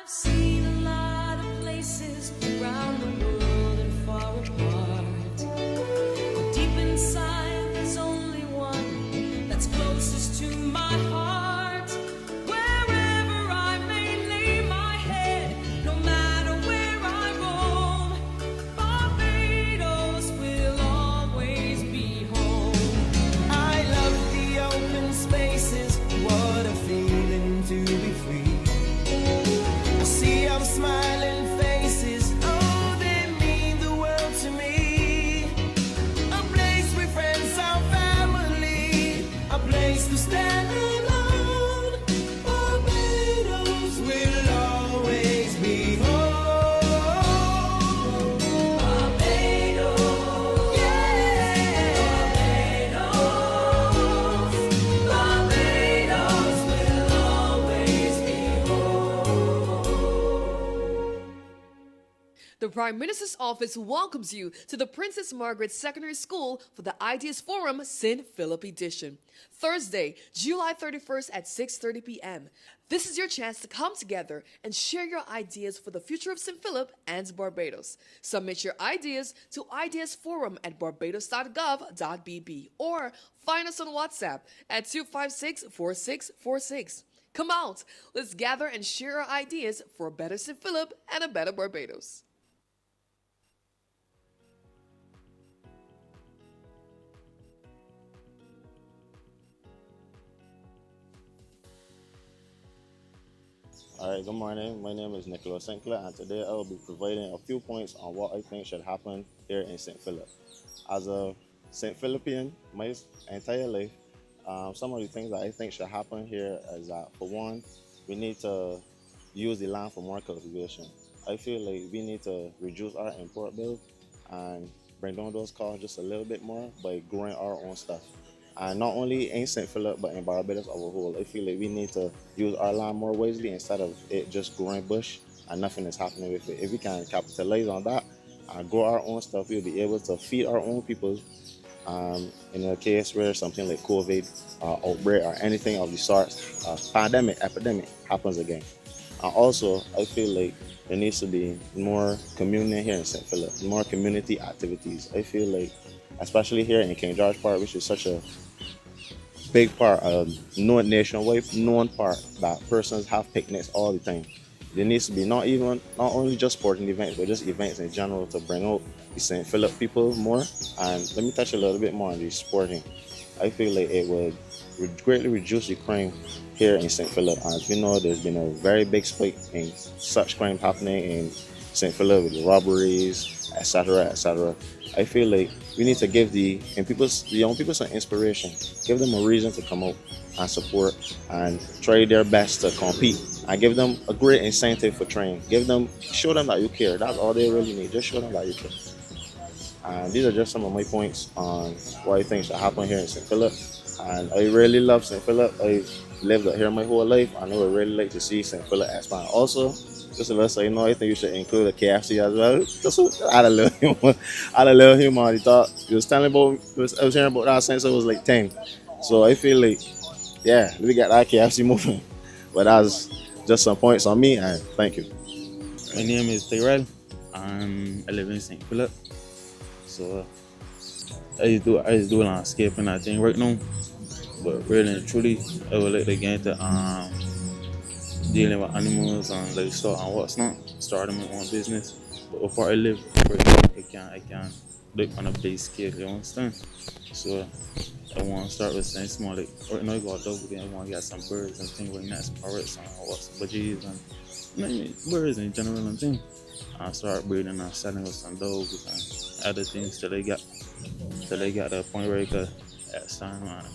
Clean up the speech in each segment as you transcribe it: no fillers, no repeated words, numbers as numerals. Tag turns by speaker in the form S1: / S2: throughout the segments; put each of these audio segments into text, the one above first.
S1: I've seen a lot of places around the world and far apart. But deep inside, there's only one that's closest to my heart. Wherever I may lay my head, no matter where I roam, Barbados will always be home. I love the open spaces, what a feeling to be free. I see I'm smiling faces, oh, they mean the world to me. A place where friends are family, a place to stand alone. Barbados will always be home. Barbados, yeah. Barbados, Barbados will always be home.
S2: The Prime Minister's office welcomes you to the Princess Margaret Secondary School for the Ideas Forum St. Philip edition. Thursday, July 31st at 6:30 p.m. This is your chance to come together and share your ideas for the future of St. Philip and Barbados. Submit your ideas to ideasforum@barbados.gov.bb or find us on WhatsApp at 256-4646. Come out, let's gather and share our ideas for a better St. Philip and a better Barbados.
S3: All right, good morning. My name is Nicholas Sinclair, and today I will be providing a few points on what I think should happen here in St. Philip. As a St. Philippian, my entire life, some of the things that I think should happen here is that, for one, we need to use the land for more cultivation. I feel like we need to reduce our import bill and bring down those costs just a little bit more by growing our own stuff. And not only in St. Philip, but in Barbados as a whole, I feel like we need to use our land more wisely instead of it just growing bush and nothing is happening with it. If we can capitalize on that and grow our own stuff, we'll be able to feed our own people in a case where something like COVID outbreak or anything of the sort, pandemic, epidemic happens again. And also, I feel like there needs to be more communion here in St. Philip, more community activities. I feel like, especially here in King George Park, which is such a big part, known nationwide, known part that persons have picnics all the time. There needs to be not only just sporting events, but just events in general to bring out the St. Philip people more. And let me touch a little bit more on the sporting. I feel like it would greatly reduce the crime here in St. Philip. As we know, there's been a very big spike in such crime happening in St. Philip with robberies, etc., etc. I feel like we need to give the young people some inspiration, give them a reason to come out and support and try their best to compete, and give them a great incentive for training. Show them that you care. That's all they really need. Just show them that you care. And these are just some of my points on what I think should happen here in St. Philip. And I really love St. Philip. I've lived out here my whole life, and I would really like to see St. Philip expand. Also, just to let you know, I think you should include a KFC as well. Just add a little humor. Add a little humor on the thought. I was hearing about that since I was like 10. So I feel like, yeah, we got that KFC moving. But that's just some points on me, and thank you.
S4: My name is Tyrell. I live in St. Philip. So I just do landscaping, I think, right now. But really and truly, I would like to get into dealing with animals and livestock and what's not, starting my own business. But before I live right now, I can do it on a big scale, you understand? So I want to start with something small. Like right now I got a dog, then I want to get some birds and things like that, some parrots and some budgies and birds in general and things. And start breeding and selling with some dogs and other things till they got to the point where I could expand and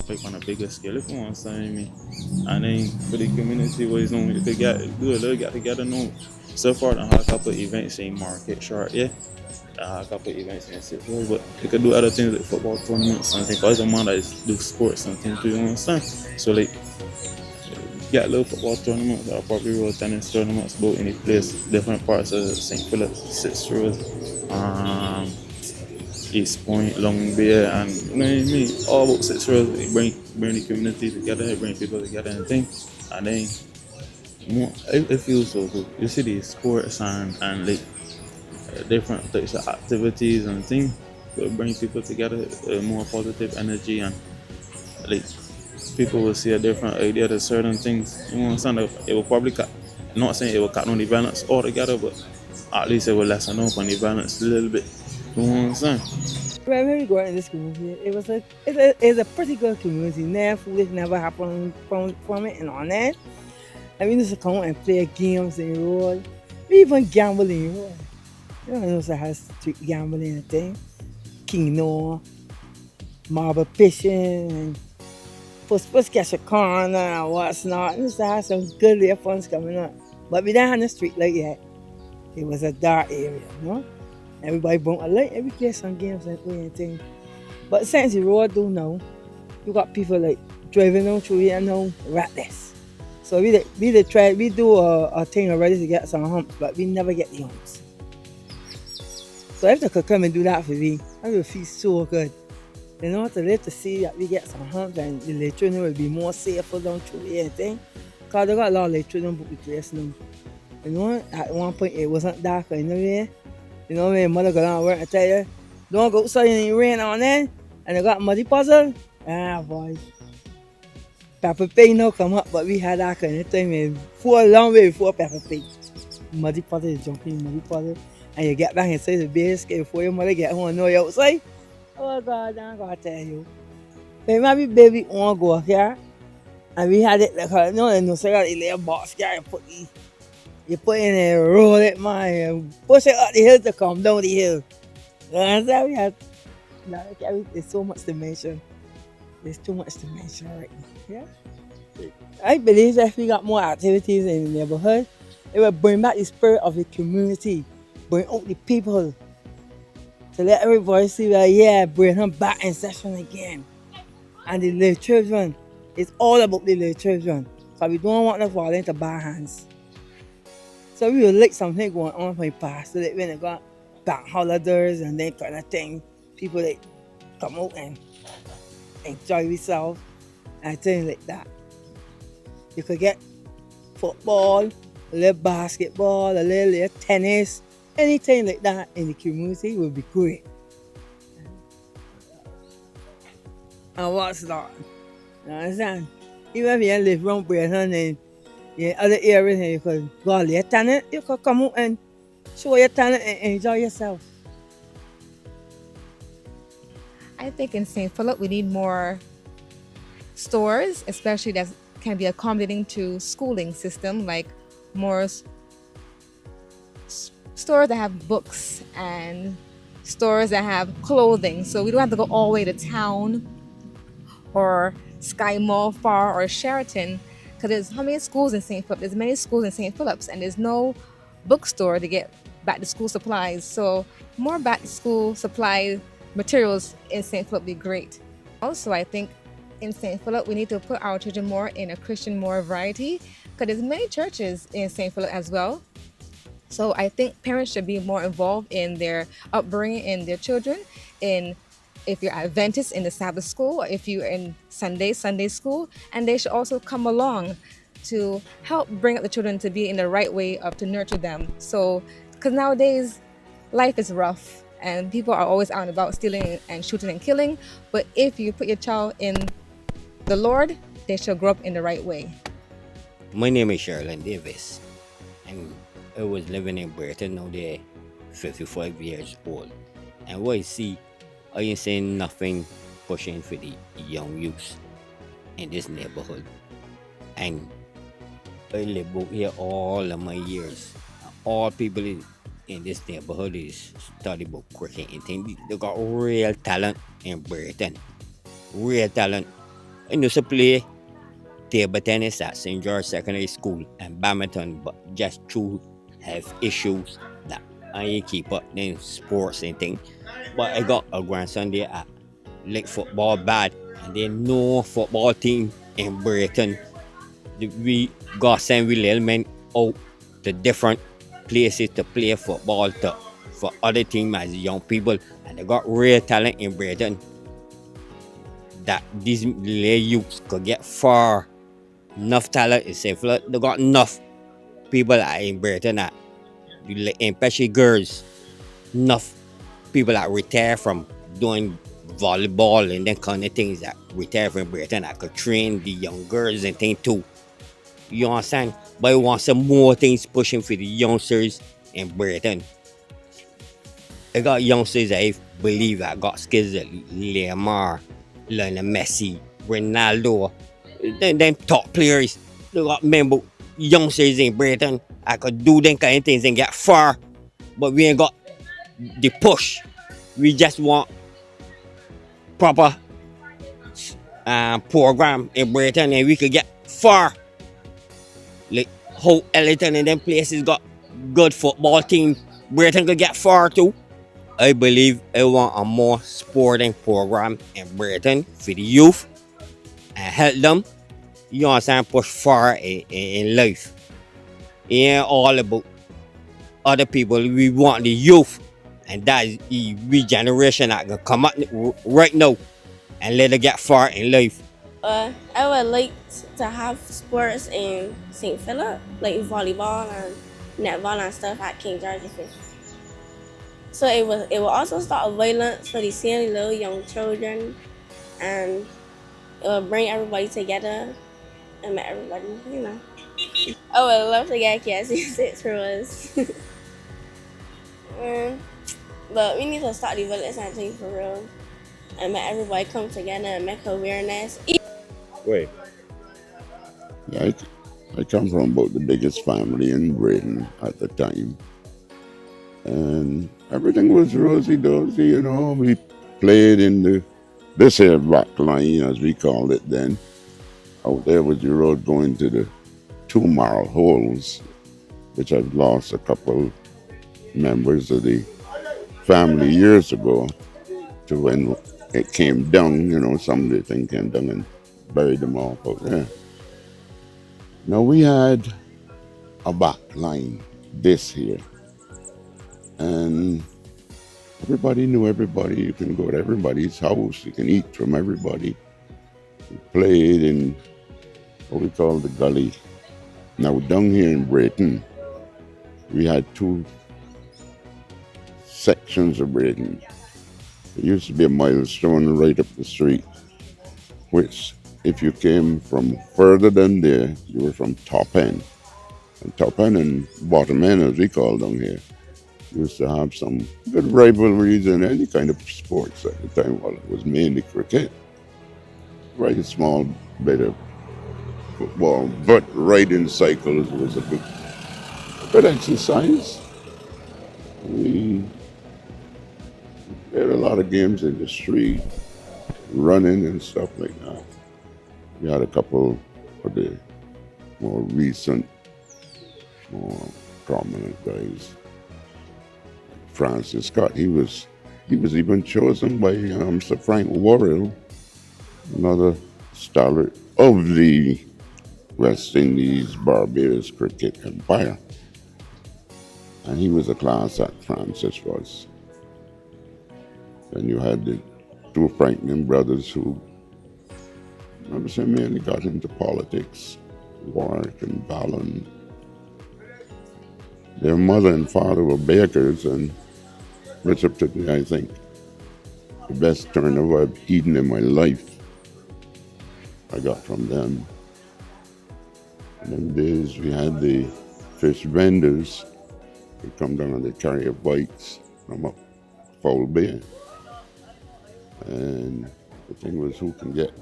S4: like on a bigger scale, if you want to say me. And then for the community wise, if they get together now. So far I have a couple of events in Market Short, yeah. I have a couple of events in St. Philip, but they could do other things like football tournaments and things. Because I'm a man that do sports and things too, you understand? So like get little football tournaments or probably real tennis tournaments about any place, different parts of St. Philip, 6th Road, East Point, Long Bay, and you know what I mean? All about 6 Road, bring the community together, bring people together and things. And then more, I feel so too. You see these sports and like different types of activities and things will bring people together, more positive energy, and like people will see a different idea to certain things. You know what I'm saying? It will probably cut. Not saying it will cut on the balance altogether, but at least it will lessen up on the balance a little bit. You know what I'm saying?
S5: When we go in this community, it's a pretty good community. Never foolish never happened from it and on that. I mean, just come and play games in the road. We even gamble in the road. You know, so has street gambling and thing. Keno, marble fishing, and supposed to catch a corner and what's not. And just have some good little funds coming up. But we didn't have the street like that. It was a dark area, you know? Everybody brought a light, every play some games and play and thing. But since the road do now, you got people like driving down through here now, ratless. So we do a thing already to get some humps, but we never get the humps. So if they could come and do that for me, I would feel so good. You know, to live to see that we get some humps and the children will be more safer down through here and thing. Because they got a lot of children book the place now. You know, at one point it wasn't dark anyway. You know, when mother go down to work and tell you, don't go outside in the rain on there, and they got muddy puzzle. Ah, boy. Pepper Pig no come up, but we had that kind of thing a long way before Pepper Pig. Muddy puzzle is jumping in muddy puzzle, and you get back inside the base before your mother get home and know you're outside. Oh, God, I'm going to tell you. But maybe baby won't go here, and we had it like, no, so got a little box here, you put in a roll it, man, and push it up the hill to come down the hill. You understand? We had, there's so much to mention. There's too much to mention right now. Yeah? I believe that if we got more activities in the neighborhood, it will bring back the spirit of the community, bring out the people, to let everybody see that, yeah, bring them back in session again. And the little children, it's all about the little children. So we don't want them to fall into bad hands. So we would like something going on for the past, so that when they got bank holidays and that kind of thing, people like come out and enjoy themselves and things like that. You could get football, a little basketball, a little tennis, anything like that in the community would be great. And what's that? You understand? Even if you live around Brighton and in other areas and you could go out your talent, you could come out and show your talent and enjoy yourself.
S6: I think in St. Philip we need more stores, especially that can be accommodating to schooling system, like more stores that have books and stores that have clothing. So we don't have to go all the way to town or Sky Mall Far or Sheraton, because there's how many schools in St. Philip? There's many schools in St. Philip's and there's no bookstore to get back to school supplies. So more back to school supply materials in St. Philip would be great. Also, I think in St. Philip we need to put our children more in a Christian more variety, because there's many churches in St. Philip as well. So I think parents should be more involved in their upbringing in their children, in if you're Adventist in the Sabbath school, or if you're in Sunday school, and they should also come along to help bring up the children to be in the right way of to nurture them. So, because nowadays life is rough and people are always out and about stealing and shooting and killing, but if you put your child in the Lord, they shall grow up in the right way.
S7: My name is Sherlyn Davis, and I was living in Brighton, now they're 55 years old. And what I see, I ain't saying nothing pushing for the young youth in this neighborhood. And I live out here all of my years. All people in this neighborhood is study about cricket and things. They got real talent in Brighton. Real talent. I used to play table tennis at St. George Secondary School and badminton, but just through have issues that I ain't keep up in sports and things. But I got a grandson there at like football bad, and there's no football team in Brighton. We got send we little men out to different places to play football for other teams as young people, and they got real talent in Brighton that these little youths could get far enough talent in St. Philip. They got enough people that in Britain that, especially girls, enough people that retire from doing volleyball and then kind of things that retire from Britain that could train the young girls and things too. You understand? But I want some more things pushing for the youngsters in Britain. I got youngsters that I believe that got skills like Lamar, Lionel Messi, Ronaldo, them top players. They got member youngsters in Britain. I could do them kind of things and get far, but we ain't got the push. We just want proper program in Britain and we could get far. Like how Ellington and them places got good football team, Britain could get far too. I believe I want a more sporting program in Britain for the youth and help them, you understand, push far in life. It ain't all about other people. We want the youth, and that is the regeneration that can come up right now and let it get far in life.
S8: I would like to have sports in St. Philip, like volleyball and netball and stuff at King George V. So it will also start violence for the silly little young children, and it will bring everybody together and make everybody, you know. I would love to get Cassie 6 for us. But we need to start the village and thing for real and make everybody come together and make awareness.
S9: Wait. Yeah, I come from about the biggest family in Britain at the time. And everything was rosy-dosy, you know. We played in this here back line, as we called it then. Out there was the road going to the 2 mile holes, which I've lost a couple members of the family years ago to when it came down, you know, some of the thing came down and buried them all out there. Now we had a back line, this here. And everybody knew everybody. You can go to everybody's house. You can eat from everybody. We played in what we call the gully. Now down here in Britain, we had 2 sections of Britain. There used to be a milestone right up the street, which if you came from further than there, you were from top end. And top end and bottom end, as we call down here, used to have some good rivalries in any kind of sports at the time. Well, it was mainly cricket. Right, a small bit of football, but riding cycles was a good exercise. We had a lot of games in the street, running and stuff like that. We had a couple of the more recent, more prominent guys. Francis Scott, he was even chosen by Sir Frank Worrell, another stalwart of the West Indies, Barbados cricket empire. And he was a class act, Francis was. Then you had the 2 Franklin brothers who, I would say, mainly got into politics, Warwick and Ballon. Their mother and father were bakers, and Richard took me, I think, the best turnover I've eaten in my life I got from them. In them days, we had the fish vendors who come down and they carry your bikes from up Foul Bay. And the thing was who can get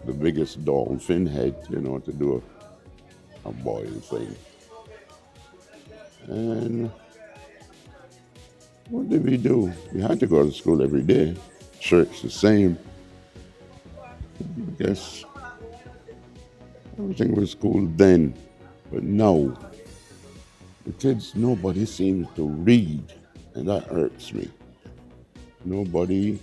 S9: the biggest dolphin head, you know, to do a boil thing. And what did we do? We had to go to school every day. Church the same. I guess everything was cool then. But now, the kids, nobody seems to read. And that hurts me. Nobody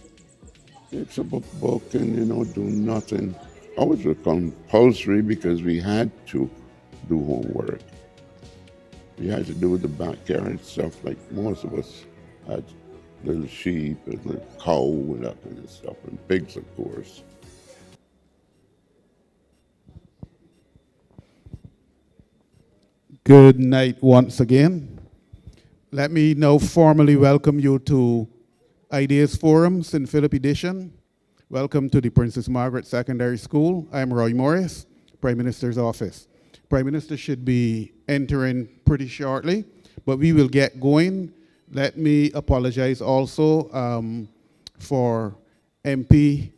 S9: picks up a book and, you know, do nothing. Ours was compulsory because we had to do homework. We had to do the backyard stuff like most of us had little sheep and little cow and that kind of stuff, and pigs, of course.
S10: Good night once again. Let me now formally welcome you to Ideas Forum St. Philip Edition. Welcome to the Princess Margaret Secondary School. I'm Roy Morris, Prime Minister's office. Prime Minister should be entering pretty shortly, but we will get going. Let me apologize also for MP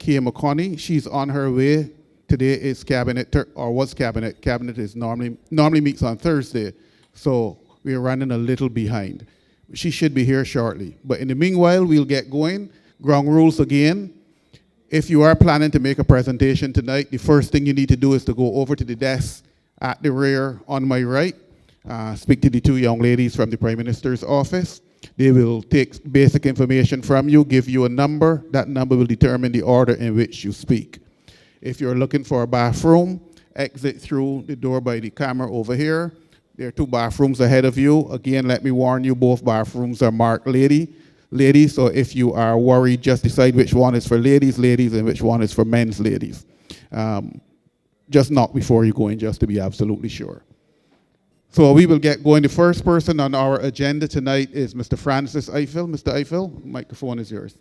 S10: Kia McConney. She's on her way. Today is cabinet, or was cabinet. Cabinet is normally meets on Thursday, so we're running a little behind. She should be here shortly. But in the meanwhile, we'll get going. Ground rules again. If you are planning to make a presentation tonight, the first thing you need to do is to go over to the desk at the rear on my right. Speak to the two young ladies from the Prime Minister's office. They will take basic information from you, give you a number. That number will determine the order in which you speak. If you're looking for a bathroom, exit through the door by the camera over here. There are two bathrooms ahead of you. Again, let me warn you, both bathrooms are marked ladies, so if you are worried, just decide which one is for ladies, and which one is for men's ladies. Just knock before you go in, just to be absolutely sure. So we will get going. The first person on our agenda tonight is Mr. Francis Eiffel. Mr. Eiffel, microphone is yours.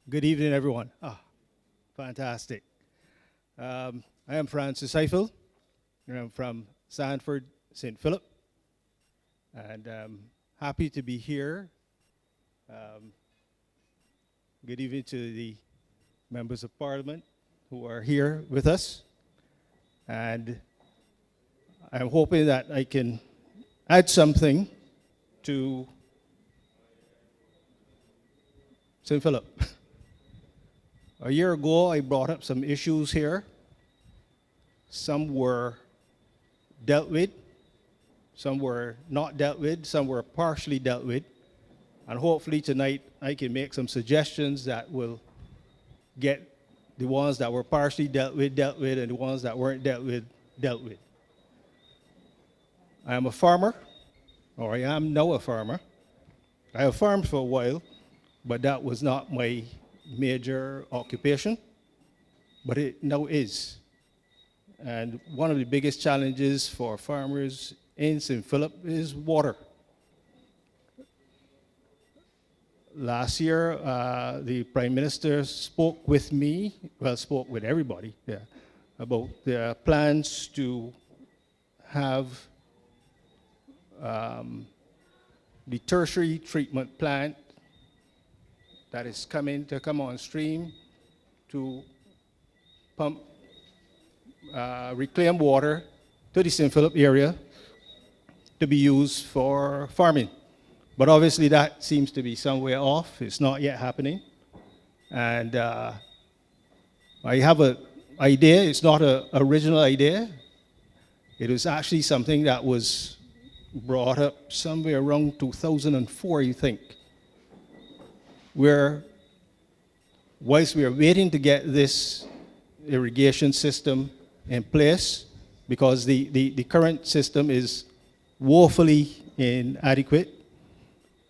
S11: Good evening, everyone. Fantastic. I am Francis Eiffel, and I'm from Sanford, St. Philip, and I'm happy to be here. Good evening to the members of Parliament who are here with us, and I'm hoping that I can add something to St. Philip. A year ago, I brought up some issues here. Some were dealt with, some were not dealt with, some were partially dealt with. And hopefully tonight, I can make some suggestions that will get the ones that were partially dealt with, and the ones that weren't dealt with. I am a farmer, or I am now a farmer. I have farmed for a while, but that was not my major occupation, but it now is. And one of the biggest challenges for farmers in St. Philip is water. Last year, the Prime Minister spoke with me, spoke with everybody, about the plans to have the tertiary treatment plant that is come on stream to pump reclaimed water to the St. Philip area to be used for farming. But obviously that seems to be somewhere off. It's not yet happening. And I have an idea. It's not an original idea. It was actually something that was brought up somewhere around 2004, you think, where whilst we are waiting to get this irrigation system in place, because the current system is woefully inadequate.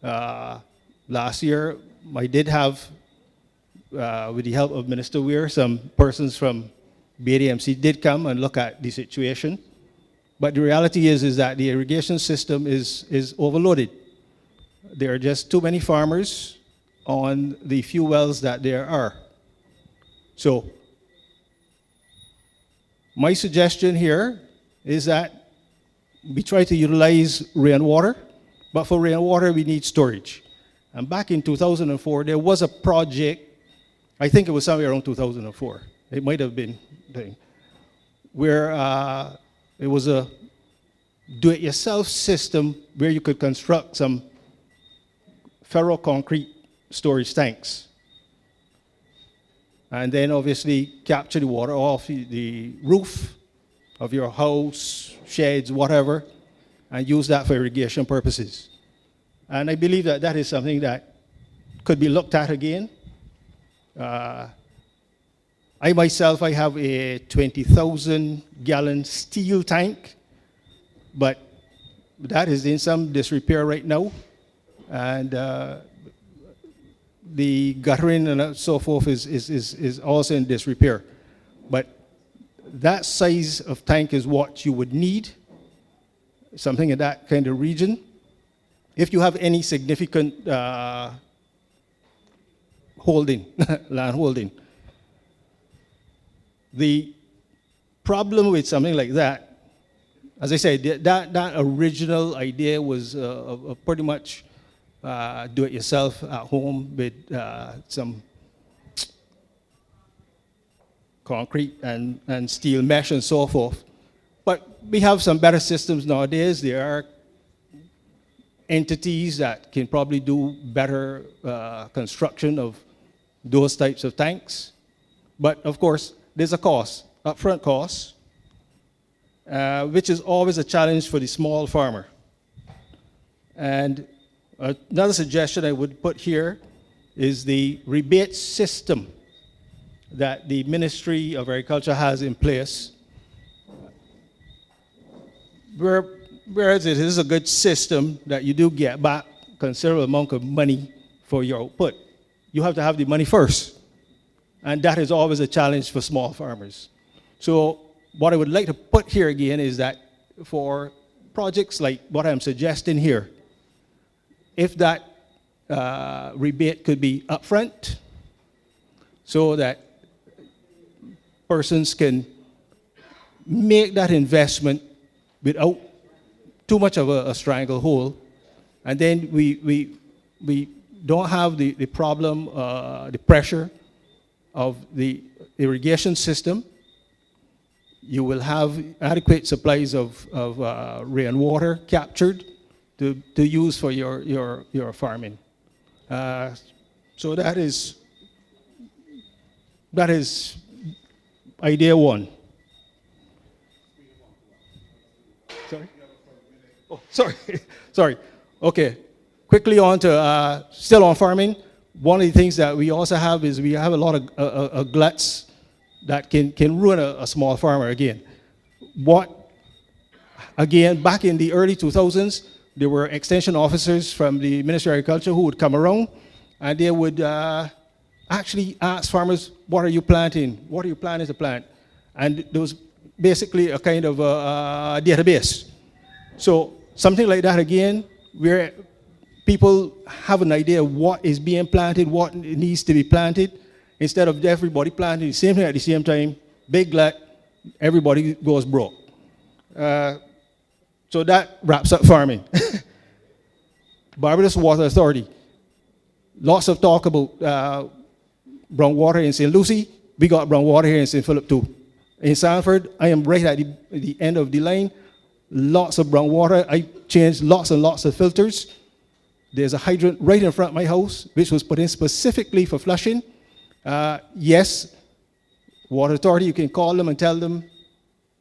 S11: Last year, I did have, with the help of Minister Weir, some persons from BADMC did come and look at the situation. But the reality is that the irrigation system is overloaded. There are just too many farmers on the few wells that there are. So my suggestion here is that we try to utilize rainwater, but for rainwater we need storage. And back in 2004, there was a project, I think it was somewhere around 2004, it might have been, where it was a do-it-yourself system where you could construct some ferro-concrete storage tanks. And then obviously capture the water off the roof of your house, sheds, whatever, and use that for irrigation purposes. And I believe that that is something that could be looked at again. I myself, I have a 20,000 gallon steel tank, but that is in some disrepair right now. And the guttering and so forth is also in disrepair. But that size of tank is what you would need, something in that kind of region. If you have any significant holding, land holding. The problem with something like that, as I said, that original idea was pretty much do it yourself at home with some concrete and steel mesh and so forth. But we have some better systems nowadays. There are entities that can probably do better construction of those types of tanks. But of course, there's a cost, upfront cost, which is always a challenge for the small farmer. And another suggestion I would put here is the rebate system that the Ministry of Agriculture has in place. Whereas it is a good system that you do get back a considerable amount of money for your output, you have to have the money first. And that is always a challenge for small farmers. So what I would like to put here again is that for projects like what I'm suggesting here, if that rebate could be upfront so that persons can make that investment without too much of a stranglehold, and then we don't have the problem, the pressure of the irrigation system. You will have adequate supplies of rainwater captured to use for your farming. So that is idea one. Sorry? Oh, sorry. Sorry. Okay. Quickly on to still on farming. One of the things that we also have is we have a lot of gluts that can ruin a small farmer again. Again, back in the early 2000s, there were extension officers from the Ministry of Agriculture who would come around and they would actually ask farmers, what are you planting? What are you planning to plant? And there was basically a kind of a database. So something like that again, where people have an idea of what is being planted, what needs to be planted, instead of everybody planting the same thing at the same time, big glut, everybody goes broke. So that wraps up farming. Barbados Water Authority. Lots of talk about brown water in St. Lucie. We got brown water here in St. Philip too. In Sanford, I am right at the end of the line. Lots of brown water. I changed lots and lots of filters. There's a hydrant right in front of my house, which was put in specifically for flushing. Yes, Water Authority, you can call them and tell them,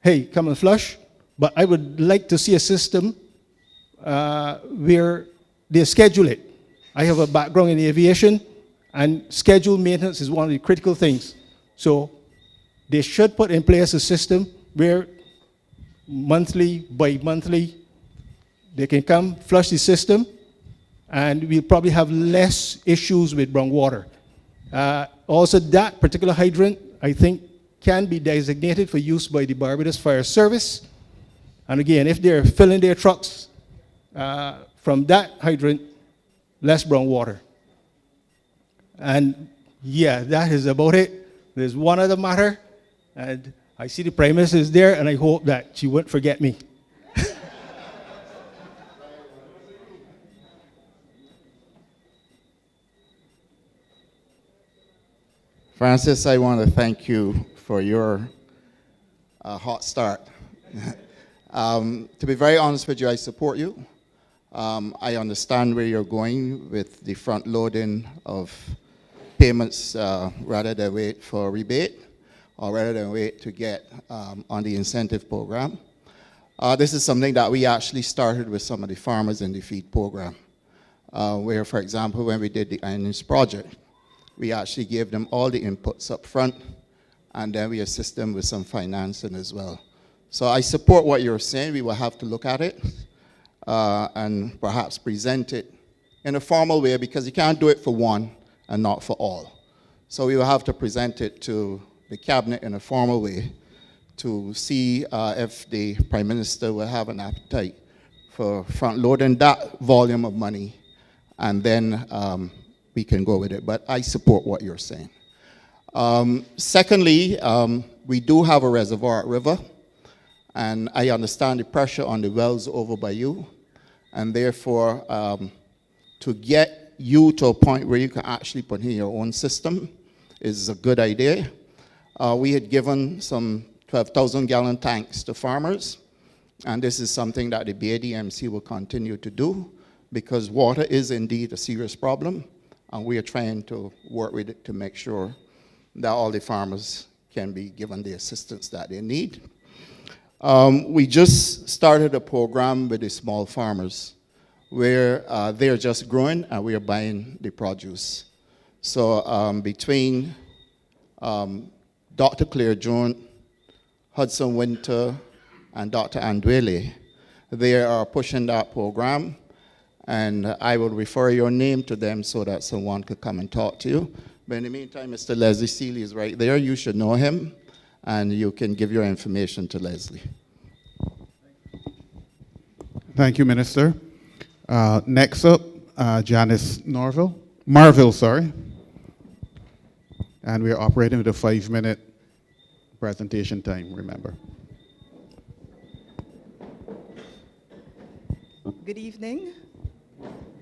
S11: hey, come and flush. But I would like to see a system where they schedule it. I have a background in aviation, and scheduled maintenance is one of the critical things. So they should put in place a system where monthly, bi-monthly, they can come, flush the system, and we'll probably have less issues with brown water. Also, that particular hydrant, I think, can be designated for use by the Barbados Fire Service. And again, if they're filling their trucks from that hydrant, less brown water. And yeah, that is about it. There's one other matter, and I see the Prime Minister is there, and I hope that she won't forget me.
S12: Francis, I want to thank you for your hot start. To be very honest with you, I support you. I understand where you're going with the front loading of payments rather than wait for a rebate or rather than wait to get on the incentive program. This is something that we actually started with some of the farmers in the feed program, where, for example, when we did the onions project, we actually gave them all the inputs up front, and then we assist them with some financing as well. So I support what you're saying. We will have to look at it and perhaps present it in a formal way, because you can't do it for one and not for all. So we will have to present it to the cabinet in a formal way to see if the Prime Minister will have an appetite for front-loading that volume of money, and then we can go with it. But I support what you're saying. Secondly, we do have a reservoir at River, and I understand the pressure on the wells over by you, and therefore to get you to a point where you can actually put in your own system is a good idea. We had given some 12,000-gallon tanks to farmers, and this is something that the BADMC will continue to do, because water is indeed a serious problem, and we are trying to work with it to make sure that all the farmers can be given the assistance that they need. We just started a program with the small farmers where they're just growing and we are buying the produce. So between Dr. Claire Jones, Hudson Winter, and Dr. Andwele, they are pushing that program, and I will refer your name to them so that someone could come and talk to you. But in the meantime, Mr. Leslie Seeley is right there. You should know him, and you can give your information to Leslie.
S10: Thank you, Minister. Next up, Janice Marville, sorry. And we're operating with a 5-minute presentation time, remember.
S13: Good evening,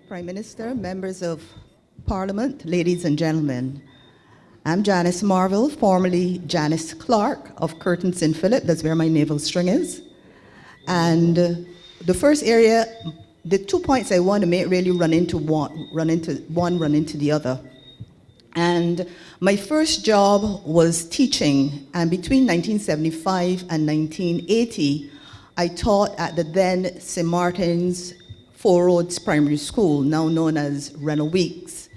S13: Prime Minister, members of Parliament, ladies and gentlemen. I'm Janice Marville, formerly Janice Clark of Curtin St. Philip. That's where my navel string is. And the first area, the 2 points I want to make really run into the other. And my first job was teaching, and between 1975 and 1980, I taught at the then St. Martin's Four Roads Primary School, now known as Renal Weeks.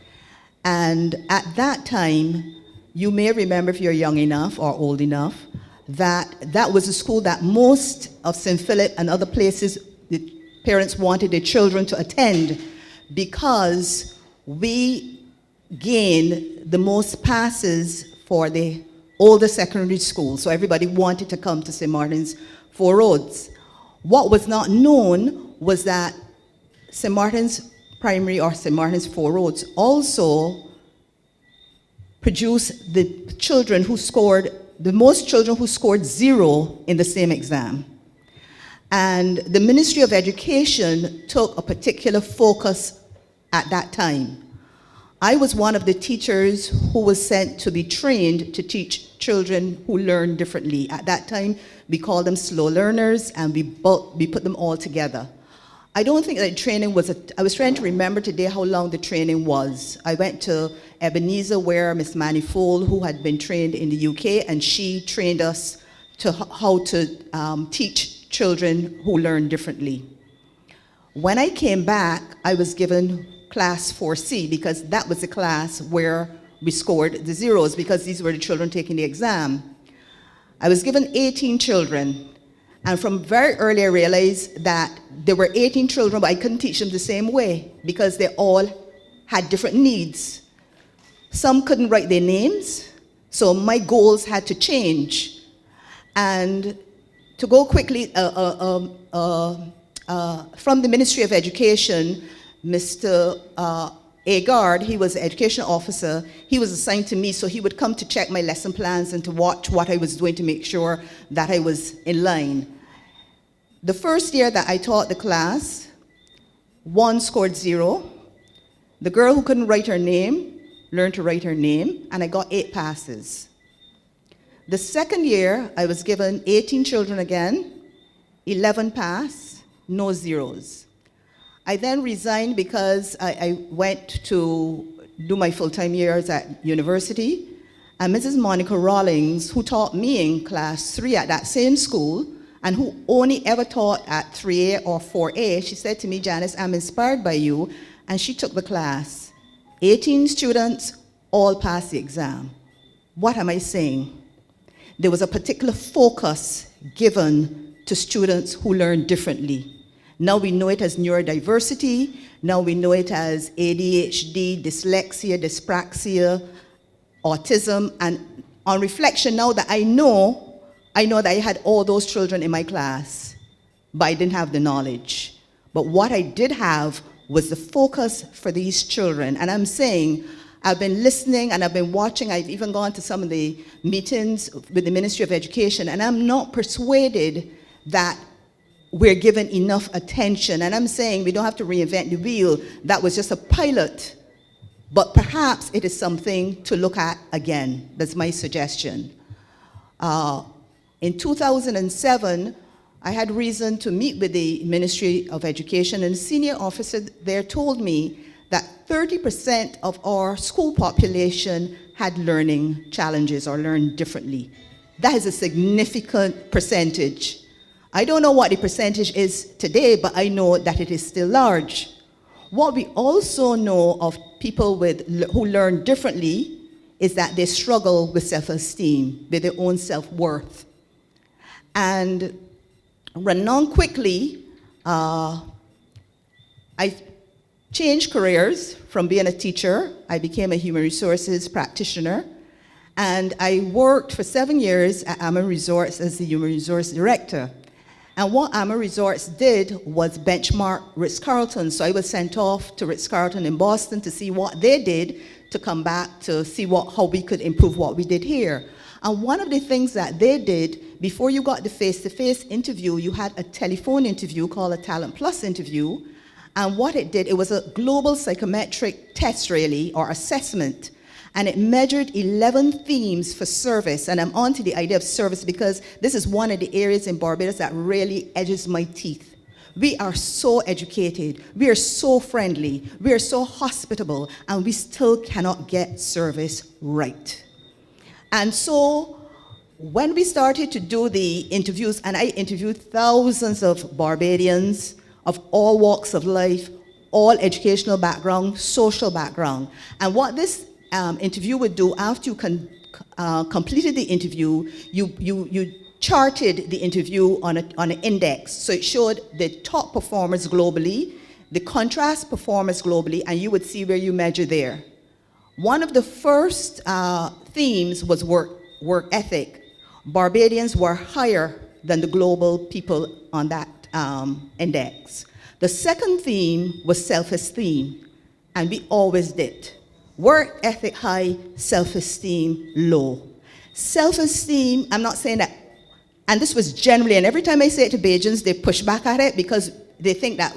S13: And at that time, you may remember, if you're young enough or old enough, that was a school that most of St. Philip and other places, the parents wanted their children to attend, because we gained the most passes for the older secondary school. So everybody wanted to come to St. Martin's Four Roads. What was not known was that St. Martin's Primary or St. Martin's Four Roads also produced the children who scored, the most children who scored 0 in the same exam. And the Ministry of Education took a particular focus at that time. I was one of the teachers who was sent to be trained to teach children who learn differently. At that time, we called them slow learners, and we put them all together. I don't think that training was, I was trying to remember today how long the training was. I went to Ebenezer, where Miss Manifold, who had been trained in the UK, and she trained us to how to teach children who learn differently. When I came back, I was given class 4C, because that was the class where we scored the zeros, because these were the children taking the exam. I was given 18 children, and from very early I realized that there were 18 children, but I couldn't teach them the same way, because they all had different needs. Some couldn't write their names, so my goals had to change. And to go quickly, from the Ministry of Education, Mr. Agard, he was the education officer, he was assigned to me, so he would come to check my lesson plans and to watch what I was doing to make sure that I was in line. The first year that I taught the class, 1 scored 0. The girl who couldn't write her name learned to write her name, and I got 8 passes. The second year, I was given 18 children again, 11 pass, no zeros. I then resigned because I went to do my full-time years at university, and Mrs. Monica Rawlings, who taught me in class 3 at that same school, and who only ever taught at 3A or 4A, she said to me, Janice, I'm inspired by you, and she took the class. 18 students, all passed the exam. What am I saying? There was a particular focus given to students who learn differently. Now we know it as neurodiversity, now we know it as ADHD, dyslexia, dyspraxia, autism, and on reflection, now that I know that I had all those children in my class, but I didn't have the knowledge. But what I did have was the focus for these children. And I'm saying, I've been listening and I've been watching, I've even gone to some of the meetings with the Ministry of Education, and I'm not persuaded that we're given enough attention. And I'm saying we don't have to reinvent the wheel. That was just a pilot. But perhaps it is something to look at again. That's my suggestion. In 2007, I had reason to meet with the Ministry of Education, and a senior officer there told me that 30% of our school population had learning challenges or learned differently. That is a significant percentage. I don't know what the percentage is today, but I know that it is still large. What we also know of people who learn differently is that they struggle with self-esteem, with their own self-worth. And running on quickly, I changed careers from being a teacher. I became a human resources practitioner. And I worked for 7 years at Amma Resorts as the human resource director. And what Amma Resorts did was benchmark Ritz-Carlton. So I was sent off to Ritz-Carlton in Boston to see what they did, to come back to see how we could improve what we did here. And one of the things that they did, before you got the face-to-face interview, you had a telephone interview called a Talent Plus interview. And what it did, it was a global psychometric test, really, or assessment. And it measured 11 themes for service. And I'm on to the idea of service because this is one of the areas in Barbados that really edges my teeth. We are so educated, we are so friendly, we are so hospitable, and we still cannot get service right. And so when we started to do the interviews, and I interviewed thousands of Barbadians of all walks of life, all educational background, social background. And what this interview would do, after you completed the interview, you charted the interview on an index. So it showed the top performers globally, the contrast performers globally, and you would see where you measure there. One of the first themes was work ethic. Barbadians were higher than the global people on that index. The second theme was self-esteem, and we always did. Work ethic high, self-esteem low. Self-esteem, I'm not saying that, and this was generally, and every time I say it to Bajans, they push back at it because they think that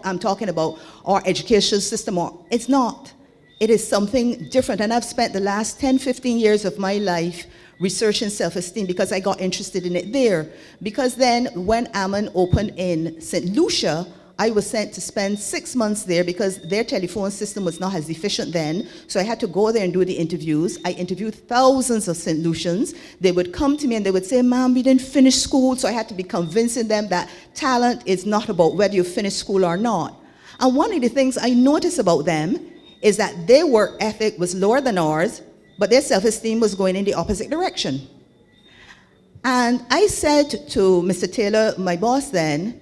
S13: I'm talking about our education system, or it's not. It is something different, and I've spent the last 10, 15 years of my life researching self-esteem because I got interested in it there. Because then when Ammon opened in St. Lucia, I was sent to spend 6 months there because their telephone system was not as efficient then. So I had to go there and do the interviews. I interviewed thousands of St. Lucians. They would come to me and they would say, Ma'am, we didn't finish school. So I had to be convincing them that talent is not about whether you finish school or not. And one of the things I noticed about them is that their work ethic was lower than ours, but their self-esteem was going in the opposite direction. And I said to Mr. Taylor, my boss then,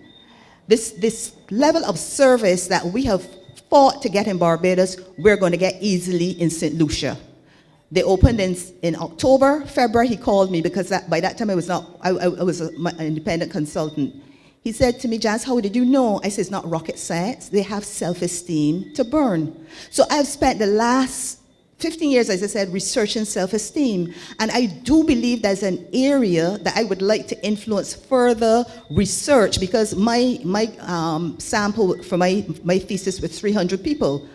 S13: this level of service that we have fought to get in Barbados, we're going to get easily in St. Lucia. They opened in October, February. He called me because by that time I was an independent consultant. He said to me, Jazz, how did you know? I said, it's not rocket science. They have self-esteem to burn. So I've spent the last 15 years, as I said, researching self-esteem. And I do believe there's an area that I would like to influence further research because my sample for my thesis was 300 people.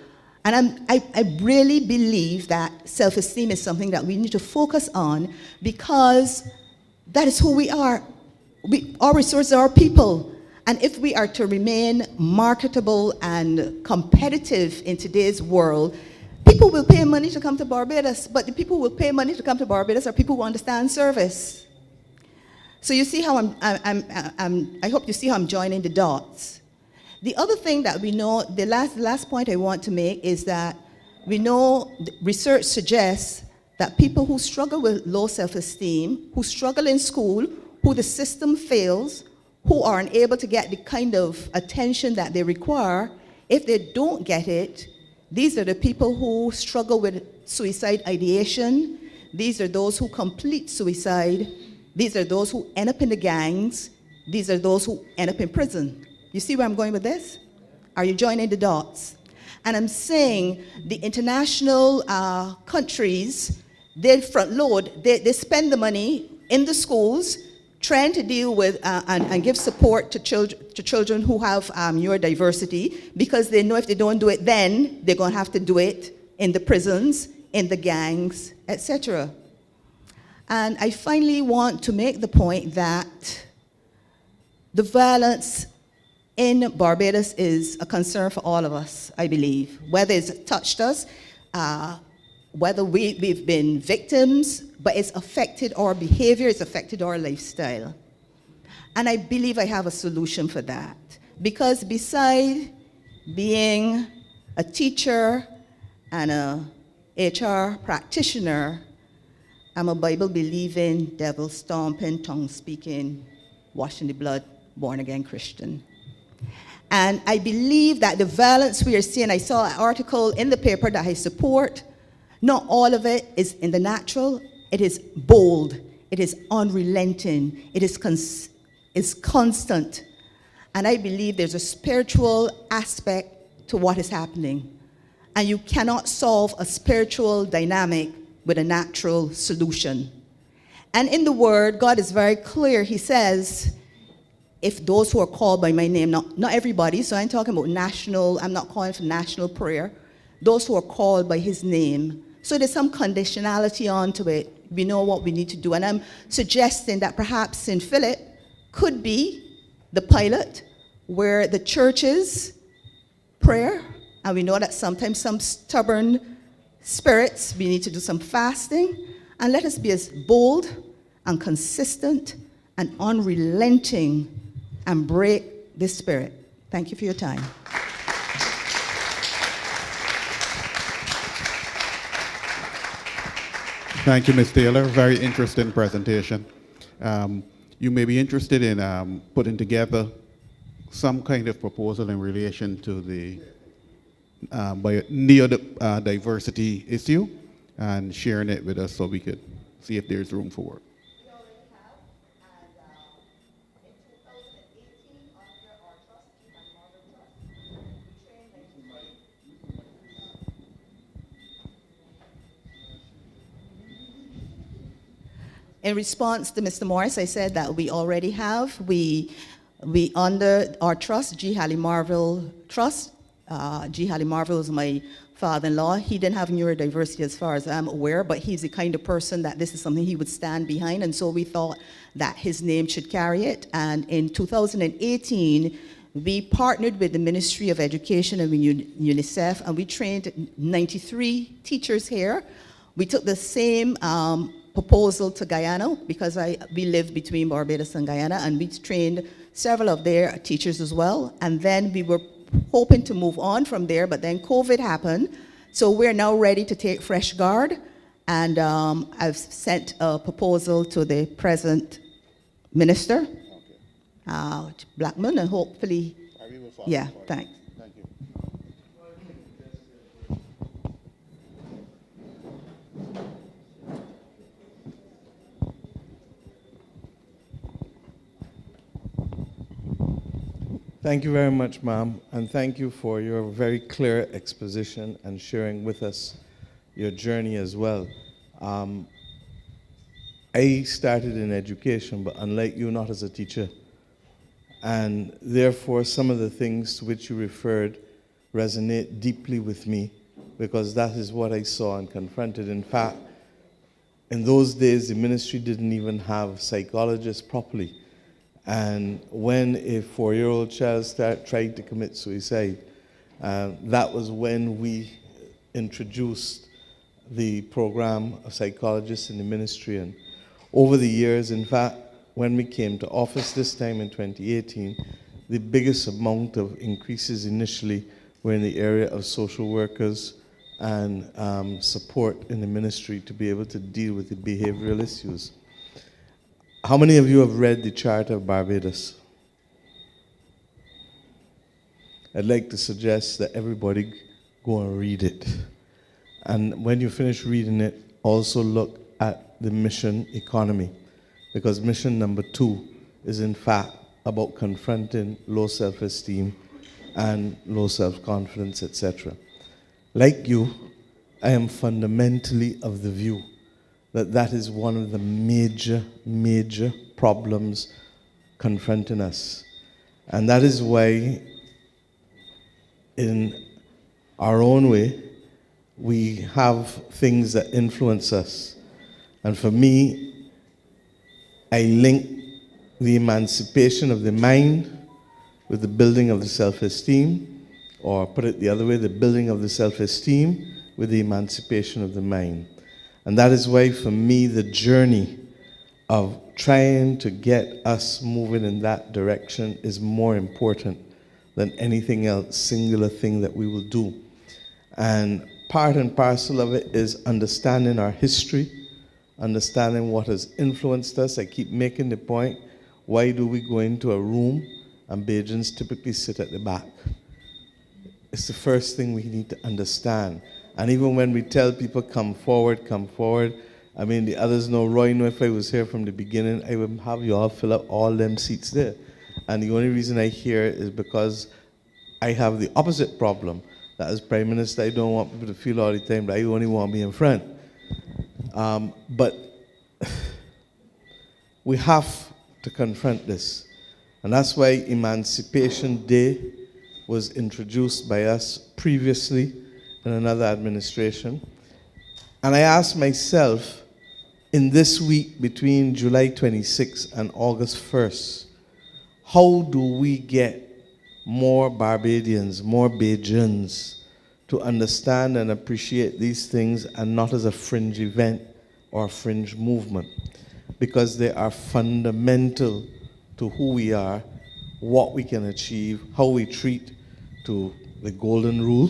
S13: And I really believe that self-esteem is something that we need to focus on because that is who we are. Our resources are our people. And if we are to remain marketable and competitive in today's world, people will pay money to come to Barbados, but the people who will pay money to come to Barbados are people who understand service. So you see how I hope you see how I'm joining the dots. The other thing that we know, the last point I want to make is that we know research suggests that people who struggle with low self-esteem, who struggle in school, who the system fails, who are unable to get the kind of attention that they require, if they don't get it, these are the people who struggle with suicide ideation. These are those who complete suicide. These are those who end up in the gangs. These are those who end up in prison. You see where I'm going with this? Are you joining the dots? And I'm saying the international countries, they front load, they spend the money in the schools trying to deal with and give support to children who have neurodiversity, because they know if they don't do it then, they're going to have to do it in the prisons, in the gangs, etc. And I finally want to make the point that the violence in Barbados is a concern for all of us, I believe. Whether it's touched us, whether we've been victims, but it's affected our behavior, it's affected our lifestyle. And I believe I have a solution for that. Because beside being a teacher and a HR practitioner, I'm a Bible-believing, devil-stomping, tongue-speaking, washing the blood, born-again Christian. And I believe that the violence we are seeing, I saw an article in the paper that I support, not all of it is in the natural, it is bold, it is unrelenting, it is constant. And I believe there's a spiritual aspect to what is happening. And you cannot solve a spiritual dynamic with a natural solution. And in the Word, God is very clear. He says, if those who are called by my name, not everybody, so I'm talking about national, I'm not calling for national prayer, those who are called by his name. So there's some conditionality onto it. We know what we need to do. And I'm suggesting that perhaps St. Philip could be the pilot where the church's prayer, and we know that sometimes some stubborn spirits, we need to do some fasting, and let us be as bold and consistent and unrelenting and break this spirit. Thank you for your time.
S10: Thank you, Ms. Taylor. Very interesting presentation. You may be interested in putting together some kind of proposal in relation to the neurodiversity issue and sharing it with us so we could see if there's room for work.
S13: In response to Mr. Morris, I said that we already have. We under our trust, G. Hallie Marville Trust. G. Hallie Marville is my father-in-law. He didn't have neurodiversity as far as I'm aware, but he's the kind of person that this is something he would stand behind, and so we thought that his name should carry it. And in 2018, we partnered with the Ministry of Education and UNICEF, and we trained 93 teachers here. We took the same proposal to Guyana, because we live between Barbados and Guyana, and we trained several of their teachers as well. And then we were hoping to move on from there, but then COVID happened. So we're now ready to take fresh guard. And I've sent a proposal to the present minister, Blackman, and hopefully, yeah, thanks.
S10: Thank you.
S14: Thank you very much, ma'am, and thank you for your very clear exposition and sharing with us your journey as well. I started in education, but unlike you, not as a teacher. And therefore, some of the things to which you referred resonate deeply with me, because that is what I saw and confronted. In fact, in those days, the ministry didn't even have psychologists properly. And when a 4-year-old child tried to commit suicide, that was when we introduced the program of psychologists in the ministry. And over the years, in fact, when we came to office this time in 2018, the biggest amount of increases initially were in the area of social workers and support in the ministry to be able to deal with the behavioral issues. How many of you have read the Charter of Barbados? I'd like to suggest that everybody go and read it. And when you finish reading it, also look at the mission economy, because mission number 2 is in fact about confronting low self-esteem and low self-confidence, etc. Like you, I am fundamentally of the view that that is one of the major problems confronting us. And that is why, in our own way, we have things that influence us. And for me, I link the emancipation of the mind with the building of the self-esteem, or put it the other way, the building of the self-esteem with the emancipation of the mind. And that is why, for me, the journey of trying to get us moving in that direction is more important than anything else, singular thing that we will do. And part and parcel of it is understanding our history, understanding what has influenced us. I keep making the point, why do we go into a room and Bajans typically sit at the back? It's the first thing we need to understand. And even when we tell people, come forward, I mean, the others know, Roy, know if I was here from the beginning, I would have you all fill up all them seats there. And the only reason I hear it is because I have the opposite problem. That as Prime Minister, I don't want people to feel all the time that I only want to be in front. But we have to confront this. And that's why Emancipation Day was introduced by us previously in another administration. And I asked myself, in this week between July 26th and August 1st, how do we get more Barbadians, more Bajans to understand and appreciate these things, and not as a fringe event or a fringe movement? Because they are fundamental to who we are, what we can achieve, how we treat to the golden rule,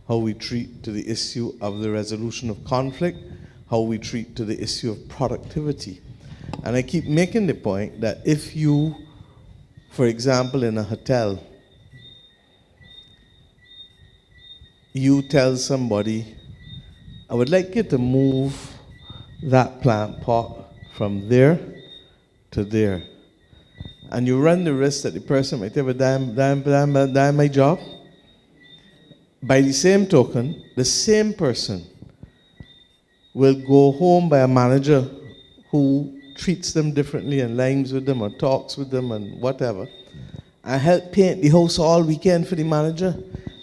S14: how we treat to the issue of the resolution of conflict, how we treat to the issue of productivity. And I keep making the point that if you, for example, in a hotel, you tell somebody, I would like you to move that plant pot from there to there. And you run the risk that the person might have a damn my job. By the same token, the same person will go home by a manager who treats them differently and limes with them or talks with them and whatever, and help paint the house all weekend for the manager.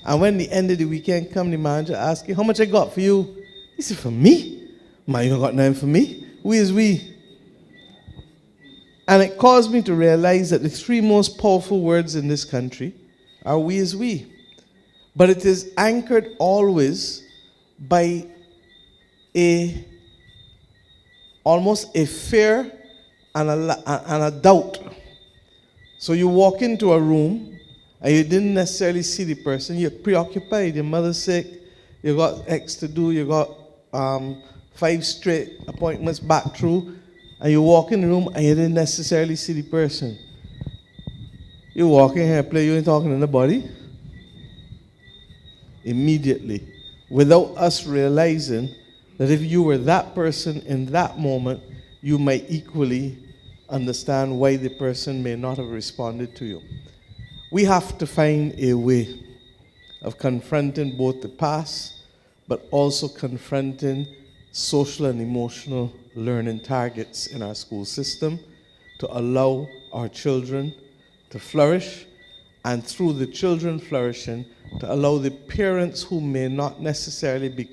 S14: And when the end of the weekend come, the manager asks you, how much I got for you? He said, for me? Man, you don't got nothing for me? We is we. And it caused me to realize that the 3 most powerful words in this country are we is we. But it is anchored always by almost a fear and a doubt. So you walk into a room and you didn't necessarily see the person. You're preoccupied. Your mother's sick. You got X to do. You got 5 straight appointments back through. And you walk in the room and you didn't necessarily see the person. You walk in here, play, you ain't talking to nobody. Immediately, without us realizing that if you were that person in that moment, you might equally understand why the person may not have responded to you. We have to find a way of confronting both the past, but also confronting social and emotional learning targets in our school system to allow our children to flourish, and through the children flourishing, to allow the parents who may not necessarily be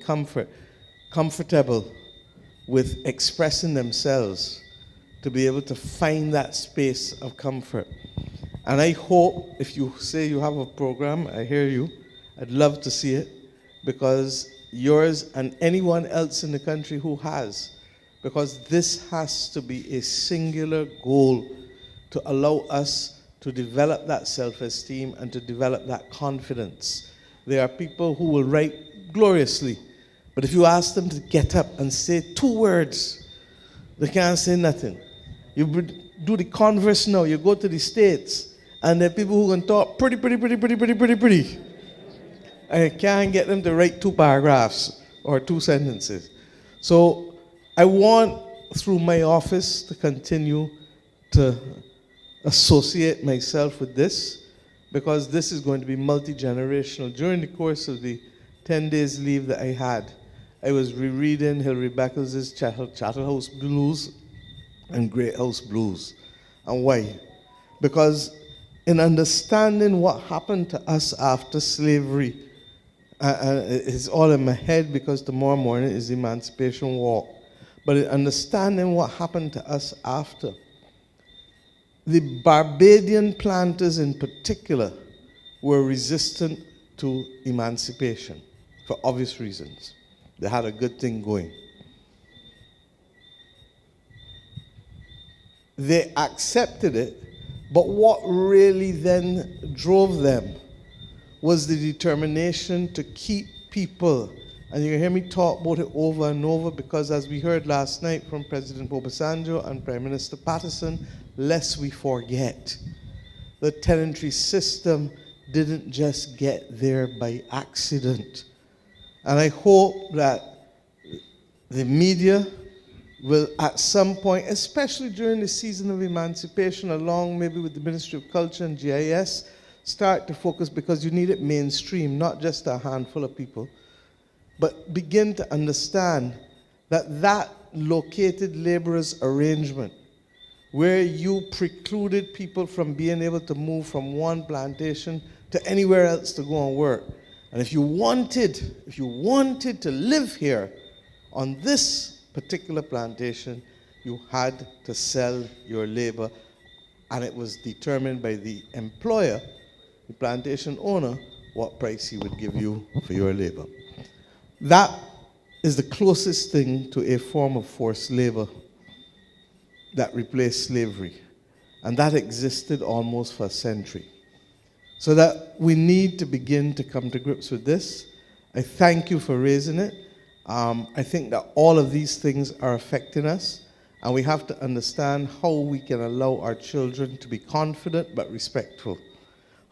S14: comfortable with expressing themselves to be able to find that space of comfort. And I hope, if you say you have a program, I hear you, I'd love to see it, because yours and anyone else in the country who has because this has to be a singular goal to allow us to develop that self-esteem and to develop that confidence. There are people who will write gloriously, but if you ask them to get up and say 2 words, they can't say nothing. You do the converse now, you go to the States, and there are people who can talk pretty. I can't get them to write 2 paragraphs or 2 sentences. So I want, through my office, to continue to associate myself with this, because this is going to be multi-generational. During the course of the 10 days leave that I had, I was rereading Hilary Beckles' Charterhouse Blues and Great House Blues. And why? Because in understanding what happened to us after slavery, it's all in my head because tomorrow morning is the Emancipation Walk, but in understanding what happened to us after, the Barbadian planters in particular were resistant to emancipation for obvious reasons. They had a good thing going. They accepted it, but what really then drove them was the determination to keep people. And you can hear me talk about it over and over, because as we heard last night from President Obasanjo and Prime Minister Patterson, lest we forget, the tenantry system didn't just get there by accident. And I hope that the media will at some point, especially during the season of emancipation, along maybe with the Ministry of Culture and GIS, start to focus, because you need it mainstream, not just a handful of people, but begin to understand that that located laborers arrangement, where you precluded people from being able to move from one plantation to anywhere else to go and work. And if you wanted to live here on this particular plantation, you had to sell your labor, and it was determined by the employer, the plantation owner, what price he would give you for your labor. That is the closest thing to a form of forced labor that replaced slavery. And that existed almost for a century. So that we need to begin to come to grips with this. I thank you for raising it. I think that all of these things are affecting us, and we have to understand how we can allow our children to be confident but respectful.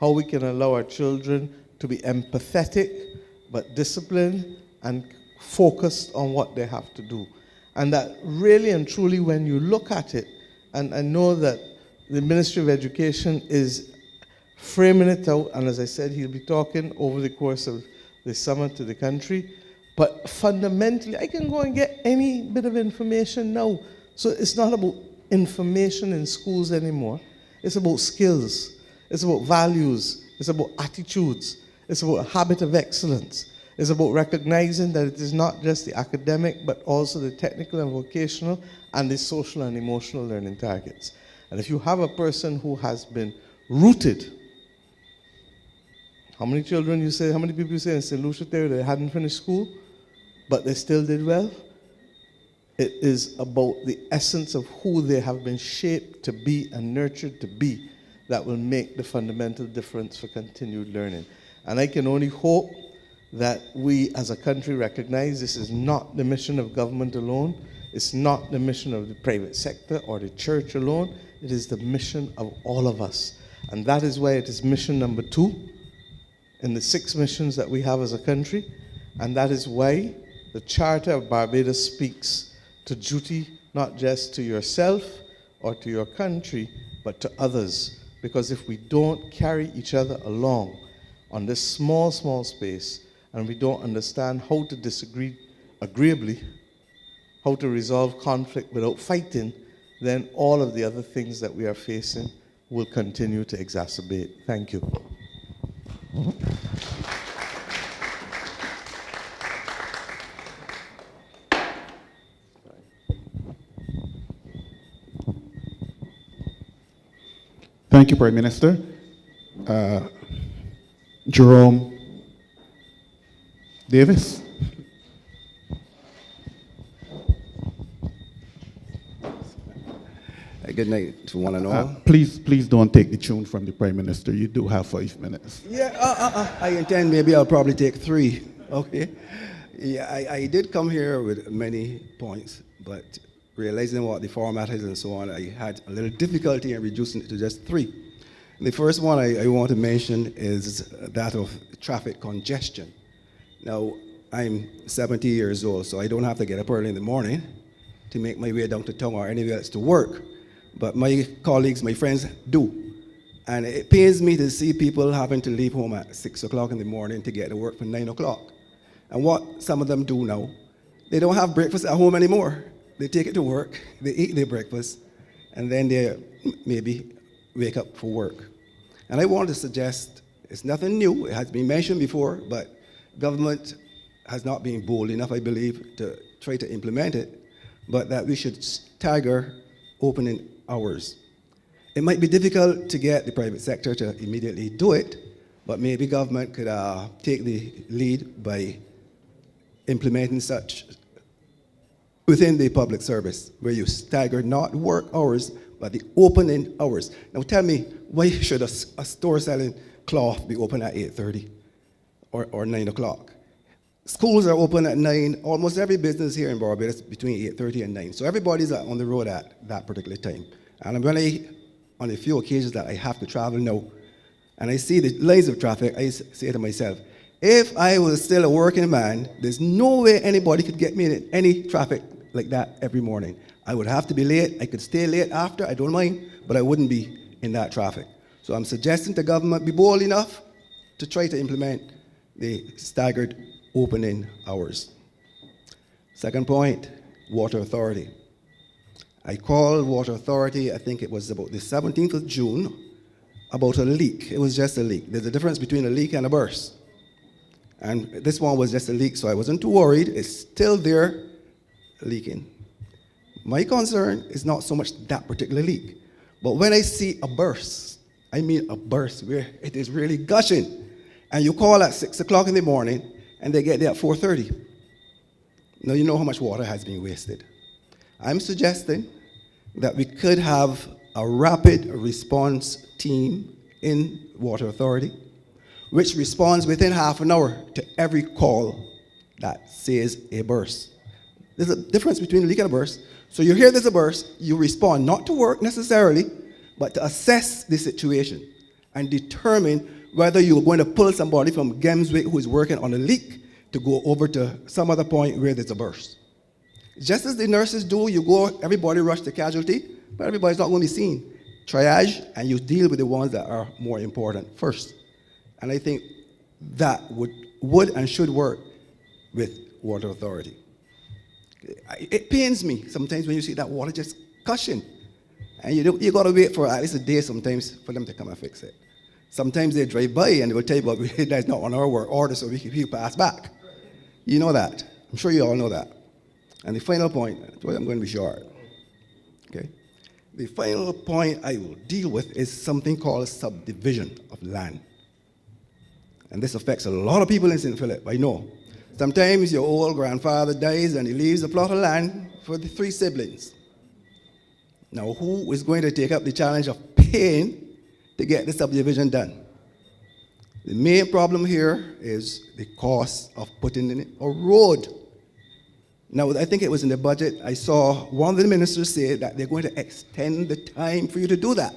S14: How we can allow our children to be empathetic but disciplined and focused on what they have to do. And that really and truly, when you look at it, and I know that the Ministry of Education is framing it out, and as I said, he'll be talking over the course of the summer to the country, but fundamentally, I can go and get any bit of information now. So it's not about information in schools anymore. It's about skills. It's about values. It's about attitudes. It's about a habit of excellence. It's about recognizing that it is not just the academic, but also the technical and vocational and the social and emotional learning targets. And if you have a person who has been rooted, how many people you say in St. Lucia there they hadn't finished school, but they still did well? It is about the essence of who they have been shaped to be and nurtured to be that will make the fundamental difference for continued learning. And I can only hope that we as a country recognize this is not the mission of government alone. It's not the mission of the private sector or the church alone. It is the mission of all of us. And that is why it is mission number 2 in the 6 missions that we have as a country. And that is why the Charter of Barbados speaks to duty not just to yourself or to your country, but to others. Because if we don't carry each other along on this small, small space, and we don't understand how to disagree agreeably, how to resolve conflict without fighting, then all of the other things that we are facing will continue to exacerbate. Thank you.
S10: Thank you, Prime Minister. Jerome Davis.
S15: good night to one and all.
S10: Please don't take the tune from the Prime Minister. You do have 5 minutes.
S15: Yeah, I intend maybe I'll probably take 3. Okay. Yeah, I did come here with many points, but realizing what the format is and so on, I had a little difficulty in reducing it to just 3. The first one I want to mention is that of traffic congestion. Now, I'm 70 years old, so I don't have to get up early in the morning to make my way down to town or anywhere else to work. But my colleagues, my friends do. And it pains me to see people having to leave home at 6 o'clock in the morning to get to work for 9 o'clock. And what some of them do now, they don't have breakfast at home anymore. They take it to work, they eat their breakfast, and then they maybe wake up for work. And I want to suggest, it's nothing new, it has been mentioned before, but government has not been bold enough, I believe, to try to implement it, but that we should stagger opening hours. It might be difficult to get the private sector to immediately do it, but maybe government could take the lead by implementing such within the public service, where you stagger not work hours, but the opening hours. Now tell me, why should a store selling cloth be open at 8:30 or 9 o'clock? Schools are open at 9. Almost every business here in Barbados is between 8:30 and 9. So everybody's on the road at that particular time. And when on a few occasions that I have to travel now, and I see the lines of traffic, I say to myself, if I was still a working man, there's no way anybody could get me in any traffic like that every morning. I would have to be late. I could stay late after, I don't mind, but I wouldn't be in that traffic. So I'm suggesting the government be bold enough to try to implement the staggered opening hours. Second point, Water Authority. I called Water Authority, I think it was about the 17th of June, about a leak. It was just a leak. There's a difference between a leak and a burst. And this one was just a leak, so I wasn't too worried. It's still there leaking. My concern is not so much that particular leak, but when I see a burst, I mean a burst where it is really gushing, and you call at 6 o'clock in the morning, and they get there at 4:30. Now you know how much water has been wasted. I'm suggesting that we could have a rapid response team in Water Authority, which responds within half an hour to every call that says a burst. There's a difference between a leak and a burst. So you hear there's a burst, you respond not to work necessarily, but to assess the situation and determine whether you're going to pull somebody from Gemswick who is working on a leak to go over to some other point where there's a burst. Just as the nurses do, you go, everybody rush to casualty, but everybody's not going to be seen. Triage, and you deal with the ones that are more important first. And I think that would and should work with Water Authority. It pains me sometimes when you see that water just gushing, and you got to wait for at least a day sometimes for them to come and fix it. Sometimes they drive by and they will tell you, but that's not on our work order, so we can pass back. You know that. I'm sure you all know that. And the final point, I'm going to be short. Okay? The final point I will deal with is something called subdivision of land. And this affects a lot of people in St. Philip, I know. Sometimes your old grandfather dies and he leaves a plot of land for the 3 siblings. Now, who is going to take up the challenge of paying to get the subdivision done? The main problem here is the cost of putting in a road. Now, I think it was in the budget, I saw one of the ministers say that they're going to extend the time for you to do that.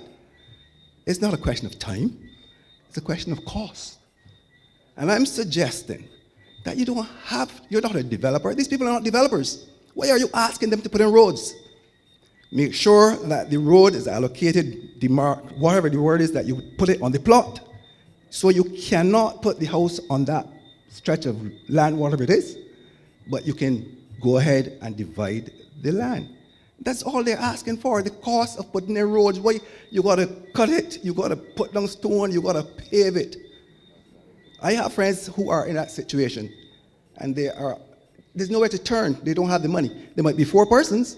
S15: It's not a question of time, it's a question of cost. And I'm suggesting that you're not a developer. These people are not developers. Why are you asking them to put in roads? Make sure that the road is allocated, demarked, whatever the word is, that you put it on the plot. So you cannot put the house on that stretch of land, whatever it is, but you can go ahead and divide the land. That's all they're asking for, the cost of putting in roads. Why you got to cut it, you got to put down stone, you got to pave it. I have friends who are in that situation, and there's nowhere to turn. They don't have the money. There might be 4 persons,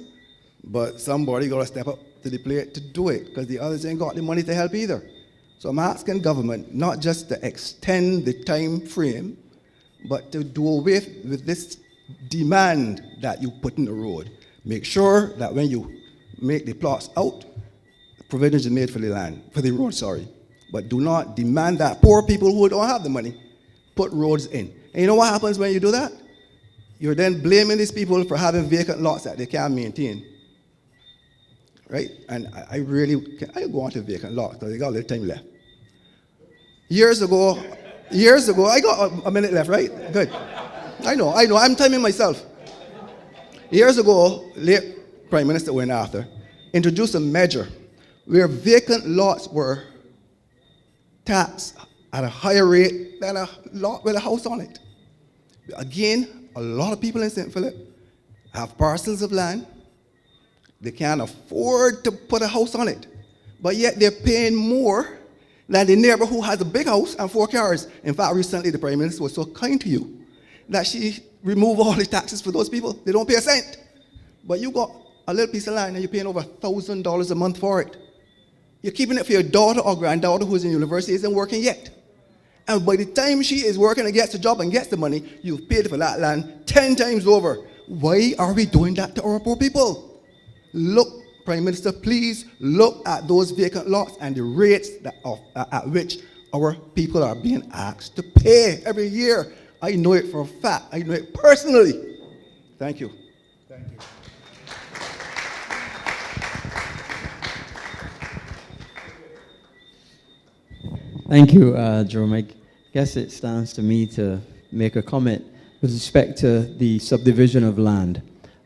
S15: but somebody got to step up to the plate to do it, because the others ain't got the money to help either. So I'm asking government not just to extend the time frame, but to do away with this demand that you put in the road. Make sure that when you make the plots out, provisions are made for the land, for the road, sorry. But do not demand that poor people who don't have the money put roads in. And you know what happens when you do that? You're then blaming these people for having vacant lots that they can't maintain. Right? And I go on to vacant lots because I got a little time left. Years ago, I got a minute left, right? Good. I know, I'm timing myself. Years ago, late Prime Minister went after, introduced a measure where vacant lots were taxed at a higher rate than a lot with a house on it. Again, a lot of people in St. Philip have parcels of land. They can't afford to put a house on it, but yet they're paying more than the neighbor who has a big house and 4 cars. In fact, recently the Prime Minister was so kind to you that she removed all the taxes for those people. They don't pay a cent. But you got a little piece of land and you're paying over $1,000 a month for it. You're keeping it for your daughter or granddaughter who's in university, isn't working yet. And by the time she is working and gets a job and gets the money, you've paid for that land 10 times over. Why are we doing that to our poor people? Look, Prime Minister, please look at those vacant lots and the rates at which our people are being asked to pay every year. I know it for a fact. I know it personally. Thank you. Thank you.
S16: Thank you, Jerome. I guess it stands to me to make a comment with respect to the subdivision of land.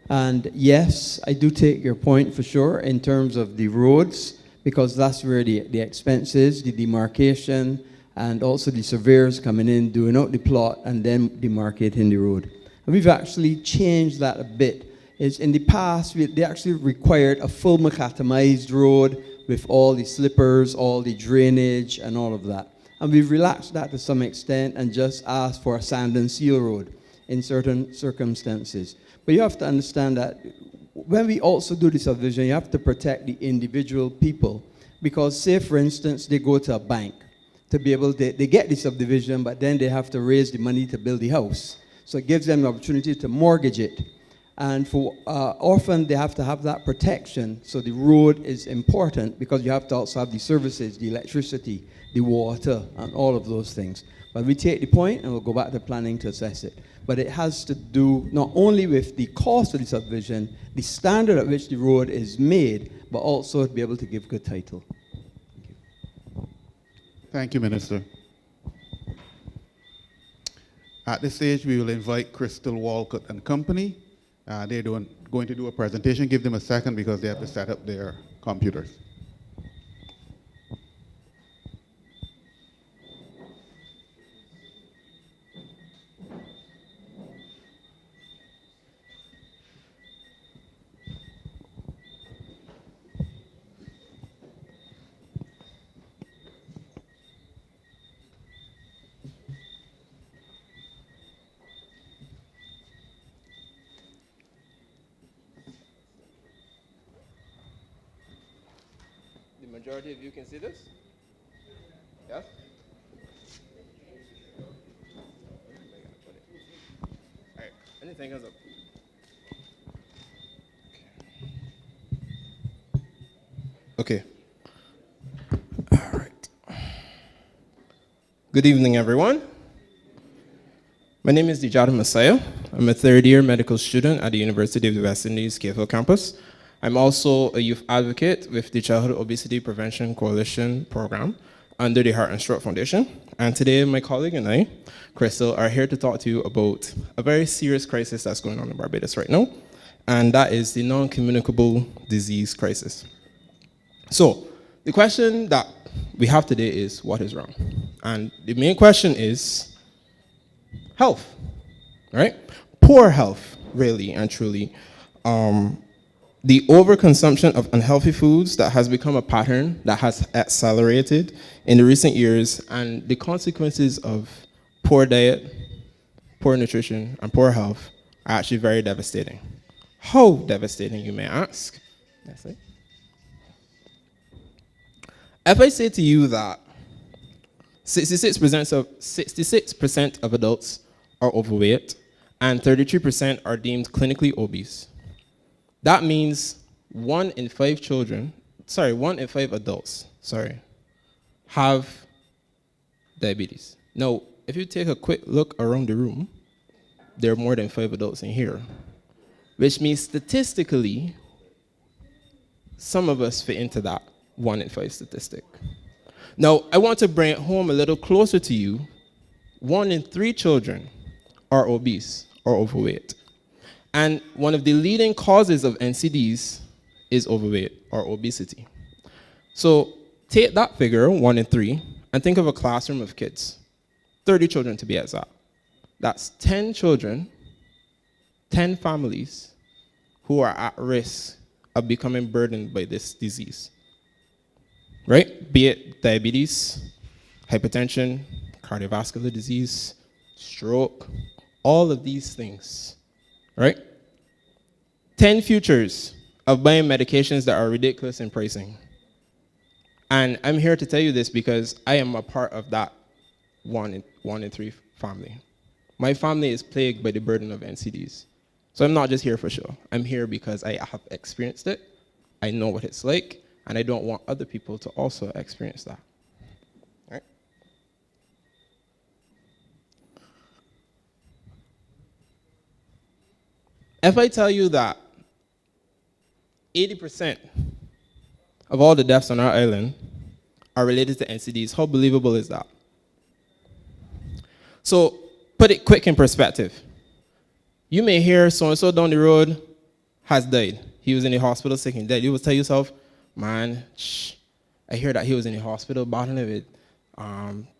S16: And yes, I do take your point for sure in terms of the roads, because that's where the expense is, the demarcation, and also the surveyors coming in, doing out the plot, and then demarcating the road. And we've actually changed that a bit. Is in the past, they actually required a full macadamized road with all the slippers, all the drainage, and all of that. And we've relaxed that to some extent and just asked for a sand and seal road in certain circumstances. But you have to understand that when we also do the subdivision, you have to protect the individual people. Because say, for instance, they go to a bank to be able to, they get the subdivision, but then they have to raise the money to build the house. So it gives them the opportunity to mortgage it. And for often they have to have that protection. So the road is important because you have to also have the services, the electricity, the water, and all of those things. But we take the point and we'll go back to planning to assess it. But it has to do not only with the cost of the subdivision, the standard at which the road is made, but also to be able to give good title.
S10: Thank you, Minister. At this stage, we will invite Crystal Walcott and Company. They're going to do a presentation. Give them a second because they have to set up their computers.
S17: Majority of you can see this? Yes? All right, anything else up? Okay. All right. Good evening, everyone. My name is Dijada Messiah. I'm a third-year medical student at the University of the West Indies, Cave Hill campus. I'm also a youth advocate with the Childhood Obesity Prevention Coalition program under the Heart and Stroke Foundation. And today, my colleague and I, Crystal, are here to talk to you about a very serious crisis that's going on in Barbados right now, and that is the non-communicable disease crisis. So, the question that we have today is, what is wrong? And the main question is health, right? Poor health, really and truly. The overconsumption of unhealthy foods that has become a pattern that has accelerated in the recent years, and the consequences of poor diet, poor nutrition, and poor health are actually very devastating. How devastating, you may ask? That's it. If I say to you that 66% of adults are overweight and 33% are deemed clinically obese, that means 1 in 5 children 1 in 5 adults, have diabetes. Now, if you take a quick look around the room, there are more than 5 adults in here, which means statistically, some of us fit into that 1 in 5 statistic. Now, I want to bring it home a little closer to you. 1 in 3 children are obese or overweight. And one of the leading causes of NCDs is overweight or obesity. So take that figure, 1 in 3, and think of a classroom of kids, 30 children to be exact. That's 10 children, 10 families who are at risk of becoming burdened by this disease, right? Be it diabetes, hypertension, cardiovascular disease, stroke, all of these things, right? 10 futures of buying medications that are ridiculous in pricing. And I'm here to tell you this because I am a part of that 1 in 3 family. My family is plagued by the burden of NCDs. So I'm not just here for show. I'm here because I have experienced it. I know what it's like, and I don't want other people to also experience that. Right? If I tell you that 80% of all the deaths on our island are related to NCDs, how believable is that? So put it quick in perspective. You may hear so-and-so down the road has died. He was in the hospital sick and dead. You will tell yourself, man, I hear that he was in the hospital battling with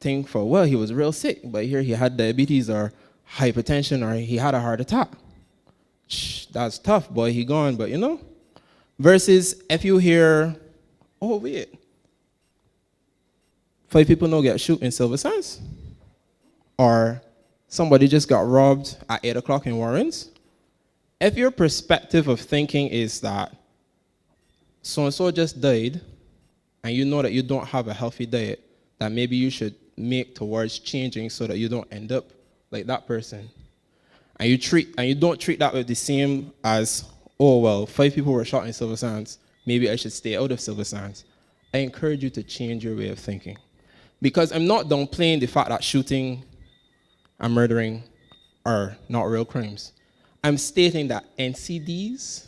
S17: thing for, well, he was real sick, but here he had diabetes or hypertension or he had a heart attack. That's tough, boy, he gone, but you know? Versus if you hear, oh, wait, 5 people now get shot in Silver Sands. Or somebody just got robbed at 8 o'clock in Warrens. If your perspective of thinking is that so-and-so just died, and you know that you don't have a healthy diet, that maybe you should make towards changing so that you don't end up like that person. And you don't treat that with the same as, oh, well, 5 people were shot in Silver Sands. Maybe I should stay out of Silver Sands. I encourage you to change your way of thinking. Because I'm not downplaying the fact that shooting and murdering are not real crimes. I'm stating that NCDs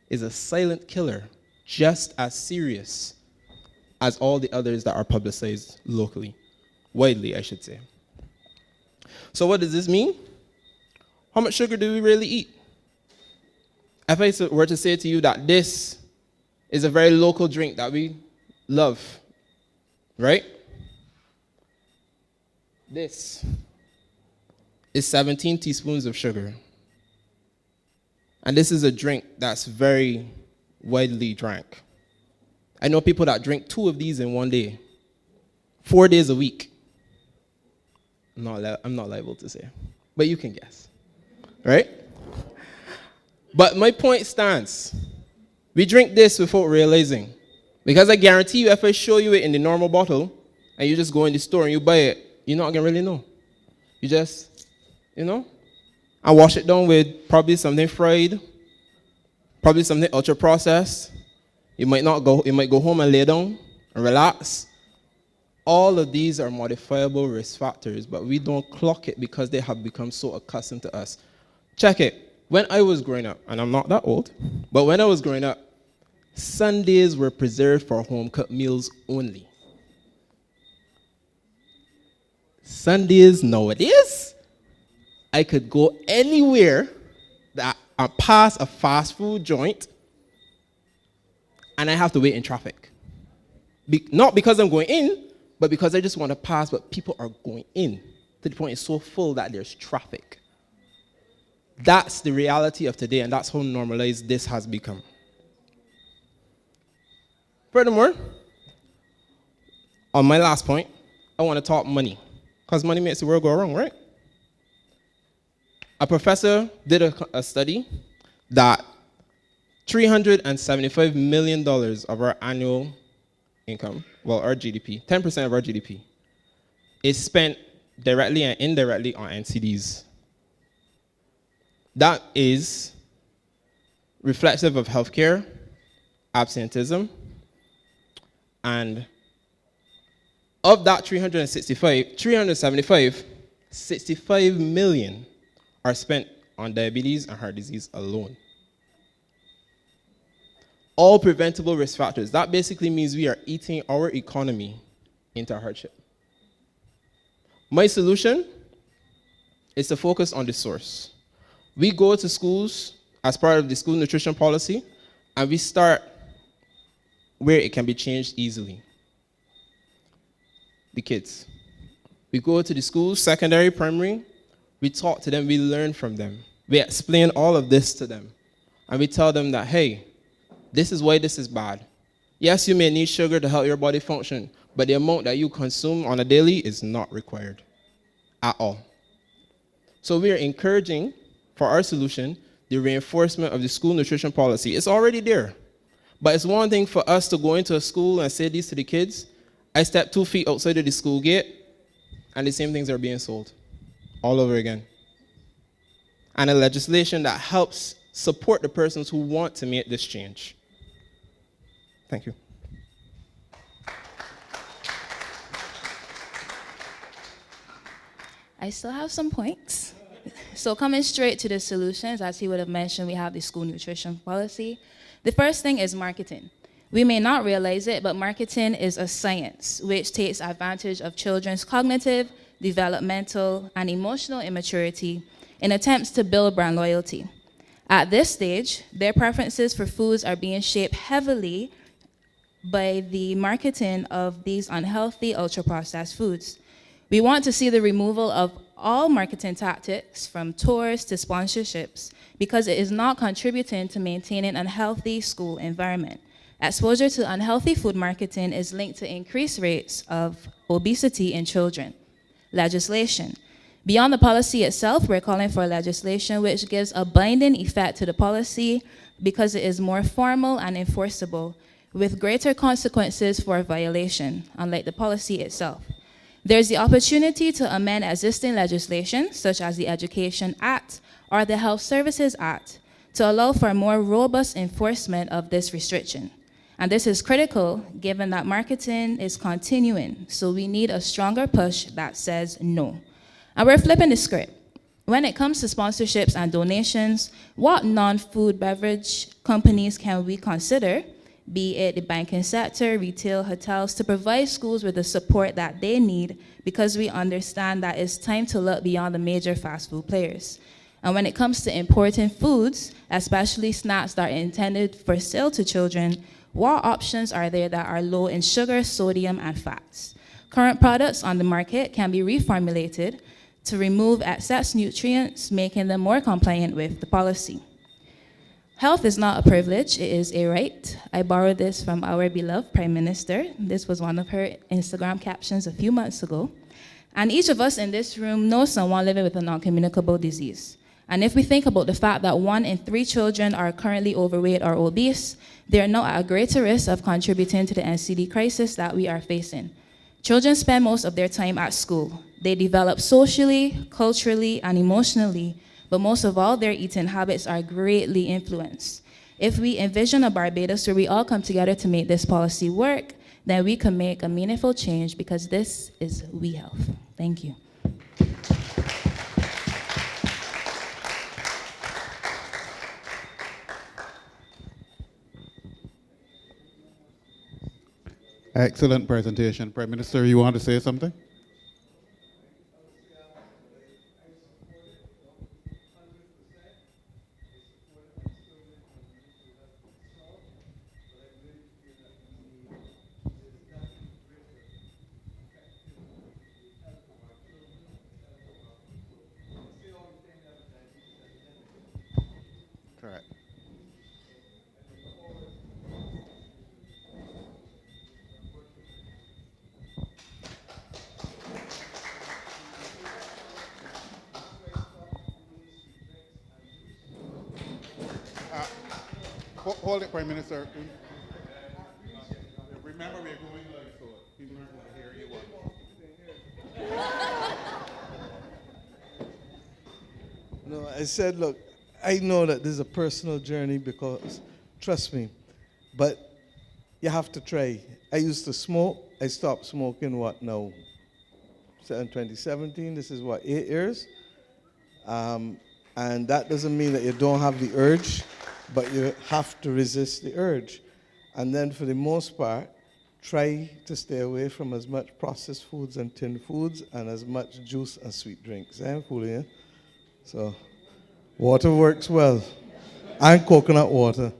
S17: is a silent killer, just as serious as all the others that are publicized locally, widely, I should say. So what does this mean? How much sugar do we really eat? If I were to say to you that this is a very local drink that we love, right? This is 17 teaspoons of sugar. And this is a drink that's very widely drank. I know people that drink 2 of these in one day, 4 days a week. I'm not liable to say, but you can guess, right? But my point stands. We drink this without realizing. Because I guarantee you, if I show you it in the normal bottle, and you just go in the store and you buy it, you're not going to really know. You just, and wash it down with probably something fried, probably something ultra-processed. You might go home and lay down and relax. All of these are modifiable risk factors, but we don't clock it because they have become so accustomed to us. Check it. When I was growing up, and I'm not that old, but when I was growing up, Sundays were preserved for home-cooked meals only. Sundays nowadays, I could go anywhere that I pass a fast food joint, and I have to wait in traffic. Not because I'm going in, but because I just want to pass, but people are going in to the point it's so full that there's traffic. That's the reality of today, and that's how normalized this has become. Furthermore, on my last point, I want to talk money, because money makes the world go wrong, right? A professor did a study that $375 million of our annual income, well, our GDP, 10% of our GDP, is spent directly and indirectly on NCDs. That is reflective of healthcare, absenteeism, And of that 375, 65 million are spent on diabetes and heart disease alone. All preventable risk factors. That basically means we are eating our economy into hardship. My solution is to focus on the source. We go to schools as part of the school nutrition policy, and we start where it can be changed easily. The kids. We go to the schools, secondary, primary, we talk to them, we learn from them. We explain all of this to them. And we tell them that, hey, this is why this is bad. Yes, you may need sugar to help your body function, but the amount that you consume on a daily is not required at all. So we are encouraging, for our solution, the reinforcement of the school nutrition policy. It's already there. But it's one thing for us to go into a school and say this to the kids. I step 2 feet outside of the school gate, and the same things are being sold all over again. And a legislation that helps support the persons who want to make this change. Thank you.
S18: I still have some points. So coming straight to the solutions, as he would have mentioned, we have the school nutrition policy. The first thing is marketing. We may not realize it, but marketing is a science which takes advantage of children's cognitive, developmental, and emotional immaturity in attempts to build brand loyalty. At this stage, their preferences for foods are being shaped heavily by the marketing of these unhealthy, ultra-processed foods. We want to see the removal of all marketing tactics, from tours to sponsorships, because it is not contributing to maintaining a healthy school environment. Exposure to unhealthy food marketing is linked to increased rates of obesity in children. Legislation. Beyond the policy itself, we're calling for legislation which gives a binding effect to the policy because it is more formal and enforceable, with greater consequences for violation, unlike the policy itself. There's the opportunity to amend existing legislation, such as the Education Act or the Health Services Act, to allow for more robust enforcement of this restriction. And this is critical given that marketing is continuing, so we need a stronger push that says no. And we're flipping the script. When it comes to sponsorships and donations, what non-food beverage companies can we consider, be it the banking sector, retail, hotels, to provide schools with the support that they need, because we understand that it's time to look beyond the major fast food players. And when it comes to importing foods, especially snacks that are intended for sale to children, what options are there that are low in sugar, sodium, and fats? Current products on the market can be reformulated to remove excess nutrients, making them more compliant with the policy. Health is not a privilege, it is a right. I borrowed this from our beloved Prime Minister. This was one of her Instagram captions a few months ago. And each of us in this room knows someone living with a non-communicable disease. And if we think about the fact that 1 in 3 children are currently overweight or obese, they are now at a greater risk of contributing to the NCD crisis that we are facing. Children spend most of their time at school. They develop socially, culturally, and emotionally, but most of all, their eating habits are greatly influenced. If we envision a Barbados where we all come together to make this policy work, then we can make a meaningful change, because this is We Health. Thank you.
S10: Excellent presentation. Prime Minister, you want to say something?
S12: Correct.
S10: Hold it, Prime Minister. Remember, we're going live, so people aren't going to hear you.
S14: No, I said, look, I know that this is a personal journey because, trust me, but you have to try. I used to smoke. I stopped smoking, what now? In 2017, this is what, 8 years? And that doesn't mean that you don't have the urge, but you have to resist the urge. And then for the most part, try to stay away from as much processed foods and tinned foods and as much juice and sweet drinks. I ain't fooling you. So water works well, and coconut water.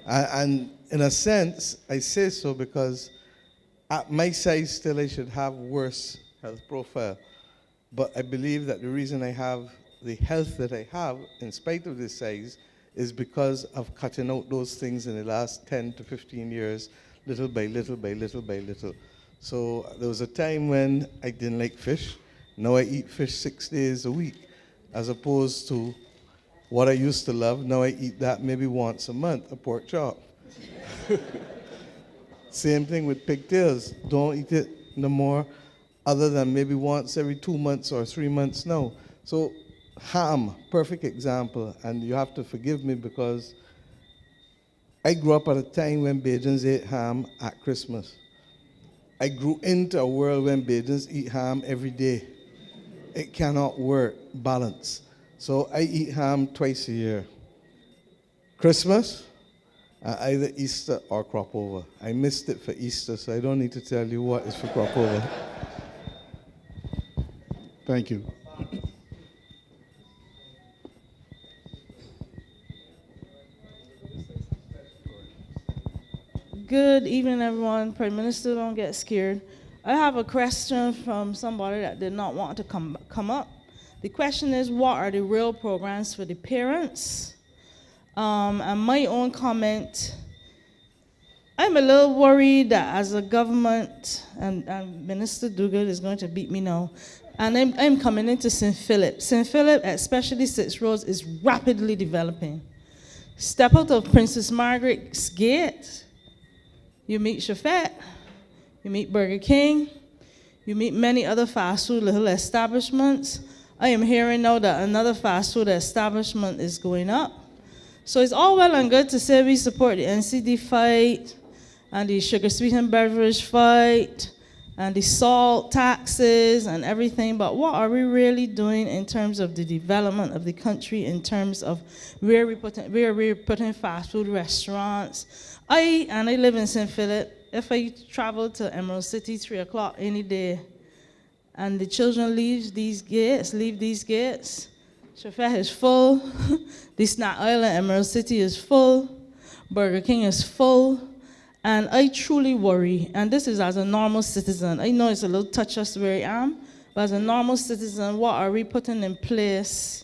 S14: And in a sense, I say so because at my size still I should have worse health profile. But I believe that the reason I have the health that I have, in spite of this size, is because of cutting out those things in the last 10 to 15 years, little by little by little by little. So there was a time when I didn't like fish. Now I eat fish 6 days a week, as opposed to what I used to love. Now I eat that maybe once a month, a pork chop. Same thing with pigtails. Don't eat it no more, other than maybe once every 2 months or 3 months now. So ham, perfect example, and you have to forgive me because I grew up at a time when Bajans ate ham at Christmas. I grew into a world when Bajans eat ham every day. It cannot work, balance. So I eat ham twice a year. Christmas, either Easter or crop over. I missed it for Easter, so I don't need to tell you what is for crop over.
S10: Thank you.
S19: Good evening, everyone. Prime Minister, don't get scared. I have a question from somebody that did not want to come up. The question is, what are the real programs for the parents? And my own comment, I'm a little worried that as a government, and Minister Duguid is going to beat me now, and I'm coming into St. Philip. St. Philip, especially 6 Roads, is rapidly developing. Step out of Princess Margaret's gate, you meet Chafet, you meet Burger King, you meet many other fast food little establishments. I am hearing now that another fast food establishment is going up. So it's all well and good to say we support the NCD fight and the sugar sweetened beverage fight and the salt taxes and everything, but what are we really doing in terms of the development of the country, in terms of where we're putting fast food restaurants? I live in St. Philip. If I travel to Emerald City 3 o'clock any day, and the children leave these gates, Chafet is full, the snack aisle in Emerald City is full, Burger King is full, and I truly worry, and this is as a normal citizen. I know it's a little touchy where I am, but as a normal citizen, what are we putting in place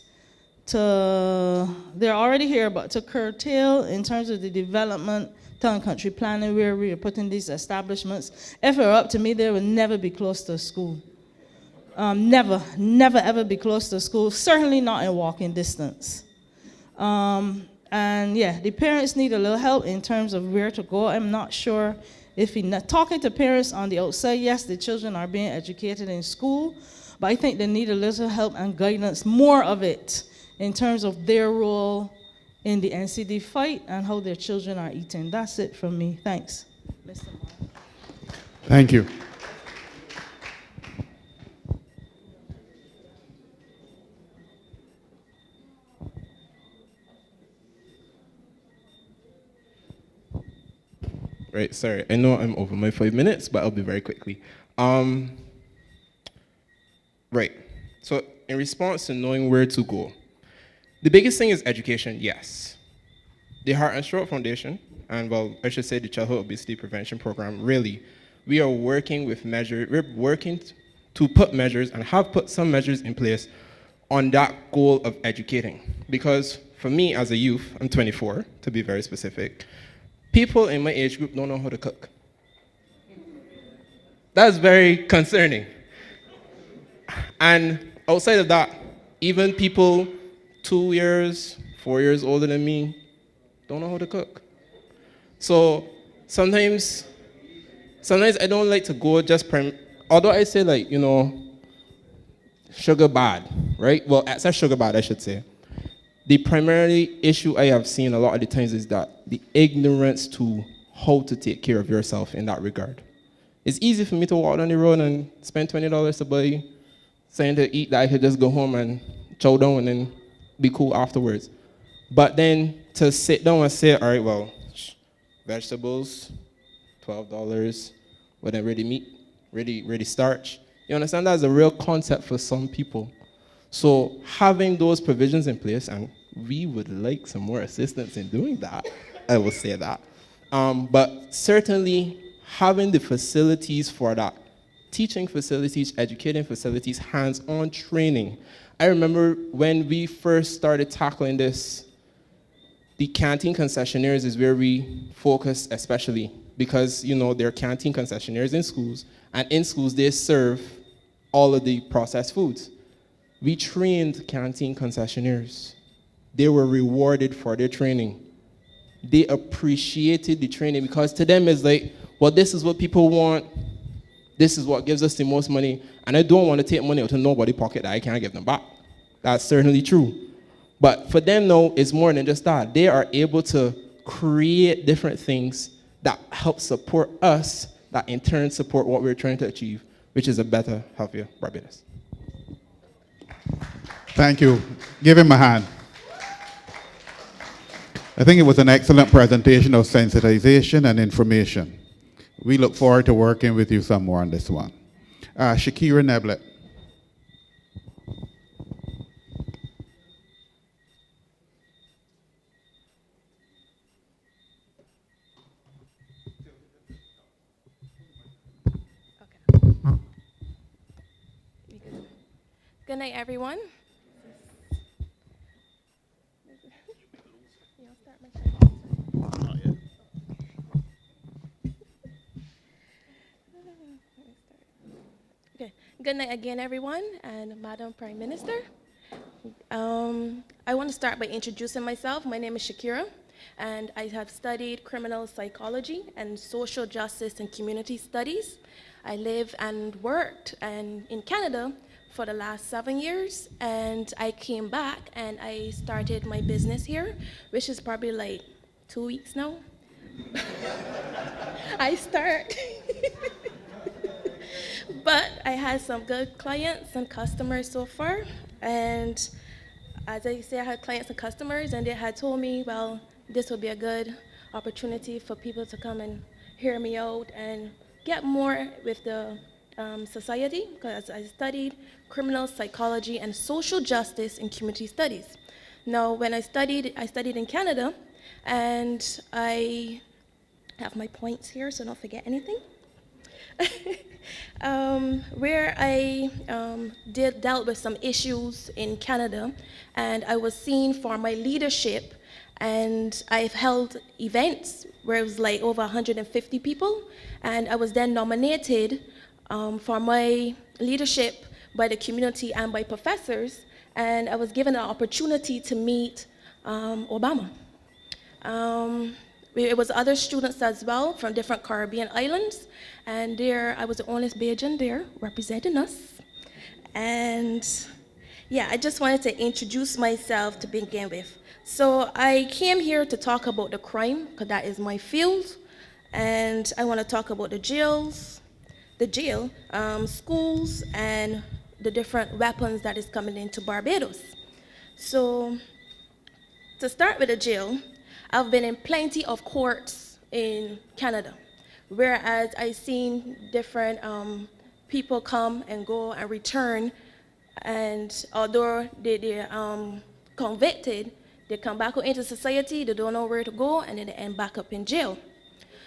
S19: to, they're already here, but to curtail in terms of the development, town country planning, where we are putting these establishments? If it were up to me, they would never be close to a school. Never ever be close to a school, certainly not in walking distance. And yeah, the parents need a little help in terms of where to go. I'm not sure if talking to parents on the outside, yes, the children are being educated in school, but I think they need a little help and guidance, more of it, in terms of their role in the NCD fight and how their children are eating. That's it from me. Thanks.
S10: Thank you.
S17: Right, sorry. I know I'm over my 5 minutes, but I'll be very quickly. Right. So in response to knowing where to go, the biggest thing is education, yes. The Heart and Stroke Foundation, and well, I should say the Childhood Obesity Prevention Program, really, we are working with measures, we're working to put measures and have put some measures in place on that goal of educating. Because for me as a youth, I'm 24, to be very specific, people in my age group don't know how to cook. That's very concerning. And outside of that, even people 2 years, 4 years older than me don't know how to cook. So sometimes I don't like to go just although I say, like, you know, sugar bad, right? Well, excess sugar bad, I should say. The primary issue I have seen a lot of the times is that the ignorance to how to take care of yourself in that regard. It's easy for me to walk down the road and spend $20 to buy something to eat that I could just go home and chow down and then be cool afterwards. But then to sit down and say, all right, well, vegetables, $12, but then ready meat, ready starch. You understand? That's a real concept for some people. So having those provisions in place, and we would like some more assistance in doing that, I will say that. But certainly having the facilities for that, teaching facilities, educating facilities, hands-on training. I remember when we first started tackling this, the canteen concessionaires is where we focus especially because, you know, there are canteen concessionaires in schools, and in schools they serve all of the processed foods. We trained canteen concessionaires. They were rewarded for their training. They appreciated the training because to them it's like, well, this is what people want. This is what gives us the most money. And I don't want to take money out of nobody's pocket that I can't give them back. That's certainly true. But for them, no, it's more than just that. They are able to create different things that help support us, that in turn support what we're trying to achieve, which is a better, healthier Barbados.
S10: Thank you. Give him a hand. I think it was an excellent presentation of sensitization and information. We look forward to working with you some more on this one. Shakira Neblet.
S20: Good night, everyone. Okay. Good night again, everyone, and Madam Prime Minister. I want to start by introducing myself. My name is Shakira, and I have studied criminal psychology and social justice and community studies. I live and worked in Canada for the last 7 years, and I came back and I started my business here, which is probably like 2 weeks now. But I had some good clients and customers so far, and as I say, I had clients and customers, and they had told me, well, this would be a good opportunity for people to come and hear me out and get more with the society, because I studied criminal psychology and social justice in community studies. Now, when I studied in Canada, and I have my points here so don't forget anything. Where I dealt with some issues in Canada, and I was seen for my leadership, and I've held events where it was like over 150 people, and I was then nominated for my leadership by the community and by professors, and I was given an opportunity to meet Obama. It was other students as well from different Caribbean islands, and there I was the only Bajan there representing us. And yeah, I just wanted to introduce myself to begin with. So I came here to talk about the crime, because that is my field, and I want to talk about the jail, schools, and the different weapons that is coming into Barbados. So to start with the jail, I've been in plenty of courts in Canada, whereas I've seen different people come and go and return, and although they're convicted, they come back into society, they don't know where to go, and then they end back up in jail.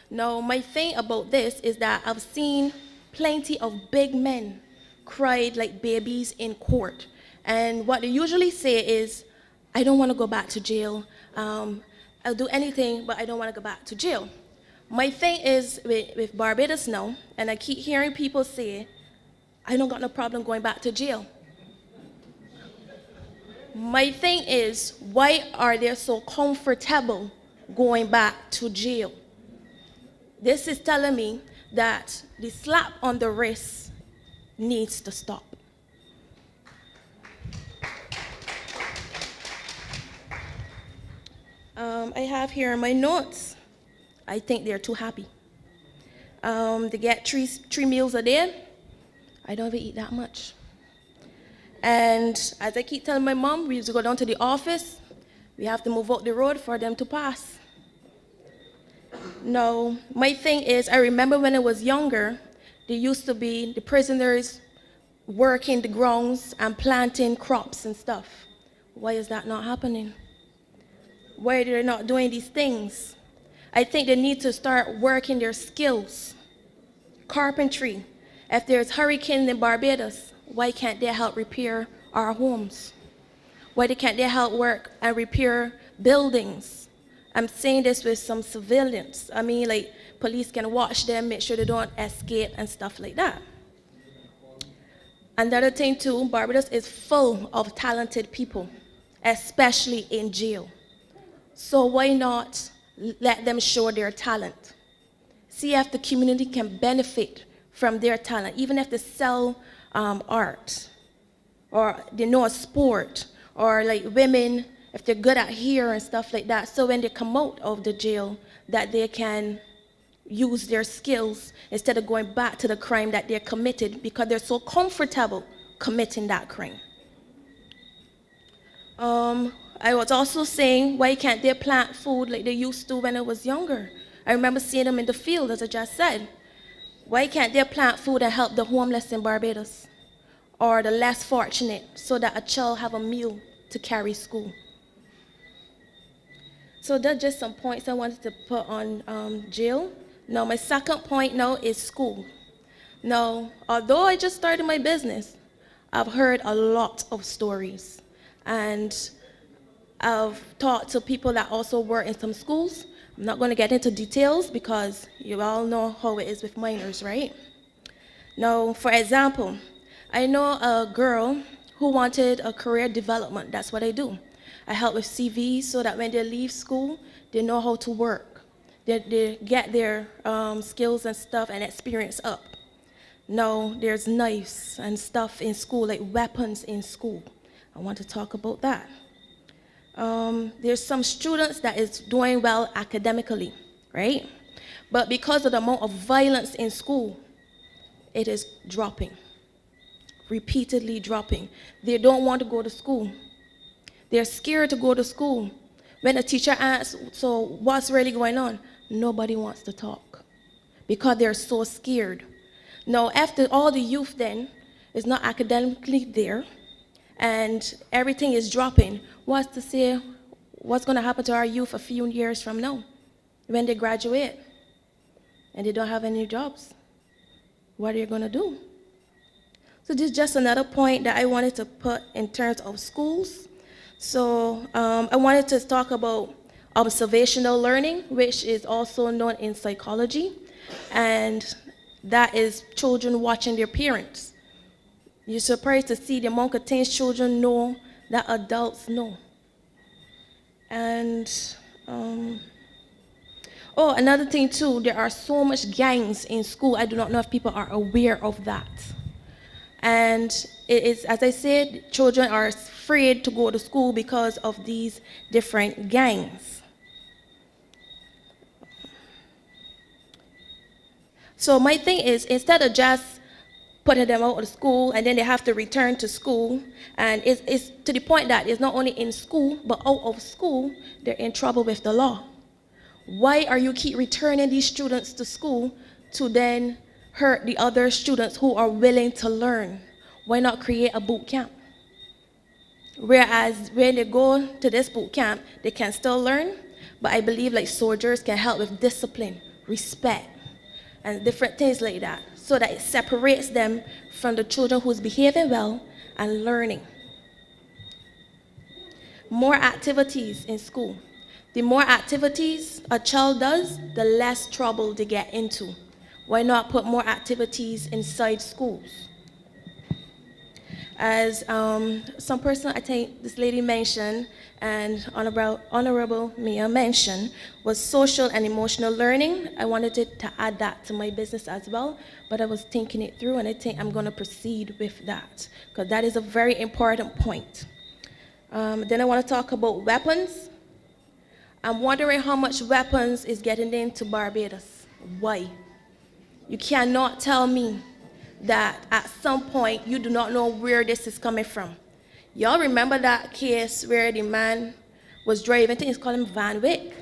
S20: Now, my thing about this is that I've seen plenty of big men cried like babies in court, and what they usually say is, I don't want to go back to jail. I'll do anything, but I don't want to go back to jail. My thing is with Barbados now, and I keep hearing people say, I don't got no problem going back to jail. My thing is, why are they so comfortable going back to jail? This is telling me that the slap on the wrist needs to stop. I have here my notes. I think they're too happy. They get three meals a day. I don't even eat that much. And as I keep telling my mom, we used to go down to the office. We have to move out the road for them to pass. No, my thing is, I remember when I was younger, there used to be the prisoners working the grounds and planting crops and stuff. Why is that not happening? Why are they not doing these things? I think they need to start working their skills. Carpentry. If there's hurricanes in Barbados, why can't they help repair our homes? Why can't they help work and repair buildings? I'm saying this with some civilians. I mean, like, police can watch them, make sure they don't escape and stuff like that. Another thing too, Barbados is full of talented people, especially in jail. So why not let them show their talent? See if the community can benefit from their talent, even if they sell art, or they know a sport, or like women, if they're good at hair and stuff like that. So when they come out of the jail, that they can use their skills instead of going back to the crime that they're committed because they're so comfortable committing that crime. I was also saying, why can't they plant food like they used to when I was younger? I remember seeing them in the field, as I just said. Why can't they plant food and help the homeless in Barbados or the less fortunate so that a child have a meal to carry school? So that's just some points I wanted to put on jail. Now, my second point now is school. Now, although I just started my business, I've heard a lot of stories. And I've talked to people that also work in some schools. I'm not going to get into details because you all know how it is with minors, right? Now, for example, I know a girl who wanted a career development. That's what I do. I help with CVs so that when they leave school, they know how to work. They get their skills and stuff and experience up. Now, there's knives and stuff in school, like weapons in school. I want to talk about that. There's some students that is doing well academically, right? But because of the amount of violence in school, it is dropping, repeatedly dropping. They don't want to go to school. They're scared to go to school. When a teacher asks, so what's really going on? Nobody wants to talk because they're so scared. Now, after all the youth then is not academically there and everything is dropping, what's to say what's going to happen to our youth a few years from now when they graduate and they don't have any jobs? What are you going to do? So this is just another point that I wanted to put in terms of schools. So I wanted to talk about observational learning, which is also known in psychology, and that is children watching their parents. You're surprised to see the amount of things children know that adults know. And another thing too, there are so much gangs in school. I do not know if people are aware of that. And it is, as I said, children are afraid to go to school because of these different gangs. So my thing is, instead of just putting them out of school and then they have to return to school, and it's to the point that it's not only in school, but out of school, they're in trouble with the law. Why are you keep returning these students to school to then hurt the other students who are willing to learn? Why not create a boot camp? Whereas when they go to this boot camp, they can still learn, but I believe like soldiers can help with discipline, respect, and different things like that, so that it separates them from the children who's behaving well and learning. More activities in school. The more activities a child does, the less trouble they get into. Why not put more activities inside schools? As some person, I think this lady mentioned, and Honorable Mia mentioned, was social and emotional learning. I wanted to add that to my business as well, but I was thinking it through, and I think I'm going to proceed with that, because that is a very important point. Then I want to talk about weapons. I'm wondering how much weapons is getting into Barbados. Why? You cannot tell me that at some point you do not know where this is coming from. Y'all remember that case where the man was driving, I think it's called him Van Wyck,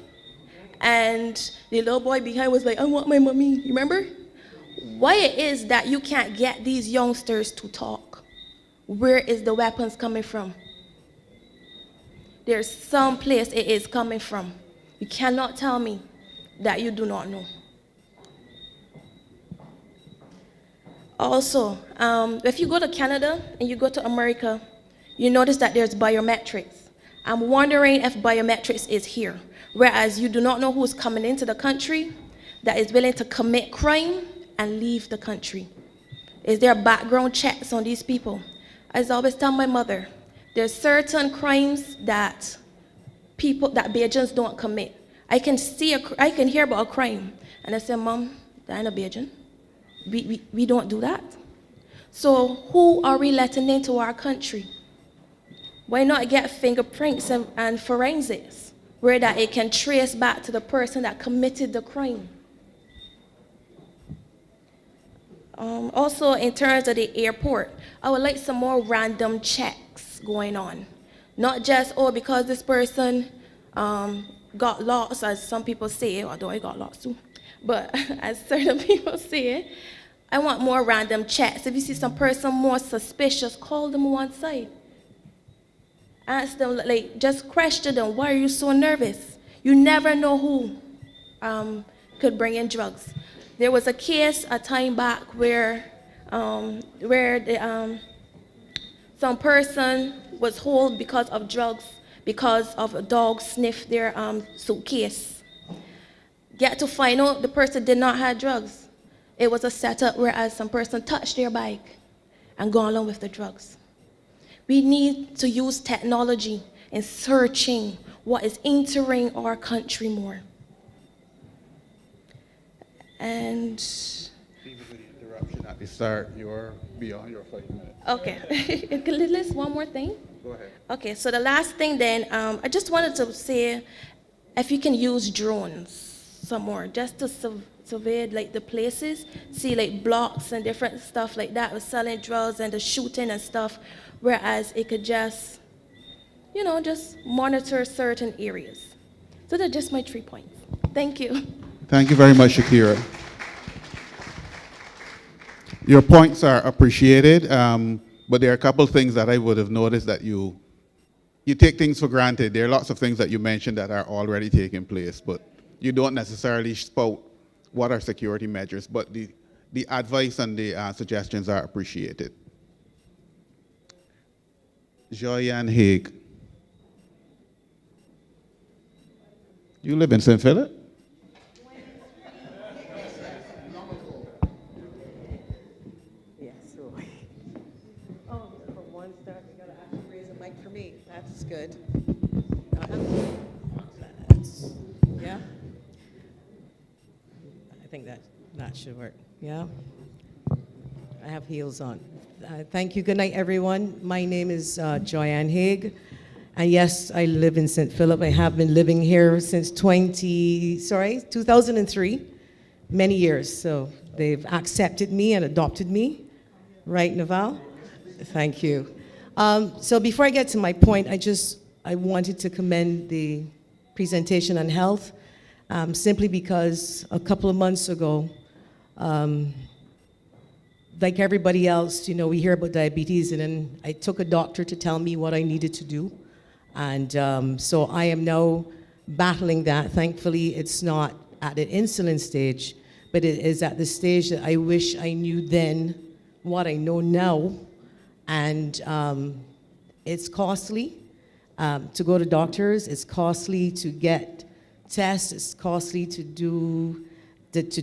S20: and the little boy behind was like, I want my mommy, remember? Why it is that you can't get these youngsters to talk? Where is the weapons coming from? There's some place it is coming from. You cannot tell me that you do not know. Also, if you go to Canada and you go to America, you notice that there's biometrics. I'm wondering if biometrics is here, whereas you do not know who's coming into the country that is willing to commit crime and leave the country. Is there background checks on these people? As I always tell my mother, there's certain crimes that Bajans don't commit. I can hear about a crime, and I say, Mom, that ain't a Bajan. We don't do that. So who are we letting into our country? Why not get fingerprints and forensics, where that it can trace back to the person that committed the crime? Also, in terms of the airport, I would like some more random checks going on. Not just, oh, because this person got lost, as some people say, although I got lost too, but as certain people say, I want more random checks. If you see some person more suspicious, call them one side. Ask them, like, just question them, why are you so nervous? You never know who could bring in drugs. There was a case a time back where some person was held because of drugs, because of a dog sniffed their suitcase. Get to find out the person did not have drugs. It was a setup whereas some person touched their bike and gone along with the drugs. We need to use technology in searching what is entering our country more. And
S10: interruption at the start, you're beyond your 5 minutes.
S20: okay, let's one more thing.
S10: Go ahead.
S20: Okay, so the last thing then, I just wanted to say if you can use drones some more, just to survey like the places, see like blocks and different stuff like that with selling drugs and the shooting and stuff, whereas it could just, just monitor certain areas. So that's just my 3 points. Thank you.
S10: Thank you very much, Shakira. Your points are appreciated, but there are a couple things that I would have noticed that you take things for granted. There are lots of things that you mentioned that are already taking place, but you don't necessarily spout what are security measures, but the advice and the suggestions are appreciated. Joyanne Haig. You live in St. Philip?
S21: That's good. Yeah. I think that should work. Yeah. I have heels on. Thank you. Good night, everyone. My name is Joyanne Haig. And yes, I live in St. Philip. I have been living here since 2003, many years. So they've accepted me and adopted me. Right, Naval? Thank you. So before I get to my point, I wanted to commend the presentation on health, simply because a couple of months ago, like everybody else, we hear about diabetes, and then I took a doctor to tell me what I needed to do. And so I am now battling that. Thankfully, it's not at the insulin stage, but it is at the stage that I wish I knew then what I know now. And it's costly to go to doctors. It's costly to get tests. It's costly to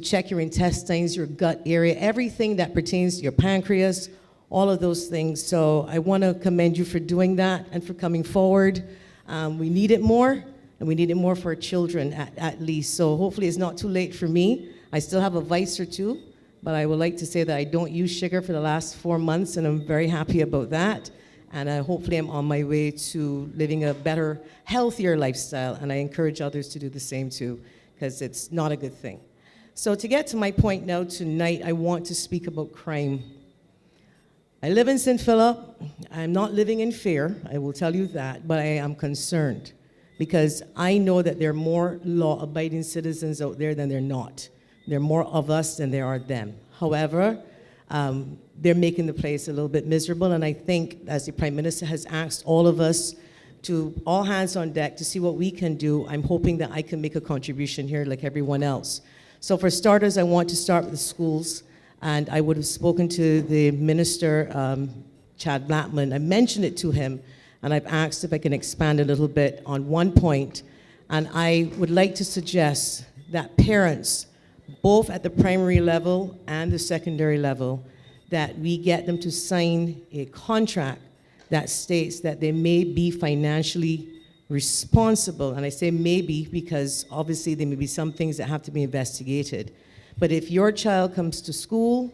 S21: check your intestines, your gut area, everything that pertains to your pancreas, all of those things. So I want to commend you for doing that and for coming forward. We need it more, and we need it more for our children at least. So hopefully it's not too late for me. I still have a vice or two, but I would like to say that I don't use sugar for the last 4 months, and I'm very happy about that. And hopefully I'm on my way to living a better, healthier lifestyle. And I encourage others to do the same too, because it's not a good thing. So to get to my point now tonight, I want to speak about crime. I live in St. Philip. I'm not living in fear, I will tell you that, but I am concerned because I know that there are more law-abiding citizens out there than there are not. There are more of us than there are them. However, they're making the place a little bit miserable, and I think, as the Prime Minister has asked all of us to all hands on deck to see what we can do, I'm hoping that I can make a contribution here like everyone else. So for starters, I want to start with the schools, and I would have spoken to the Minister, Chad Blackman. I mentioned it to him, and I've asked if I can expand a little bit on one point, and I would like to suggest that parents, both at the primary level and the secondary level, that we get them to sign a contract that states that they may be financially responsible. And I say maybe because obviously there may be some things that have to be investigated. But if your child comes to school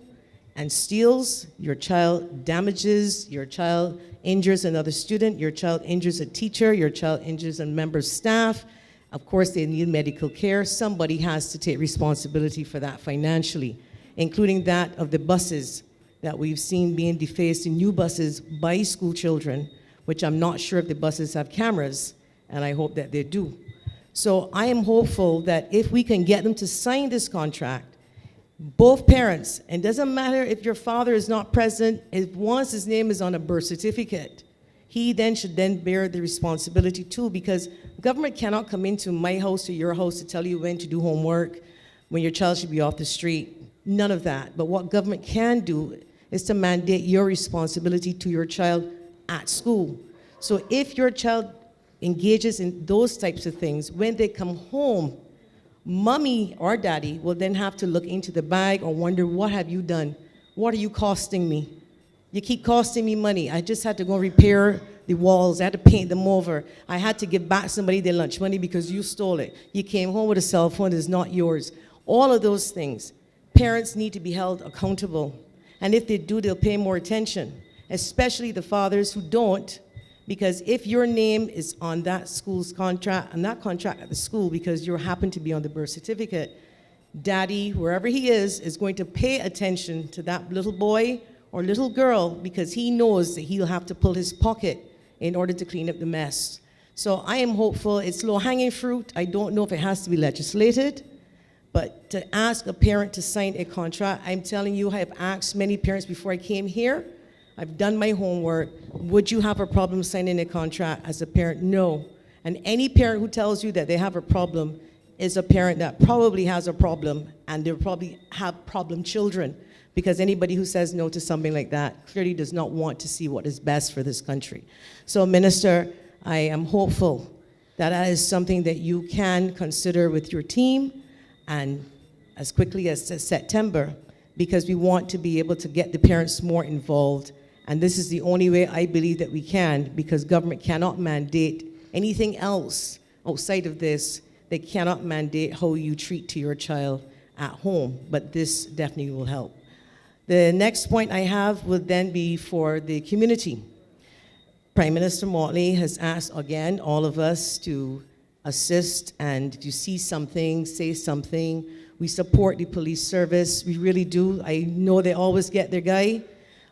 S21: and steals, your child damages, your child injures another student, your child injures a teacher, your child injures a member of staff, of course they need medical care, somebody has to take responsibility for that financially, including that of the buses that we've seen being defaced in new buses by school children, which I'm not sure if the buses have cameras, and I hope that they do. So I am hopeful that if we can get them to sign this contract, both parents, and it doesn't matter if your father is not present, if once his name is on a birth certificate, he then should then bear the responsibility too, because government cannot come into my house or your house to tell you when to do homework, when your child should be off the street, none of that. But what government can do is to mandate your responsibility to your child at school. So if your child engages in those types of things, when they come home, mommy or daddy will then have to look into the bag or wonder, what have you done? What are you costing me? You keep costing me money. I just had to go repair the walls. I had to paint them over. I had to give back somebody their lunch money because you stole it. You came home with a cell phone that is not yours. All of those things. Parents need to be held accountable. And if they do, they'll pay more attention, especially the fathers who don't, because if your name is on that school's contract, and that contract at the school because you happen to be on the birth certificate, daddy, wherever he is going to pay attention to that little boy or little girl because he knows that he'll have to pull his pocket in order to clean up the mess. So I am hopeful. It's low-hanging fruit. I don't know if it has to be legislated. But to ask a parent to sign a contract, I'm telling you, I have asked many parents before I came here. I've done my homework. Would you have a problem signing a contract as a parent? No. And any parent who tells you that they have a problem is a parent that probably has a problem, and they probably have problem children, because anybody who says no to something like that clearly does not want to see what is best for this country. So, Minister, I am hopeful that that is something that you can consider with your team, and as quickly as September, because we want to be able to get the parents more involved. And this is the only way I believe that we can, because government cannot mandate anything else outside of this. They cannot mandate how you treat to your child at home, but this definitely will help. The next point I have would then be for the community. Prime Minister Motley has asked, again, all of us to assist, and if you see something, say something. We support the police service, we really do. I know they always get their guy.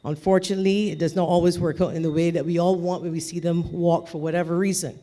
S21: Unfortunately, it does not always work out in the way that we all want when we see them walk for whatever reason.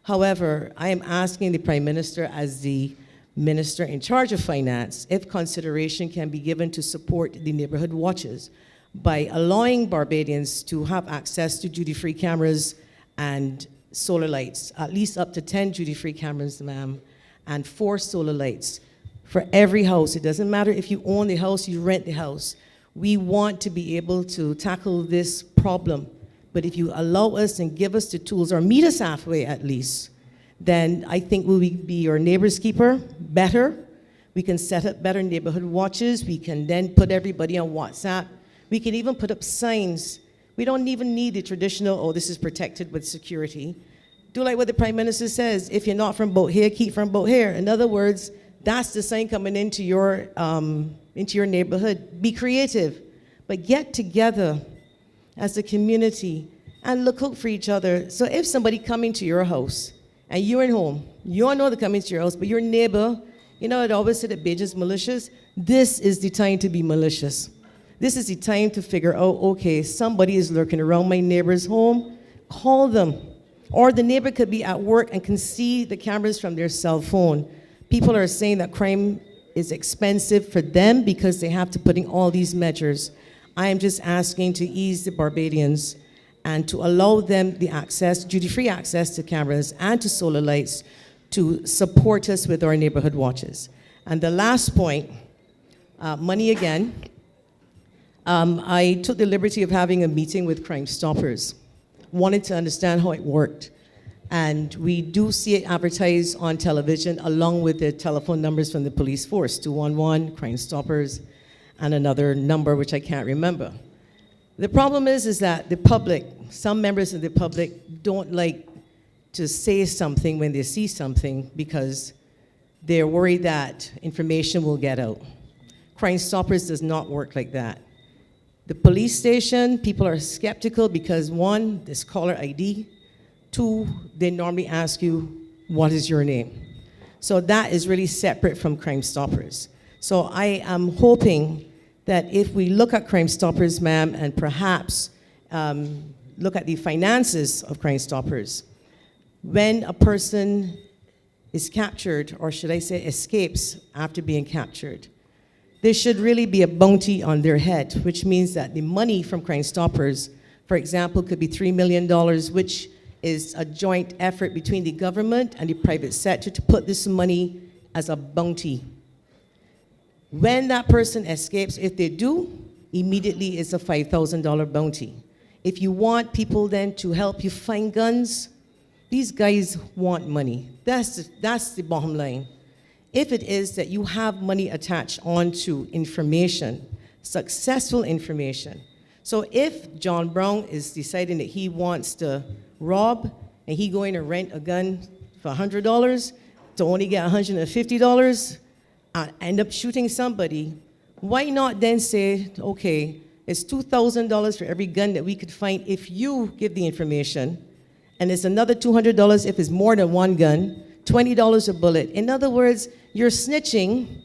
S21: However, I am asking the Prime Minister, as the Minister in charge of finance, if consideration can be given to support the neighborhood watches by allowing Barbadians to have access to duty-free cameras and solar lights, at least up to 10 duty-free cameras, ma'am, and 4 solar lights for every house. It doesn't matter if you own the house, you rent the house. We want to be able to tackle this problem. But if you allow us and give us the tools, or meet us halfway at least, then I think we'll be your neighbor's keeper better. We can set up better neighborhood watches. We can then put everybody on WhatsApp. We can even put up signs. We don't even need the traditional, oh, this is protected with security. Do like what the Prime Minister says, if you're not from Boat Here, keep from Boat Here. In other words, that's the sign coming into your neighborhood. Be creative, but get together as a community and look out for each other. So if somebody coming to your house and you're at home, you don't know they're coming to your house, but your neighbor, you know, it always said that Beijing's malicious. This is the time to be malicious. This is the time to figure out, okay, somebody is lurking around my neighbor's home, call them. Or the neighbor could be at work and can see the cameras from their cell phone. People are saying that crime is expensive for them because they have to put in all these measures. I am just asking to ease the Barbadians and to allow them the access, duty-free access to cameras and to solar lights to support us with our neighborhood watches. And the last point, money again. I took the liberty of having a meeting with Crime Stoppers, wanted to understand how it worked. And we do see it advertised on television along with the telephone numbers from the police force, 211, Crime Stoppers, and another number which I can't remember. The problem is that the public, some members of the public don't like to say something when they see something because they're worried that information will get out. Crime Stoppers does not work like that. The police station, people are skeptical because one, there's caller ID. Two, they normally ask you, what is your name? So that is really separate from Crime Stoppers. So I am hoping that if we look at Crime Stoppers, ma'am, and perhaps look at the finances of Crime Stoppers, when a person is captured, or should I say escapes after being captured, there should really be a bounty on their head, which means that the money from Crime Stoppers, for example, could be $3 million, which is a joint effort between the government and the private sector to put this money as a bounty. When that person escapes, if they do, immediately it's a $5,000 bounty. If you want people then to help you find guns, these guys want money. That's the bottom line. If it is that you have money attached onto information, successful information. So if John Brown is deciding that he wants to rob and he going to rent a gun for $100 to only get $150 and end up shooting somebody, why not then say, okay, it's $2,000 for every gun that we could find if you give the information, and it's another $200 if it's more than one gun, $20 a bullet. In other words, you're snitching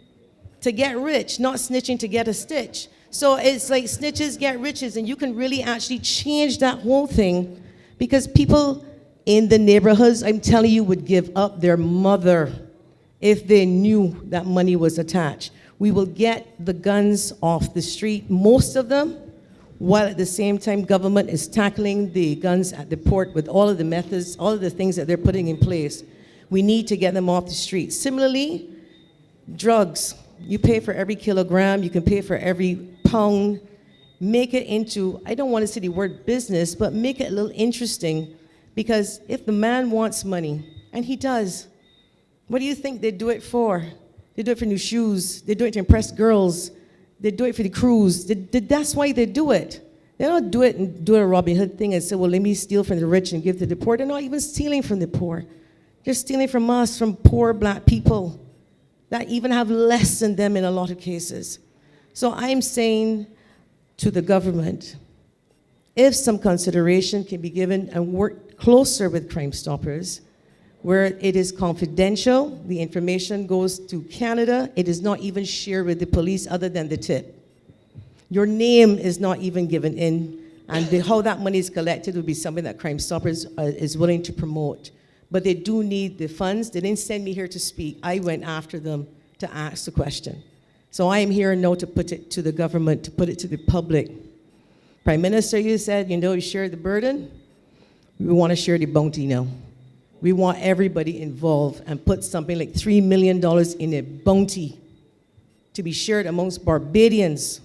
S21: to get rich, not snitching to get a stitch. So it's like snitches get riches, and you can really actually change that whole thing because people in the neighborhoods, I'm telling you, would give up their mother if they knew that money was attached. We will get the guns off the street, most of them, while at the same time government is tackling the guns at the port with all of the methods, all of the things that they're putting in place. We need to get them off the street. Similarly, drugs. You pay for every kilogram, you can pay for every pound. Make it into, I don't want to say the word business, but make it a little interesting, because if the man wants money, and he does, what do you think they do it for? They do it for new shoes, they do it to impress girls, they do it for the cruise. That's why they do it. They don't do it and do a Robin Hood thing and say, well, let me steal from the rich and give to the poor. They're not even stealing from the poor. They're stealing from us, from poor black people that even have less than them in a lot of cases. So I'm saying to the government, if some consideration can be given and work closer with Crime Stoppers, where it is confidential, the information goes to Canada, it is not even shared with the police other than the tip. Your name is not even given in, and how that money is collected would be something that Crime Stoppers is willing to promote. But they do need the funds. They didn't send me here to speak. I went after them to ask the question. So I am here now to put it to the government, to put it to the public. Prime Minister, you said, you share the burden. We want to share the bounty now. We want everybody involved and put something like $3 million in a bounty to be shared amongst Barbadians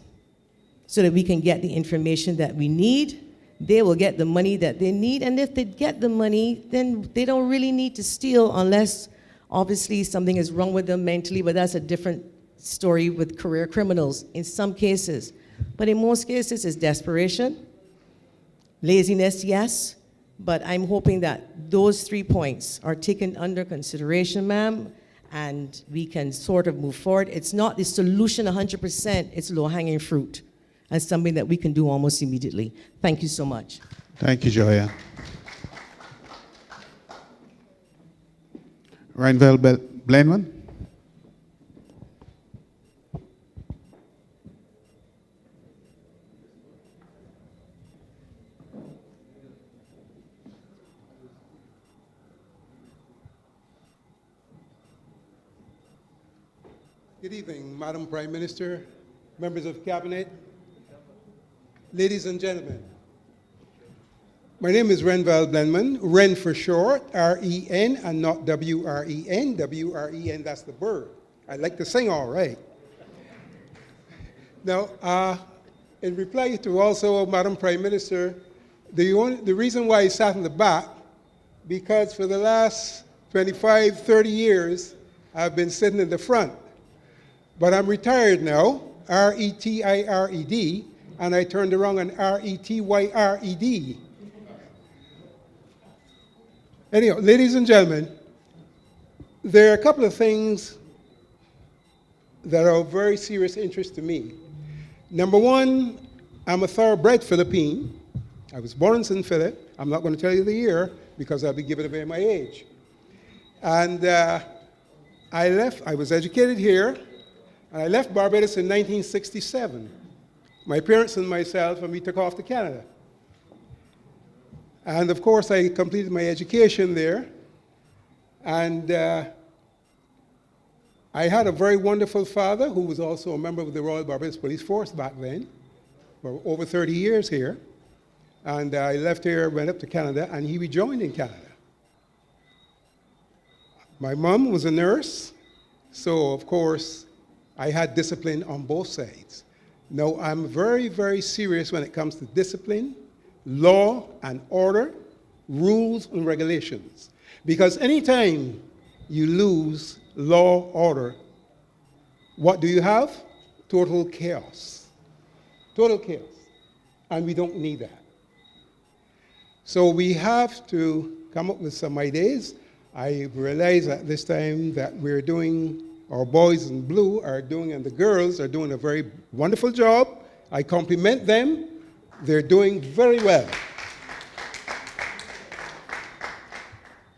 S21: so that we can get the information that we need. They will get the money that they need, and if they get the money, then they don't really need to steal unless obviously something is wrong with them mentally, but that's a different story with career criminals in some cases. But in most cases, it's desperation, laziness, yes, but I'm hoping that those 3 points are taken under consideration, ma'am, and we can sort of move forward. It's not the solution 100%, it's low-hanging fruit, and something that we can do almost immediately. Thank you so much.
S10: Thank you, Joanne. Reinveld Blenman.
S1: Good evening, Madam Prime Minister, members of Cabinet, ladies and gentlemen. My name is Renval Blenman, Ren for short, R-E-N, and not W-R-E-N. W-R-E-N, that's the bird. I like to sing all right. Now, in reply to also Madam Prime Minister, the reason why I sat in the back, because for the last 25, 30 years, I've been sitting in the front. But I'm retired now, R-E-T-I-R-E-D, and I turned around on R-E-T-Y-R-E-D. Anyhow, ladies and gentlemen, there are a couple of things that are of very serious interest to me. Number one, I'm a thoroughbred Philippine. I was born in St. Philip. I'm not going to tell you the year because I'll be giving away my age. And I was educated here. And I left Barbados in 1967. My parents and myself, and we took off to Canada. And of course, I completed my education there. And I had a very wonderful father who was also a member of the Royal Barbados Police Force back then, for over 30 years here. And I left here, went up to Canada, and he rejoined in Canada. My mom was a nurse, so of course, I had discipline on both sides. Now, I'm very, very serious when it comes to discipline, law and order, rules and regulations. Because anytime you lose law, order, what do you have? Total chaos. Total chaos. And we don't need that. So we have to come up with some ideas. I realize at this time that we're doing our boys in blue are doing, and the girls are doing a very wonderful job. I compliment them. They're doing very well.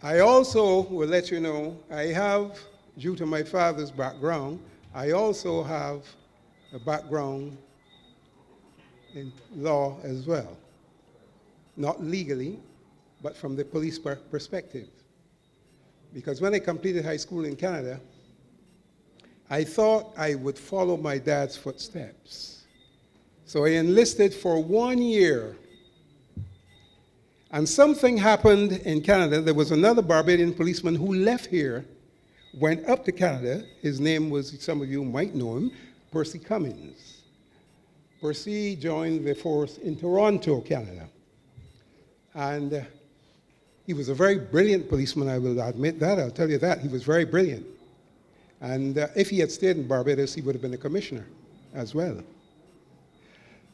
S1: I also will let you know, I have, due to my father's background, I also have a background in law as well. Not legally, but from the police perspective. Because when I completed high school in Canada, I thought I would follow my dad's footsteps. So I enlisted for 1 year. And something happened in Canada. There was another Barbadian policeman who left here, went up to Canada. His name was, some of you might know him, Percy Cummins. Percy joined the force in Toronto, Canada. And he was a very brilliant policeman, I will admit that. I'll tell you that. He was very brilliant. And if he had stayed in Barbados, he would have been a commissioner as well.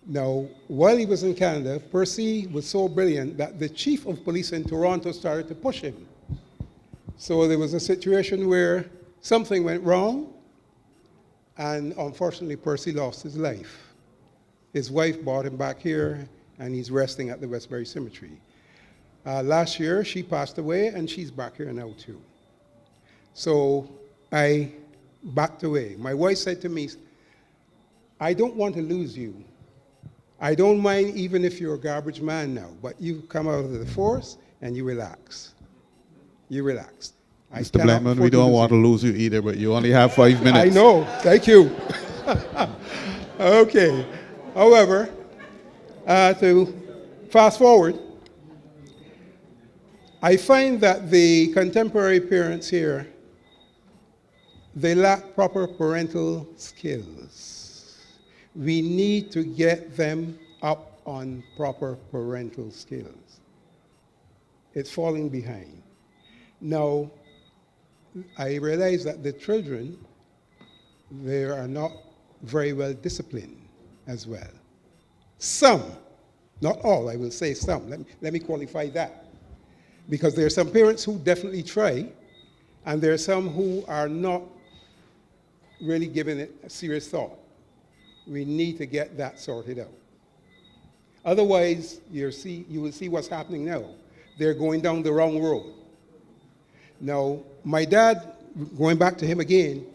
S1: Now, while he was in Canada, Percy was so brilliant that the chief of police in Toronto started to push him. So there was a situation where something went wrong, and unfortunately, Percy lost his life. His wife brought him back here, and he's resting at the Westbury Cemetery. Last year, she passed away, and she's back here now, too. So I backed away. My wife said to me, I don't want to lose you. I don't mind even if you're a garbage man now, but you come out of the force and you relax. You relax.
S10: Mr. Blackman, we don't want to lose you either, but you only have 5 minutes.
S1: I know. Thank you. Okay. However, to fast forward, I find that the contemporary parents here, they lack proper parental skills. We need to get them up on proper parental skills. It's falling behind. Now, I realize that the children, they are not very well disciplined as well. Some, not all, I will say some. Let me qualify that. Because there are some parents who definitely try, and there are some who are not really giving it a serious thought. We need to get that sorted out. Otherwise, you will see what's happening now. They're going down the wrong road. Now, my dad, going back to him again,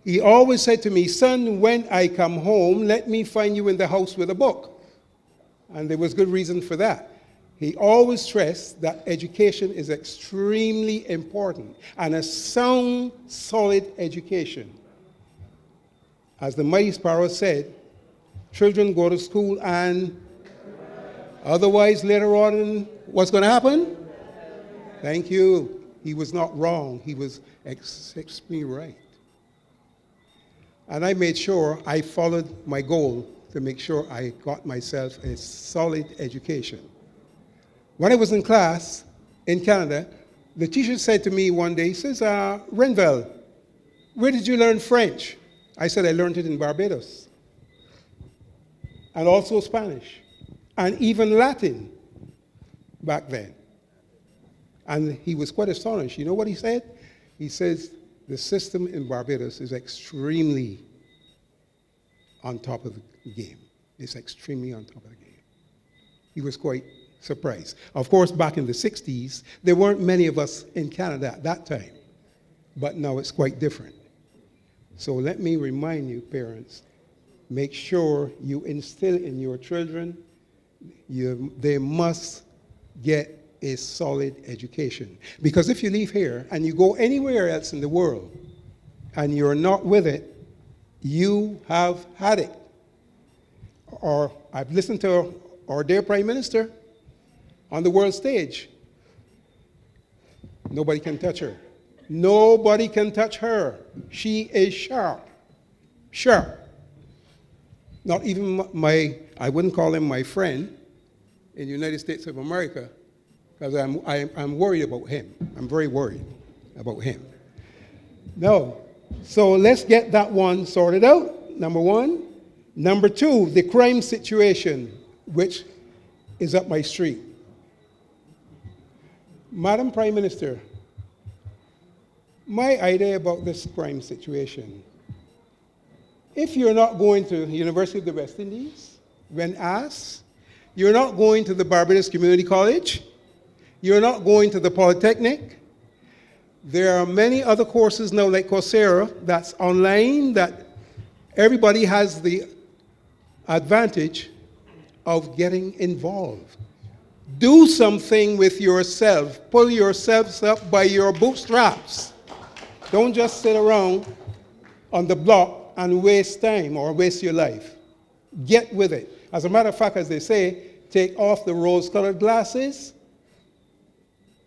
S1: he always said to me, son, when I come home, let me find you in the house with a book. And there was good reason for that. He always stressed that education is extremely important, and a sound, solid education. As the mighty sparrow said, children go to school and otherwise later on, what's going to happen? Thank you. He was not wrong. He was extremely right. And I made sure I followed my goal to make sure I got myself a solid education. When I was in class in Canada, the teacher said to me one day, he says, Renville, where did you learn French? I said, I learned it in Barbados. And also Spanish. And even Latin back then. And he was quite astonished. You know what he said? He says, the system in Barbados is extremely on top of the game. It's extremely on top of the game. He was quite surprised. Of course, back in the 60s, there weren't many of us in Canada at that time. But now it's quite different. So let me remind you, parents, make sure you instill in your children, they must get a solid education. Because if you leave here and you go anywhere else in the world and you're not with it, you have had it. Or I've listened to our dear Prime Minister on the world stage. Nobody can touch her. Nobody can touch her. She is sharp. Sharp. Not even I wouldn't call him my friend in the United States of America, because I'm worried about him. I'm very worried about him. No. So let's get that one sorted out, number one. Number two, the crime situation, which is up my street. Madam Prime Minister, my idea about this crime situation, if you're not going to the University of the West Indies, when asked, you're not going to the Barbados Community College, you're not going to the Polytechnic, there are many other courses now like Coursera that's online that everybody has the advantage of getting involved. Do something with yourself. Pull yourselves up by your bootstraps. Don't just sit around on the block and waste time or waste your life. Get with it. As a matter of fact, as they say, take off the rose-colored glasses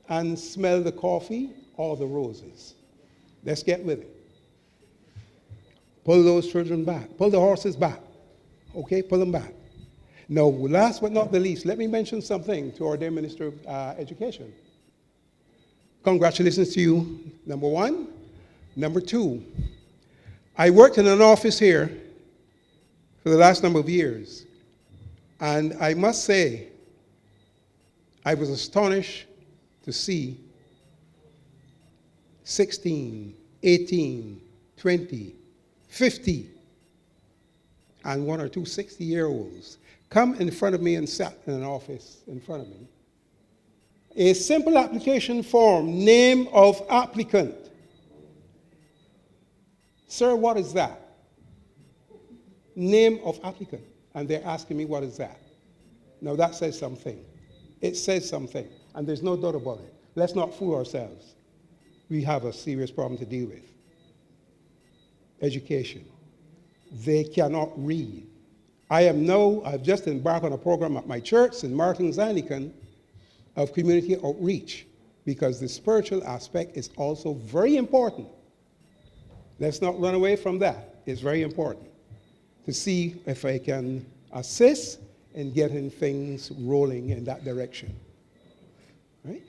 S1: and smell the coffee or the roses. Let's get with it. Pull those children back. Pull the horses back. Okay, pull them back. Now, last but not the least, let me mention something to our dear Minister of Education. Congratulations to you, number one. Number two, I worked in an office here for the last number of years, and I must say, I was astonished to see 16, 18, 20, 50, and one or two 60-year-olds come in front of me and sat in an office in front of me. A simple application form, name of applicant. Sir, what is that? Name of applicant. And they're asking me, what is that? Now that says something. It says something, and there's no doubt about it. Let's not fool ourselves. We have a serious problem to deal with. Education. They cannot read. I've just embarked on a program at my church, St. Martin's Anglican, of community outreach, because the spiritual aspect is also very important. Let's not run away from that. It's very important to see if I can assist in getting things rolling in that direction. Right?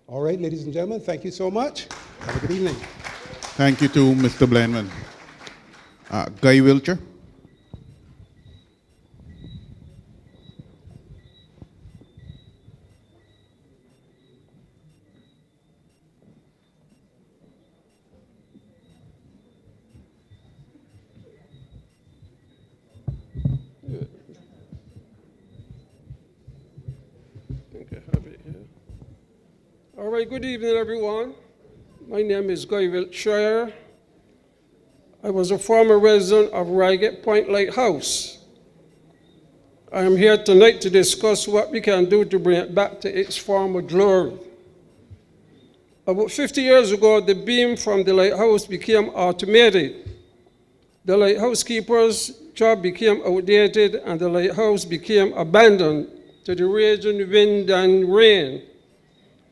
S1: All right, ladies and gentlemen, thank you so much. Have a good evening.
S10: Thank you to Mr. Blandman. Guy Wilcher.
S2: All right, good evening, everyone. My name is Guy Wiltshire. I was a former resident of Reigate Point Lighthouse. I am here tonight to discuss what we can do to bring it back to its former glory. About 50 years ago, the beam from the lighthouse became automated. The lighthouse keeper's job became outdated and the lighthouse became abandoned to the raging wind and rain.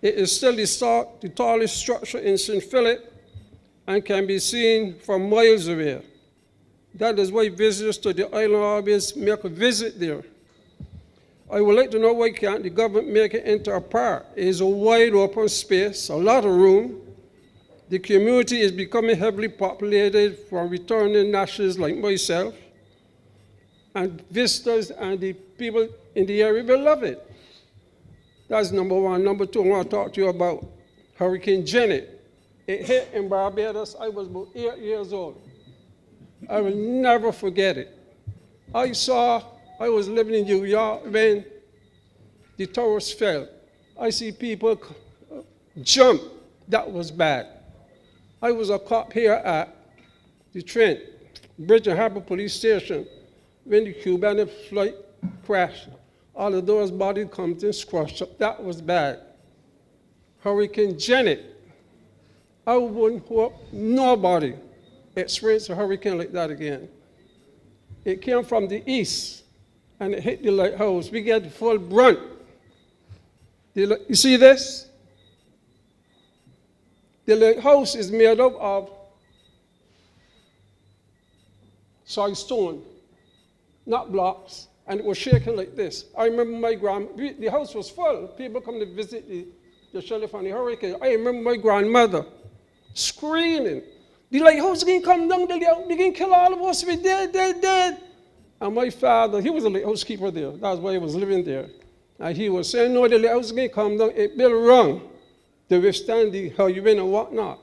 S2: It is still the tallest structure in St. Philip and can be seen from miles away. That is why visitors to the island always make a visit there. I would like to know why can't the government make it into a park? It is a wide open space, a lot of room. The community is becoming heavily populated from returning nationals like myself. And visitors and the people in the area will love it. That's number one. Number two, I want to talk to you about Hurricane Janet. It hit in Barbados. I was about 8 years old. I will never forget it. I was living in New York when the towers fell. I see people jump. That was bad. I was a cop here at the Trent, Bridge and Harbor Police Station, when the Cuban flight crashed. All of those bodies come and squashed up. That was bad. Hurricane Janet. I wouldn't hope nobody experienced a hurricane like that again. It came from the east, and it hit the lighthouse. We get the full brunt. You see this? The lighthouse is made up of soil stone, not blocks, and it was shaking like this. I remember the house was full. People come to visit the shelter from the hurricane. I remember my grandmother screaming, the lighthouse can come down, they can kill all of us, we're dead. And my father, he was a lighthouse keeper there. That's why he was living there. And he was saying, no, the lighthouse can come down, it built wrong to withstand the hurricane and whatnot.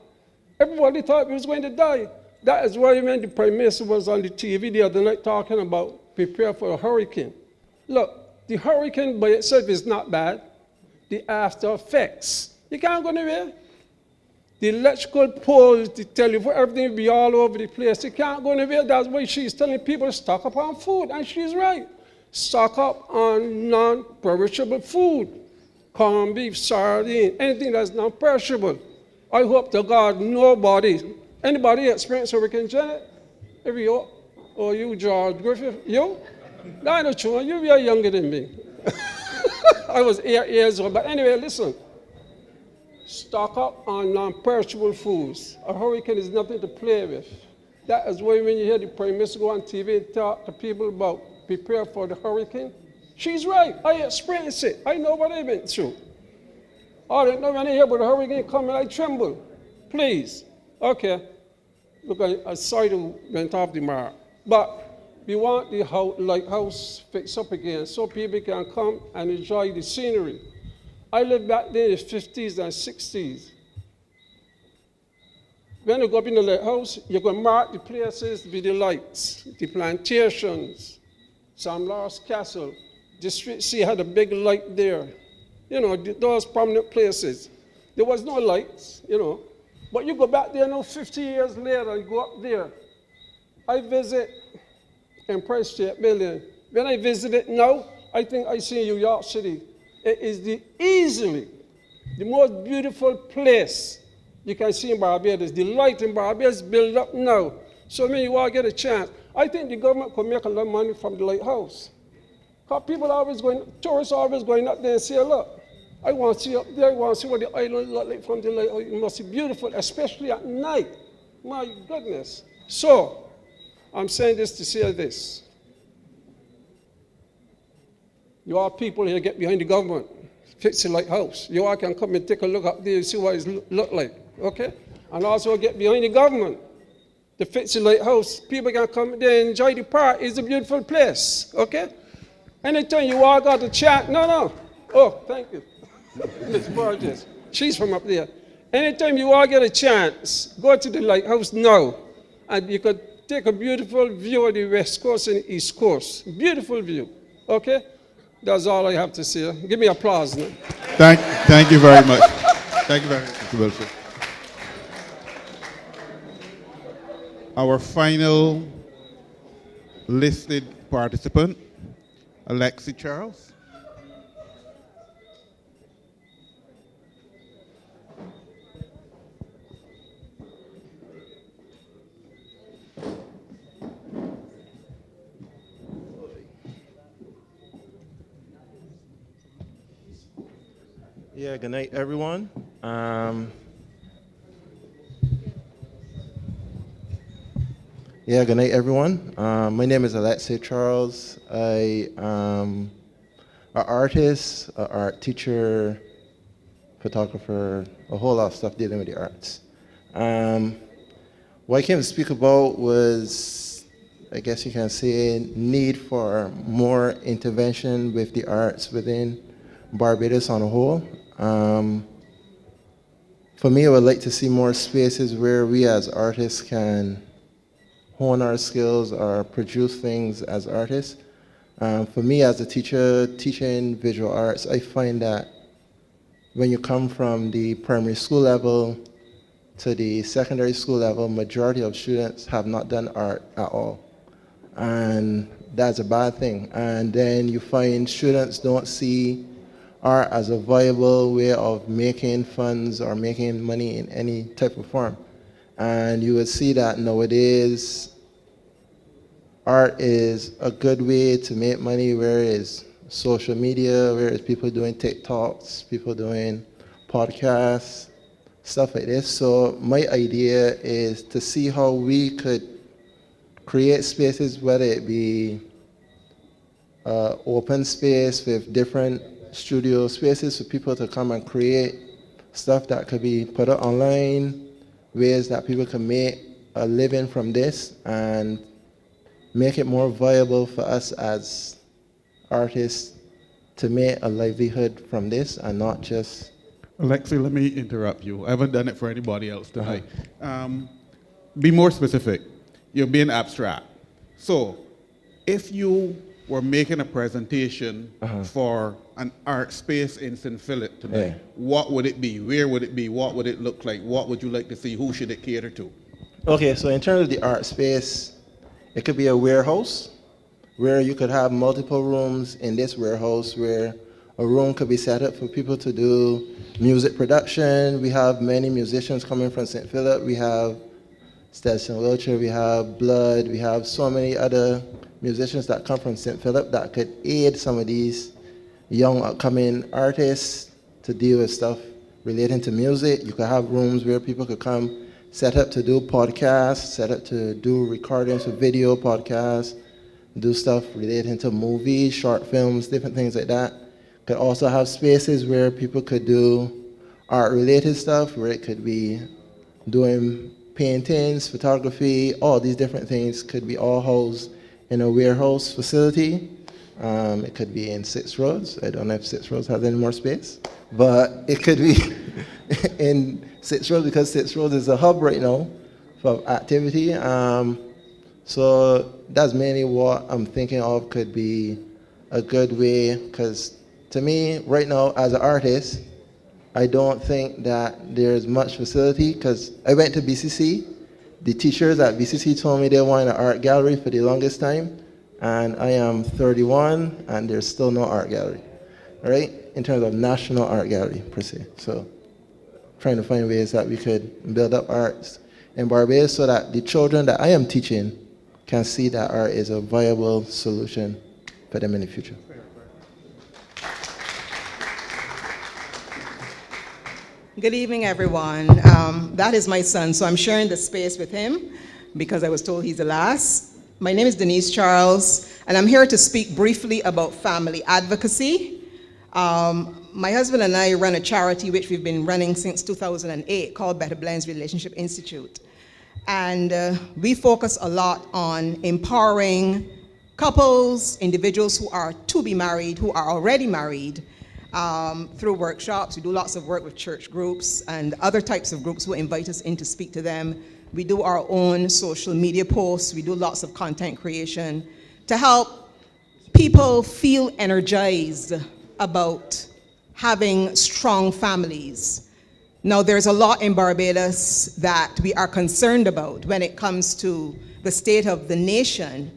S2: Everybody thought we was going to die. That is why when the Prime Minister was on the TV the other night talking about prepare for a hurricane. Look, the hurricane by itself is not bad. The after effects, you can't go anywhere. The electrical poles, the telephone, everything will be all over the place. You can't go anywhere. That's why she's telling people to stock up on food, and she's right. Stock up on non-perishable food. Corned beef, sardine, anything that's non-perishable. I hope to God anybody experienced Hurricane Janet? Or you, George Griffith? You? I know true. You are younger than me. I was 8 years old. But anyway, listen. Stock up on non-perishable foods. A hurricane is nothing to play with. That is why when you hear the Prime Minister go on TV and talk to people about prepare for the hurricane, she's right. I experienced it. I know what I went through. I don't know when I hear about the hurricane coming, I tremble. Please. Okay. Look, I'm sorry to went off the mark. But we want the lighthouse fixed up again so people can come and enjoy the scenery. I lived back there in the 50s and 60s. When you go up in the lighthouse, you can mark the places with the lights, the plantations, Sam Lars Castle. The street C had a big light there. You know, those prominent places. There was no lights, you know. But you go back there now 50 years later, you go up there. I visit Empire State Building. When I visit it now, I think I see New York City. It is easily the most beautiful place you can see in Barbados. The light in Barbados built up now. So when you all get a chance, I think the government could make a lot of money from the lighthouse. Because people are always going, tourists are always going up there and say, look, I want to see up there, I want to see what the island looks like from the lighthouse. It must be beautiful, especially at night. My goodness. So, I'm saying this to say this. You all people here get behind the government, fix the lighthouse. You all can come and take a look up there and see what it look like, okay? And also get behind the government to fix the lighthouse. People can come there and enjoy the park. It's a beautiful place, okay? Anytime you all got a chat, no. Oh, thank you. Miss Burgess, she's from up there. Anytime you all get a chance, go to the lighthouse now, and you could take a beautiful view of the West Coast and the East Coast. Beautiful view, okay? That's all I have to say. Give me applause now.
S10: Thank you very much. Thank you very much, Mr. Wilson. Our final listed participant, Alexi Charles.
S3: Yeah, good night, everyone. Good night, everyone. My name is Alexei Charles. I am an artist, an art teacher, photographer, a whole lot of stuff dealing with the arts. What I came to speak about was, I guess you can say, need for more intervention with the arts within Barbados on a whole. For me, I would like to see more spaces where we as artists can hone our skills or produce things as artists. For me as a teacher, teaching visual arts, I find that when you come from the primary school level to the secondary school level, majority of students have not done art at all. And that's a bad thing. And then you find students don't see art as a viable way of making funds or making money in any type of form. And you would see that nowadays, art is a good way to make money, whereas social media, whereas people doing TikToks, people doing podcasts, stuff like this. So my idea is to see how we could create spaces, whether it be open space with different studio spaces for people to come and create stuff that could be put up online, ways that people can make a living from this and make it more viable for us as artists to make a livelihood from this and not just...
S10: Alexi, let me interrupt you. I haven't done it for anybody else tonight. Be more specific. You're being abstract. So, if you were making a presentation for an art space in St. Philip tonight, what would it be? Where would it be? What would it look like? What would you like to see? Who should it cater to?
S3: Okay, so in terms of the art space, it could be a warehouse where you could have multiple rooms in this warehouse where a room could be set up for people to do music production. We have many musicians coming from St. Philip. We have Stetson Wiltshire, we have Blood, we have so many other musicians that come from St. Philip that could aid some of these young upcoming artists to deal with stuff relating to music. You could have rooms where people could come set up to do podcasts, set up to do recordings of video podcasts, do stuff relating to movies, short films, different things like that. Could also have spaces where people could do art-related stuff, where it could be doing paintings, photography, all these different things could be all housed in a warehouse facility. It could be in 6 Roads. I don't know if 6 Roads has any more space, but it could be in 6 Roads because 6 Roads is a hub right now for activity. So that's mainly what I'm thinking of could be a good way, because to me, right now, as an artist, I don't think that there's much facility, because I went to BCC. The teachers at BCC told me they wanted an art gallery for the longest time, and I am 31, and there's still no art gallery, all right, in terms of national art gallery, per se. So trying to find ways that we could build up arts in Barbados so that the children that I am teaching can see that art is a viable solution for them in the future.
S22: Good evening, everyone. That is my son, so I'm sharing the space with him because I was told he's the last. My name is Denise Charles, and I'm here to speak briefly about family advocacy. My husband and I run a charity which we've been running since 2008 called Better Blends Relationship Institute. And we focus a lot on empowering couples, individuals who are to be married, who are already married, through workshops. We do lots of work with church groups and other types of groups who invite us in to speak to them. We do our own social media posts. We do lots of content creation to help people feel energized about having strong families. Now, there's a lot in Barbados that we are concerned about when it comes to the state of the nation.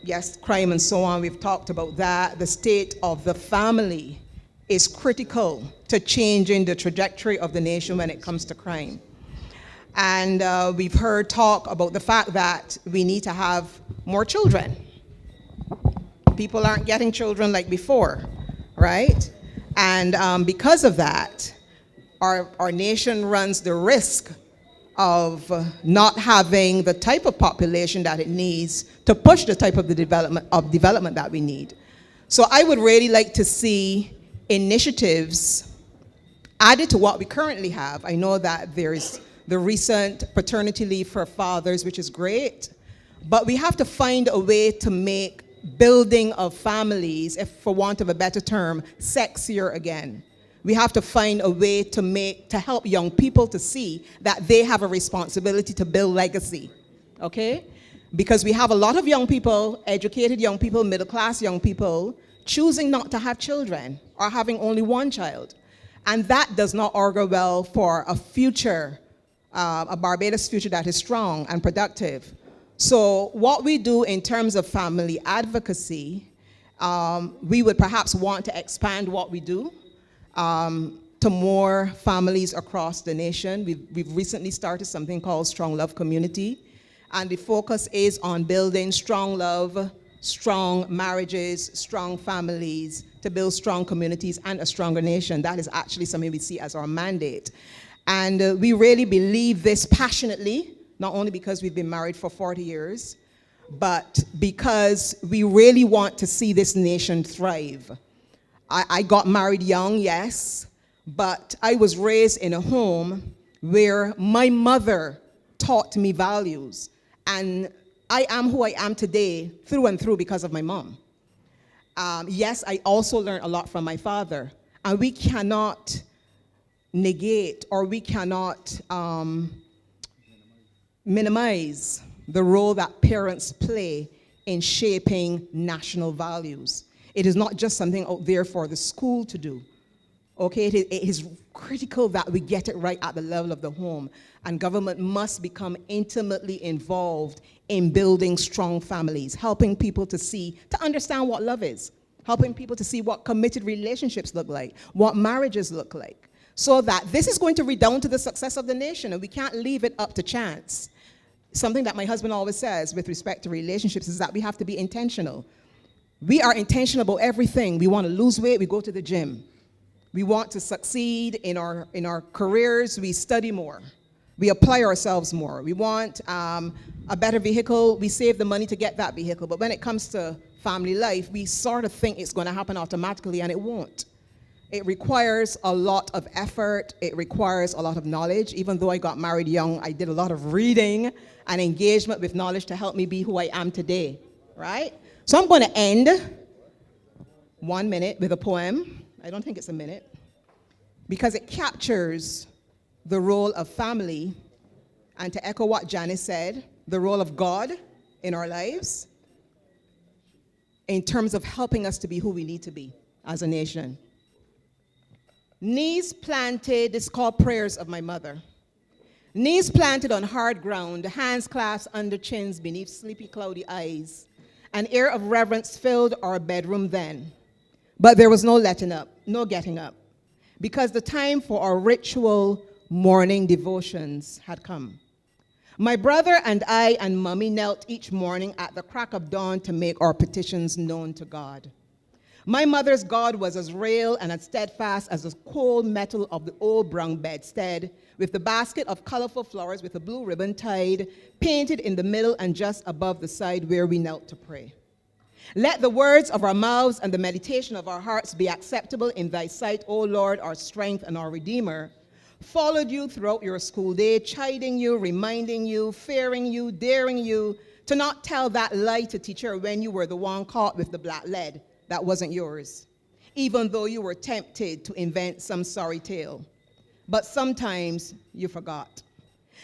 S22: Yes, crime and so on, we've talked about that. The state of the family is critical to changing the trajectory of the nation when it comes to crime. And we've heard talk about the fact that we need to have more children. People aren't getting children like before, right? And because of that, our nation runs the risk of not having the type of population that it needs to push the type of the development that we need. So I would really like to see initiatives added to what we currently have. I know that there's the recent paternity leave for fathers, which is great, but we have to find a way to make building of families, if for want of a better term, sexier again. We have to find a way to help young people to see that they have a responsibility to build legacy, okay? Because we have a lot of young people, educated young people, middle-class young people, choosing not to have children or having only one child. And that does not augur well for a future, a Barbados future that is strong and productive. So what we do in terms of family advocacy, we would perhaps want to expand what we do to more families across the nation. We've recently started something called Strong Love Community, and the focus is on building strong love, strong marriages, strong families, to build strong communities and a stronger nation. That is actually something we see as our mandate. And we really believe this passionately, not only because we've been married for 40 years, but because we really want to see this nation thrive. I got married young, yes, but I was raised in a home where my mother taught me values. And I am who I am today through and through because of my mom. Yes, I also learned a lot from my father. And we cannot negate or we cannot minimize the role that parents play in shaping national values. It is not just something out there for the school to do. Okay, it is critical that we get it right at the level of the home, and government must become intimately involved in building strong families, helping people to understand what love is, helping people to see what committed relationships look like, what marriages look like, so that this is going to redound to the success of the nation, and we can't leave it up to chance. Something that my husband always says with respect to relationships is that we have to be intentional. We are intentional about everything. We want to lose weight, we go to the gym. We want to succeed in our careers, we study more. We apply ourselves more. We want a better vehicle, we save the money to get that vehicle. But when it comes to family life, we sort of think it's going to happen automatically, and it won't. It requires a lot of effort. It requires a lot of knowledge. Even though I got married young, I did a lot of reading and engagement with knowledge to help me be who I am today, right? So I'm going to end 1 minute with a poem. I don't think it's a minute, because it captures the role of family, and to echo what Janice said, the role of God in our lives in terms of helping us to be who we need to be as a nation. Knees planted, it's called Prayers of My Mother. Knees planted on hard ground, hands clasped under chins beneath sleepy cloudy eyes. An air of reverence filled our bedroom then. But there was no letting up, no getting up, because the time for our ritual morning devotions had come. My brother and I and Mommy knelt each morning at the crack of dawn to make our petitions known to God. My mother's God was as real and as steadfast as the cold metal of the old brown bedstead, with the basket of colorful flowers with a blue ribbon tied, painted in the middle and just above the side where we knelt to pray. Let the words of our mouths and the meditation of our hearts be acceptable in thy sight, O Lord, our strength and our Redeemer. Followed you throughout your school day, chiding you, reminding you, fearing you, daring you to not tell that lie to teacher when you were the one caught with the black lead that wasn't yours, even though you were tempted to invent some sorry tale. But sometimes you forgot.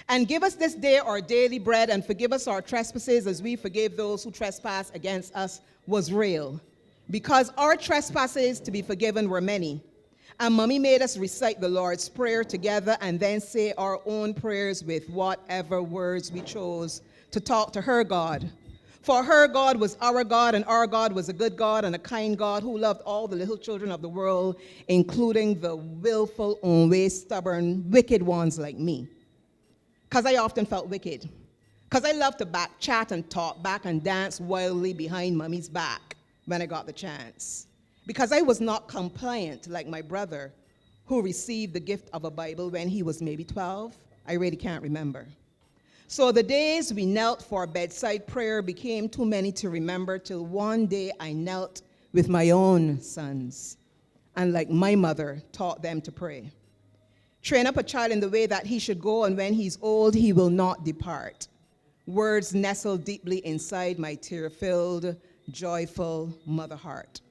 S22: And give us this day our daily bread, and forgive us our trespasses as we forgive those who trespass against us was real, because our trespasses to be forgiven were many. And Mommy made us recite the Lord's Prayer together and then say our own prayers with whatever words we chose to talk to her God. For her God was our God, and our God was a good God and a kind God who loved all the little children of the world, including the willful, always stubborn, wicked ones like me. Because I often felt wicked. Because I loved to back chat and talk back and dance wildly behind Mommy's back when I got the chance. Because I was not compliant like my brother, who received the gift of a Bible when he was maybe 12. I really can't remember. So the days we knelt for bedside prayer became too many to remember till one day I knelt with my own sons and like my mother taught them to pray. Train up a child in the way that he should go, and when he's old, he will not depart. Words nestled deeply inside my tear-filled, joyful mother heart.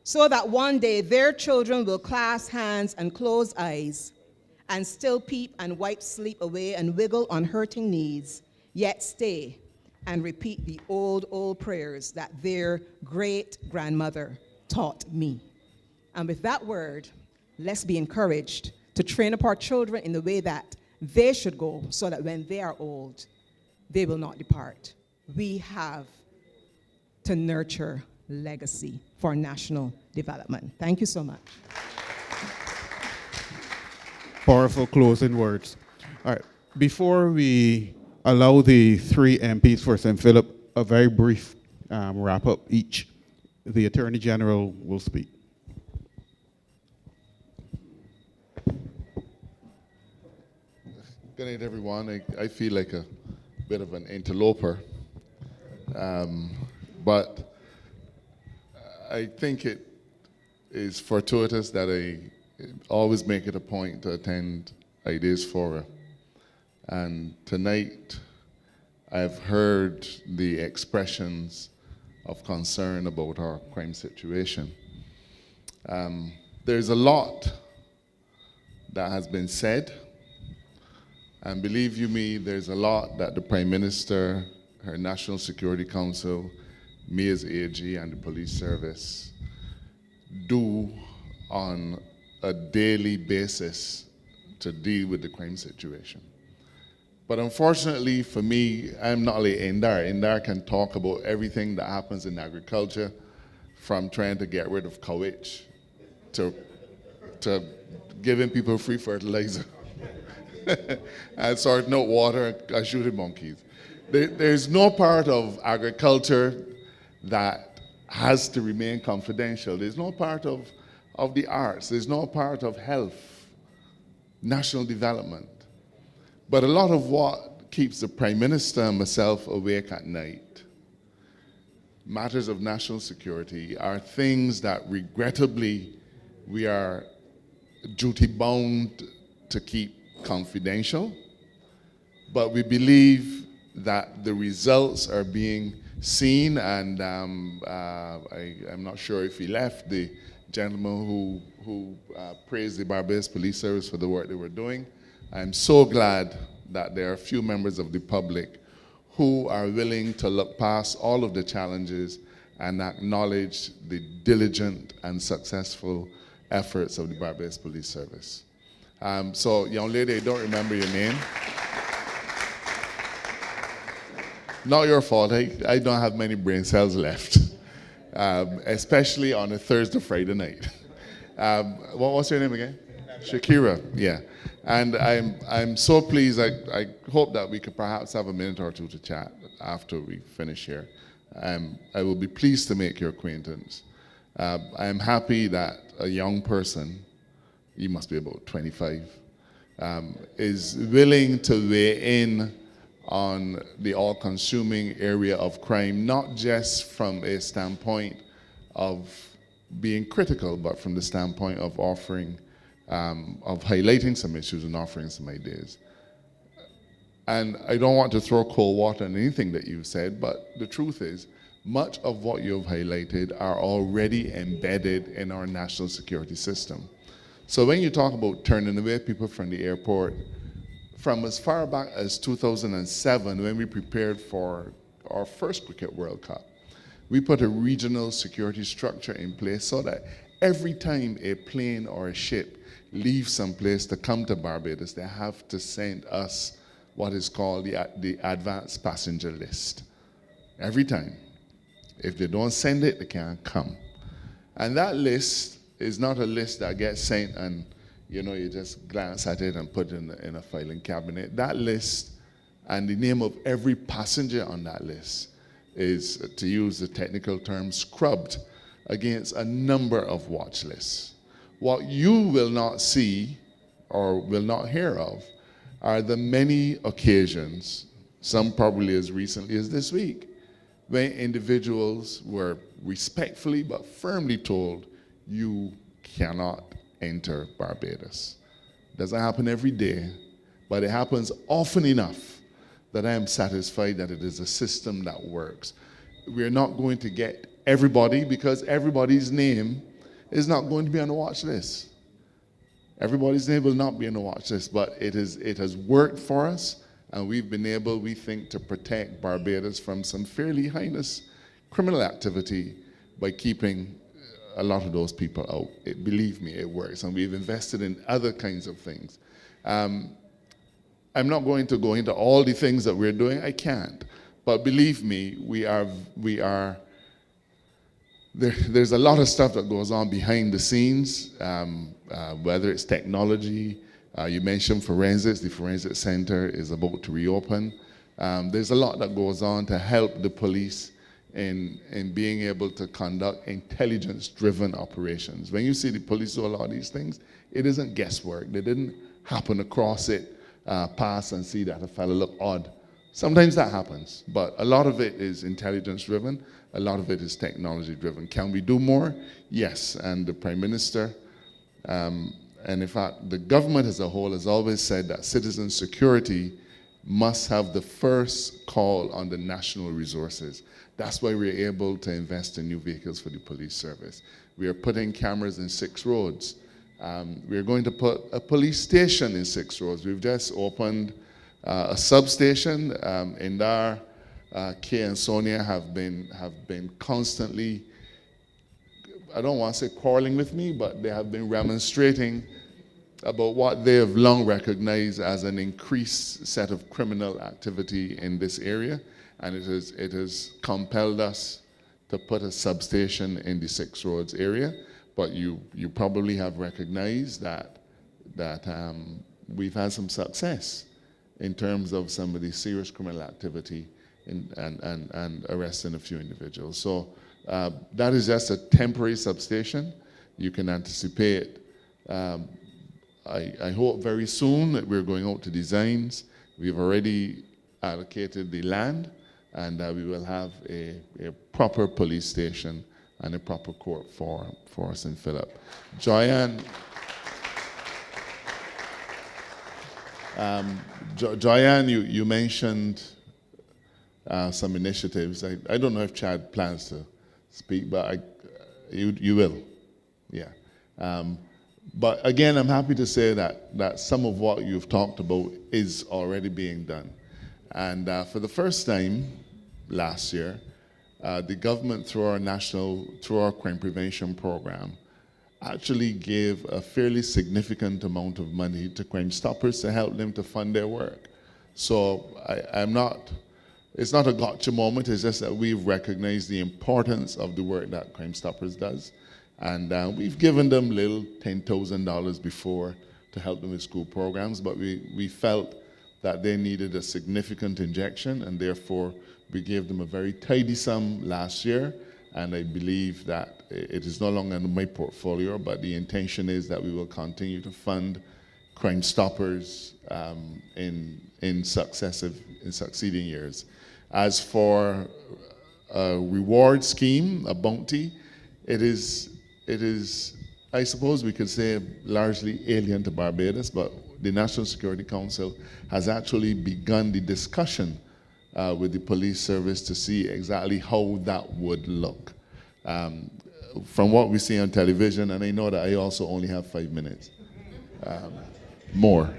S22: So that one day their children will clasp hands and close eyes and still peep and wipe sleep away and wiggle on hurting knees, yet stay and repeat the old prayers that their great-grandmother taught me. And with that word, let's be encouraged to train up our children in the way that they should go so that when they are old, they will not depart. We have to nurture legacy for national development. Thank you so much.
S10: Powerful closing words. All right, before we allow the three MPs for St. Philip a very brief wrap up each, the Attorney General will speak.
S4: Good night, everyone. I feel like a bit of an interloper, but I think it is fortuitous that I always make it a point to attend Ideas Forum. And tonight, I've heard the expressions of concern about our crime situation. There's a lot that has been said, and believe you me, there's a lot that the Prime Minister, her National Security Council, me as AG, and the police service do on a daily basis to deal with the crime situation. But unfortunately for me, I'm not like Indar. Indar can talk about everything that happens in agriculture, from trying to get rid of courage to giving people free fertilizer and sorting out water and shooting monkeys. There's no part of agriculture that has to remain confidential. There's no part of the arts. There's no part of health, national development. But a lot of what keeps the Prime Minister and myself awake at night, matters of national security, are things that regrettably we are duty-bound to keep confidential, but we believe that the results are being seen, and I'm not sure if he left, the gentleman who praised the Barbados Police Service for the work they were doing. I'm so glad that there are a few members of the public who are willing to look past all of the challenges and acknowledge the diligent and successful efforts of the Barbados Police Service. So, young lady, I don't remember your name. Not your fault. I don't have many brain cells left, especially on a Thursday, Friday night. What's your name again? Shakira, yeah. And I'm so pleased. I hope that we could perhaps have a minute or two to chat after we finish here. I will be pleased to make your acquaintance. I'm happy that a young person, you must be about 25, is willing to weigh in on the all-consuming area of crime, not just from a standpoint of being critical, but from the standpoint of offering, of highlighting some issues and offering some ideas. And I don't want to throw cold water on anything that you've said, but the truth is, much of what you've highlighted are already embedded in our national security system. So when you talk about turning away people from the airport, from as far back as 2007, when we prepared for our first Cricket World Cup, we put a regional security structure in place so that every time a plane or a ship leaves someplace to come to Barbados, they have to send us what is called the advanced passenger list. Every time. If they don't send it, they can't come. And that list is not a list that gets sent and you just glance at it and put it in a filing cabinet. That list and the name of every passenger on that list is, to use the technical term, scrubbed against a number of watch lists. What you will not see or will not hear of are the many occasions, some probably as recently as this week, when individuals were respectfully but firmly told, you cannot enter Barbados. Doesn't happen every day, but it happens often enough that I am satisfied that it is a system that works. We're not going to get everybody because everybody's name is not going to be on the watch list. Everybody's name will not be on the watch list, but it has worked for us, and we've been able, we think, to protect Barbados from some fairly heinous criminal activity by keeping a lot of those people out. Believe me, it works, and we've invested in other kinds of things. I'm not going to go into all the things that we're doing. I can't, but believe me, there's a lot of stuff that goes on behind the scenes, whether it's technology. You mentioned forensics. The Forensic Center is about to reopen. There's a lot that goes on to help the police in being able to conduct intelligence-driven operations. When you see the police do a lot of these things, it isn't guesswork. They didn't happen across it, pass and see that a fellow look odd. Sometimes that happens, but a lot of it is intelligence-driven. A lot of it is technology-driven. Can we do more? Yes, and the Prime Minister, and in fact, the government as a whole has always said that citizen security must have the first call on the national resources. That's why we're able to invest in new vehicles for the police service. We are putting cameras in 6 roads. We're going to put a police station in 6 roads. We've just opened a substation. Indar, Kay and Sonia have been constantly, I don't want to say quarreling with me, but they have been remonstrating about what they have long recognized as an increased set of criminal activity in this area, and it has compelled us to put a substation in the 6 roads area. But you probably have recognized that we've had some success in terms of some of the serious criminal activity and arresting a few individuals. So that is just a temporary substation. You can anticipate, I hope very soon that we're going out to designs. We've already allocated the land, and we will have a proper police station and a proper court for St. Philip. Joyanne, Joyanne, you mentioned some initiatives. I don't know if Chad plans to speak, but you will, yeah. But again, I'm happy to say that some of what you've talked about is already being done. And for the first time last year, the government, through our crime prevention program, actually gave a fairly significant amount of money to Crime Stoppers to help them to fund their work. So it's not a gotcha moment, it's just that we've recognized the importance of the work that Crime Stoppers does. And we've given them little $10,000 before to help them with school programs, but we felt that they needed a significant injection, and therefore we gave them a very tidy sum last year. And I believe that it is no longer in my portfolio, but the intention is that we will continue to fund Crime Stoppers in succeeding years. As for a reward scheme, a bounty, it is, I suppose we could say, largely alien to Barbados, but the National Security Council has actually begun the discussion with the police service to see exactly how that would look. From what we see on television, and I know that I also only have 5 minutes, more.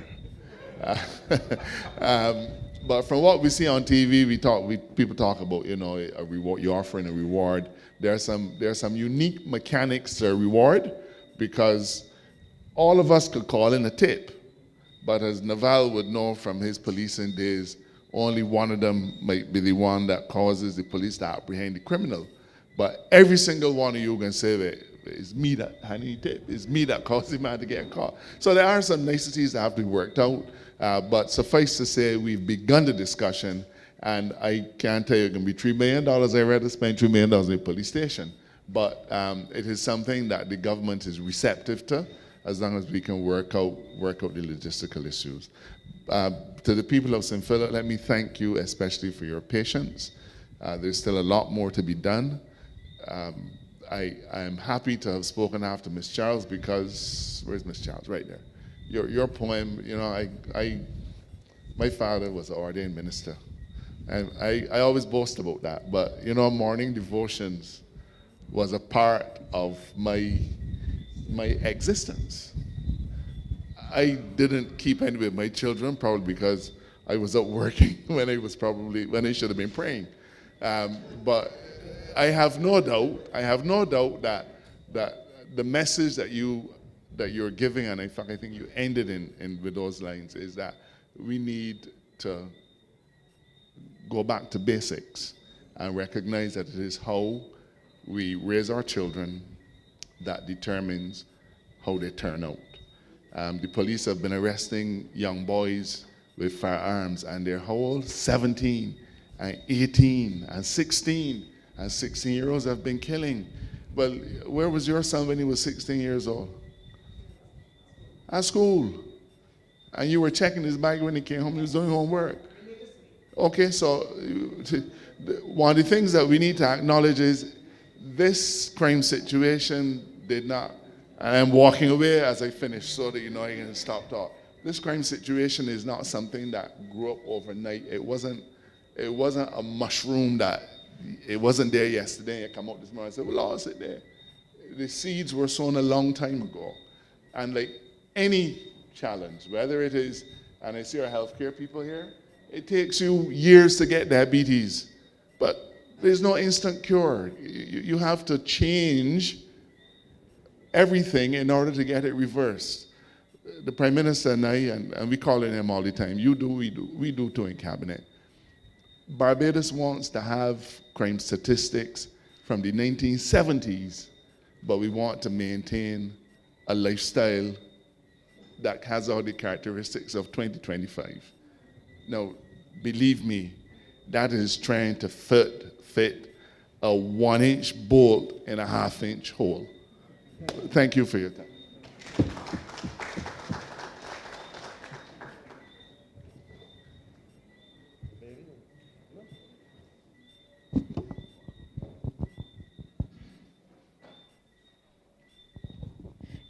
S4: But from what we see on TV, people talk about, you know, a reward. You're offering a reward. There are some unique mechanics to a reward, because all of us could call in a tip. But as Naval would know from his policing days, only one of them might be the one that causes the police to apprehend the criminal. But every single one of you can say that it's me that had any tip. It's me that caused the man to get caught. So there are some niceties that have to be worked out. But suffice to say, we've begun the discussion, and I can't tell you it can be $3 million. I'd rather spend $3 million in a police station. But it is something that the government is receptive to, as long as we can work out the logistical issues. To the people of St. Philip, let me thank you especially for your patience. There's still a lot more to be done. I am happy to have spoken after Miss Charles, because, where's Miss Charles? Right there. Your poem, you know, my father was an ordained minister, and I always boast about that. But, you know, morning devotions was a part of my existence. I didn't keep any with my children, probably because I was out working when I should have been praying. But I have no doubt that the message that you're giving, and in fact I think you ended with those lines, is that we need to go back to basics and recognize that it is how we raise our children that determines how they turn out. The police have been arresting young boys with firearms, and they're how old? 17 and 18 and 16, and 16-year-olds have been killing. Well, where was your son when he was 16 years old? At school. And you were checking his bag when he came home, he was doing homework. Okay, so one of the things that we need to acknowledge is this crime situation did not, and I'm walking away as I finish so that you know I can stop talk. This crime situation is not something that grew up overnight. It wasn't a mushroom that, it wasn't there yesterday, I come out this morning and said, well, Lord, sit there. The seeds were sown a long time ago. And like any challenge, whether it is, and I see our healthcare people here, it takes you years to get diabetes, but there's no instant cure. You have to change everything in order to get it reversed. The Prime Minister and I, and we call on him all the time, you do, we do too in Cabinet. Barbados wants to have crime statistics from the 1970s, but we want to maintain a lifestyle that has all the characteristics of 2025. Now, believe me, that is trying to fit a 1-inch bolt in a 1/2-inch hole. Thank you for your time.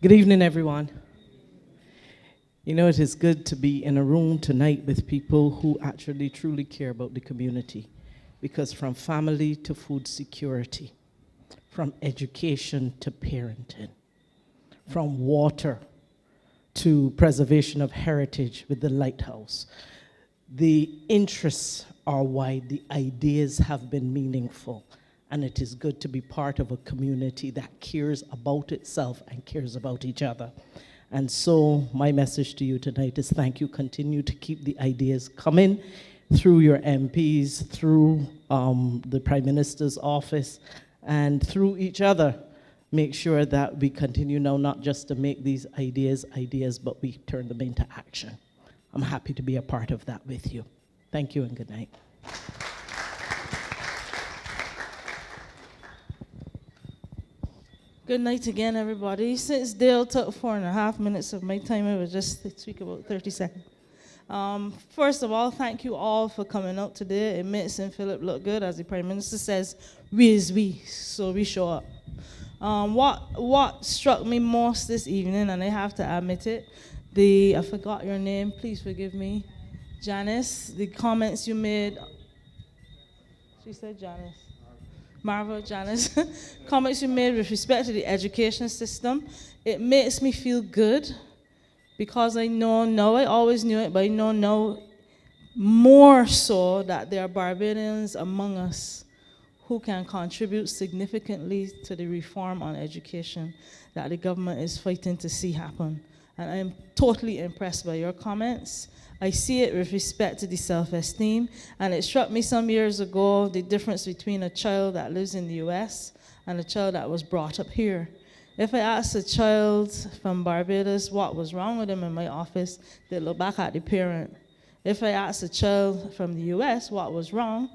S5: Good evening, everyone. You know, it is good to be in a room tonight with people who actually truly care about the community, because from family to food security, from education to parenting, from water to preservation of heritage with the lighthouse, the interests are wide, the ideas have been meaningful, and it is good to be part of a community that cares about itself and cares about each other. And so my message to you tonight is thank you. Continue to keep the ideas coming through your MPs, through the Prime Minister's office, and through each other. Make sure that we continue now not just to make these ideas, but we turn them into action. I'm happy to be a part of that with you. Thank you and good night.
S19: Good night again, everybody. Since Dale took 4.5 minutes of my time, I will just speak about 30 seconds. First of all, thank you all for coming out today. It makes St. Philip look good. As the Prime Minister says, we is we, so we show up. What struck me most this evening, and I have to admit it, I forgot your name, please forgive me, Janice, the comments you made, she said Janice. Marva, Janice, comments you made with respect to the education system, it makes me feel good because I know now, I always knew it, but I know now more so that there are Barbadians among us who can contribute significantly to the reform on education that the government is fighting to see happen. And I am totally impressed by your comments. I see it with respect to the self-esteem, and it struck me some years ago the difference between a child that lives in the US and a child that was brought up here. If I asked a child from Barbados what was wrong with him in my office, they'd look back at the parent. If I asked a child from the US what was wrong,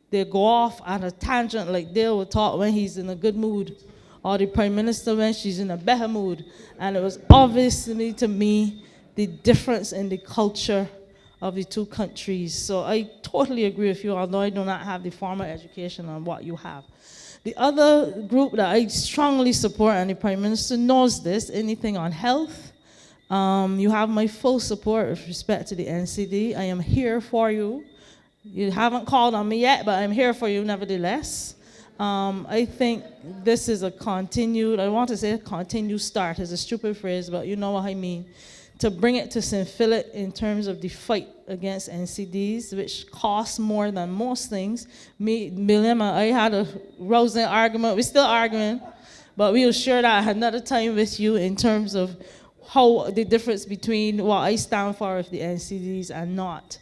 S19: they go off on a tangent like Dale would talk when he's in a good mood, or the Prime Minister when she's in a better mood. And it was obviously to me the difference in the culture of the two countries. So I totally agree with you, although I do not have the formal education on what you have. The other group that I strongly support, and the Prime Minister knows this, anything on health, you have my full support with respect to the NCD. I am here for you. You haven't called on me yet, but I'm here for you nevertheless. I think this is a continued, I want to say continued start is a stupid phrase, but you know what I mean. To bring it to St. Philip in terms of the fight against NCDs, which costs more than most things. William and I had a rousing argument. We're still arguing, but we will share that another time with you in terms of how the difference between what I stand for with the NCDs and not.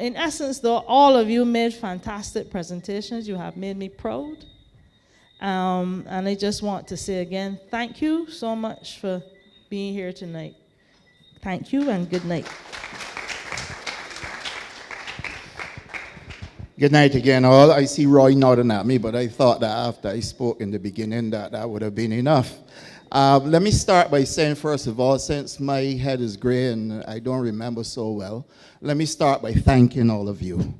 S19: In essence, though, all of you made fantastic presentations. You have made me proud. And I just want to say again, thank you so much for being here tonight. Thank you and good night.
S12: Good night again, all. I see Roy nodding at me, but I thought that after I spoke in the beginning that would have been enough. Let me start by saying, first of all, since my head is gray and I don't remember so well, let me start by thanking all of you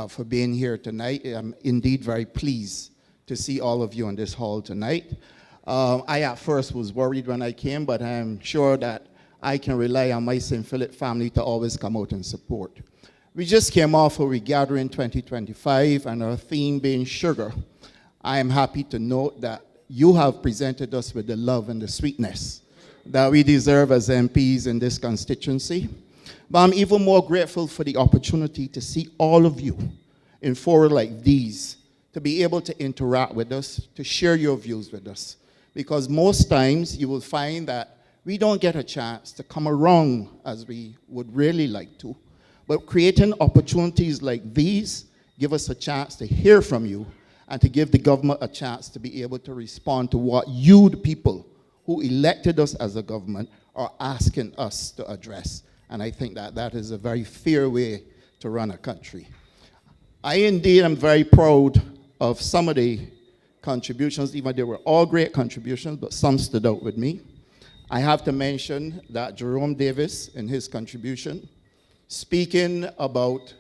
S12: for being here tonight. I'm indeed very pleased to see all of you in this hall tonight. I at first was worried when I came, but I'm sure that I can rely on my St. Philip family to always come out and support. We just came off a Regathering 2025 and our theme being sugar. I am happy to note that you have presented us with the love and the sweetness that we deserve as MPs in this constituency. But I'm even more grateful for the opportunity to see all of you in forums like these, to be able to interact with us, to share your views with us. Because most times you will find that we don't get a chance to come around as we would really like to. But creating opportunities like these give us a chance to hear from you and to give the government a chance to be able to respond to what you, the people who elected us as a government, are asking us to address. And I think that that is a very fair way to run a country. I indeed am very proud of some of the contributions, even they were all great contributions, but some stood out with me. I have to mention that Jerome Davis, in his contribution, speaking about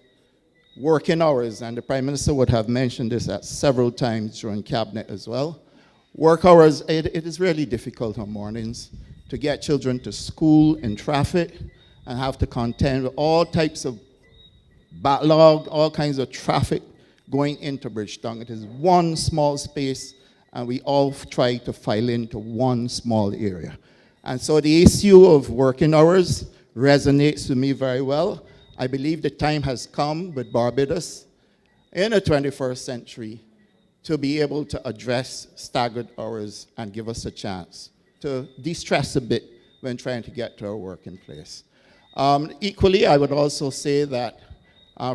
S12: working hours, and the Prime Minister would have mentioned this at several times during Cabinet as well. Work hours, it is really difficult on mornings to get children to school in traffic and have to contend with all types of backlog, all kinds of traffic going into Bridgetown. It is one small space, and we all try to file into one small area. And so the issue of working hours resonates with me very well. I believe the time has come with Barbados in the 21st century to be able to address staggered hours and give us a chance to de-stress a bit when trying to get to our working place. Equally, I would also say that,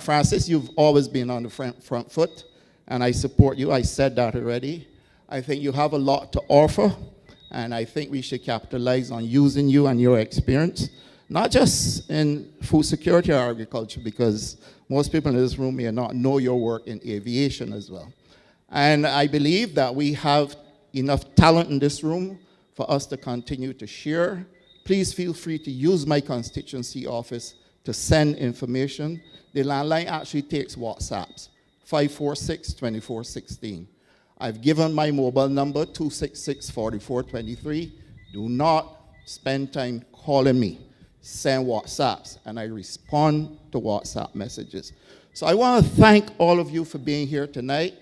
S12: Francis, you've always been on the front foot, and I support you. I said that already. I think you have a lot to offer, and I think we should capitalize on using you and your experience, not just in food security or agriculture, because most people in this room may not know your work in aviation as well. And I believe that we have enough talent in this room for us to continue to share. Please feel free to use my constituency office to send information. The landline actually takes WhatsApps, 546-2416. I've given my mobile number, 266-4423. Do not spend time calling me. Send WhatsApps, and I respond to WhatsApp messages. So I want to thank all of you for being here tonight.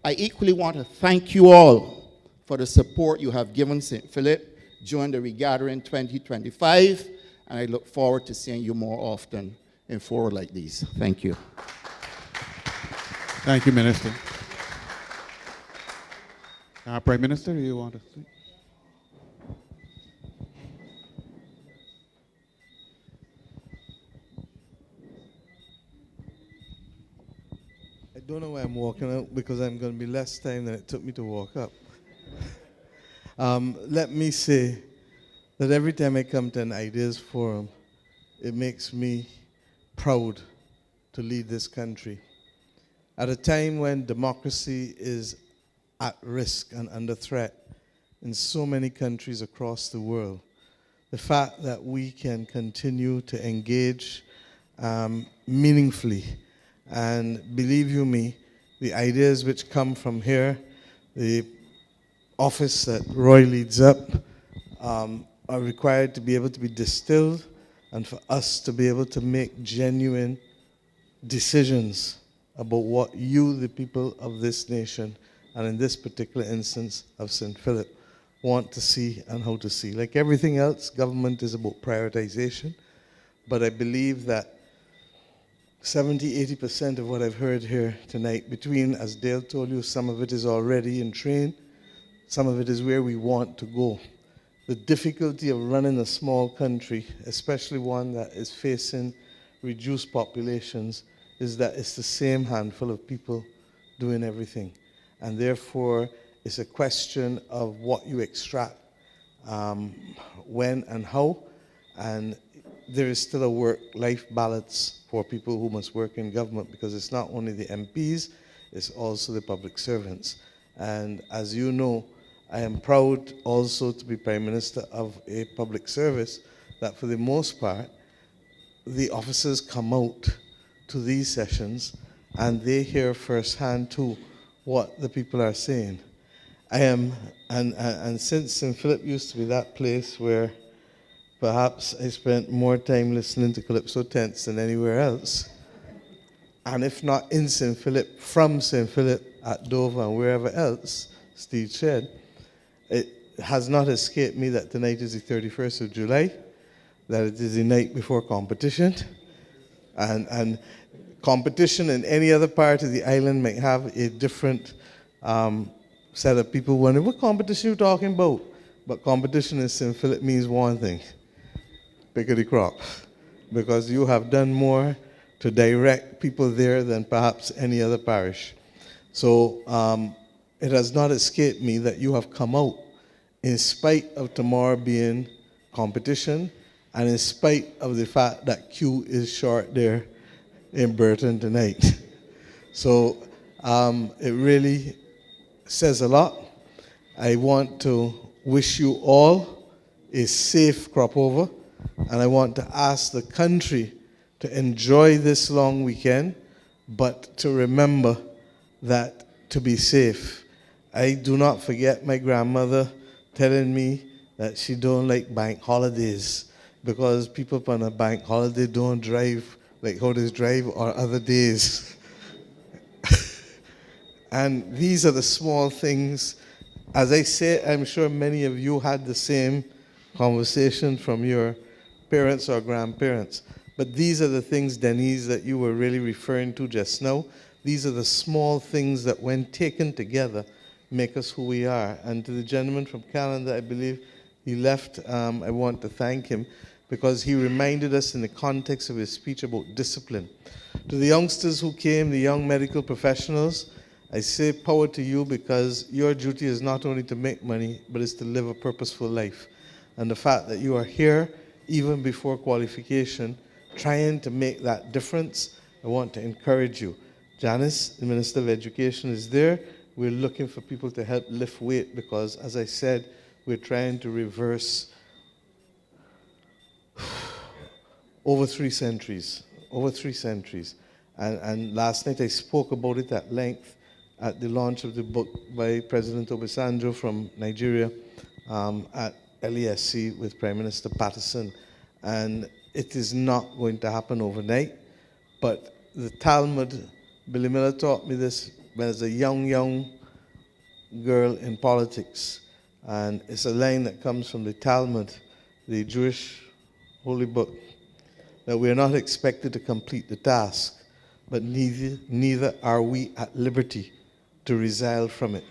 S12: I equally want to thank you all for the support you have given St. Philip during the Regathering 2025, and I look forward to seeing you more often in forward like these. Thank you.
S10: Thank you, Minister. Prime Minister, do you want to speak?
S14: I don't know why I'm walking out, because I'm going to be less time than it took me to walk up. Let me say that every time I come to an ideas forum, it makes me proud to lead this country. At a time when democracy is at risk and under threat in so many countries across the world, the fact that we can continue to engage meaningfully, and believe you me, the ideas which come from here, the office that Roy leads up, are required to be able to be distilled and for us to be able to make genuine decisions about what you, the people of this nation, and in this particular instance of St. Philip, want to see and how to see. Like everything else, government is about prioritization, but I believe that 70–80% of what I've heard here tonight, between, as Dale told you, some of it is already in train, some of it is where we want to go. The difficulty of running a small country, especially one that is facing reduced populations, is that it's the same handful of people doing everything. And therefore, it's a question of what you extract, when and how, and there is still a work-life balance for people who must work in government, because it's not only the MPs, it's also the public servants. And as you know, I am proud also to be Prime Minister of a public service that for the most part, the officers come out to these sessions and they hear firsthand too what the people are saying. And since St. Philip used to be that place where perhaps I spent more time listening to Calypso Tents than anywhere else, and if not in St. Philip, from St. Philip at Dover and wherever else, Steve said, it has not escaped me that tonight is the 31st of July, that it is the night before competition, and competition in any other part of the island might have a different set of people wondering, what competition are you talking about? But competition in St. Philip means one thing, pickety crop, because you have done more to direct people there than perhaps any other parish. So it has not escaped me that you have come out in spite of tomorrow being competition and in spite of the fact that queue is short there in Burton tonight. So it really says a lot. I want to wish you all a safe crop over, and I want to ask the country to enjoy this long weekend, but to remember that to be safe. I do not forget my grandmother telling me that she don't like bank holidays because people on a bank holiday don't drive like how they drive on other days. And these are the small things. As I say, I'm sure many of you had the same conversation from your parents or grandparents. But these are the things, Denise, that you were really referring to just now. These are the small things that, when taken together, make us who we are. And to the gentleman from Canada, I believe he left, I want to thank him because he reminded us in the context of his speech about discipline. To the youngsters who came, the young medical professionals, I say power to you, because your duty is not only to make money, but it's to live a purposeful life. And the fact that you are here, even before qualification, trying to make that difference, I want to encourage you. Janice, the Minister of Education, is there. We're looking for people to help lift weight because, as I said, we're trying to reverse over 3 centuries. And last night I spoke about it at length at the launch of the book by President Obasanjo from Nigeria at LESC with Prime Minister Patterson. And it is not going to happen overnight, but the Talmud, Billy Miller taught me this when I was a young girl in politics. And it's a line that comes from the Talmud, the Jewish holy book. that we are not expected to complete the task, but neither are we at liberty to resile from it.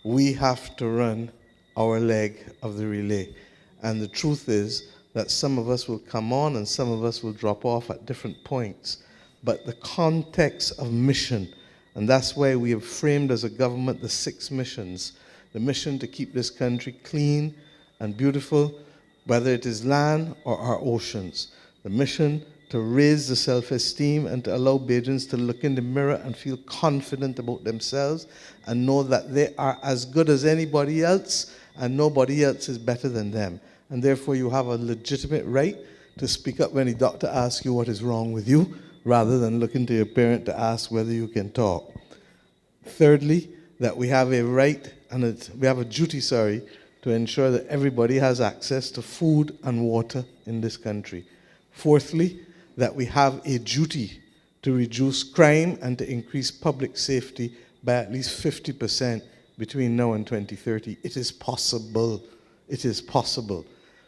S14: We have to run our leg of the relay. And the truth is that some of us will come on and some of us will drop off at different points. But the context of mission, and that's why we have framed as a government the 6 missions. The mission to keep this country clean and beautiful, whether it is land or our oceans. The mission to raise the self-esteem and to allow Bajans to look in the mirror and feel confident about themselves and know that they are as good as anybody else and nobody else is better than them. And therefore you have a legitimate right to speak up when a doctor asks you what is wrong with you, rather than looking to your parent to ask whether you can talk. Thirdly, that we have a right and we have a duty, to ensure that everybody has access to food and water in this country. Fourthly, that we have a duty to reduce crime and to increase public safety by at least 50% between now and 2030. It is possible. It is possible.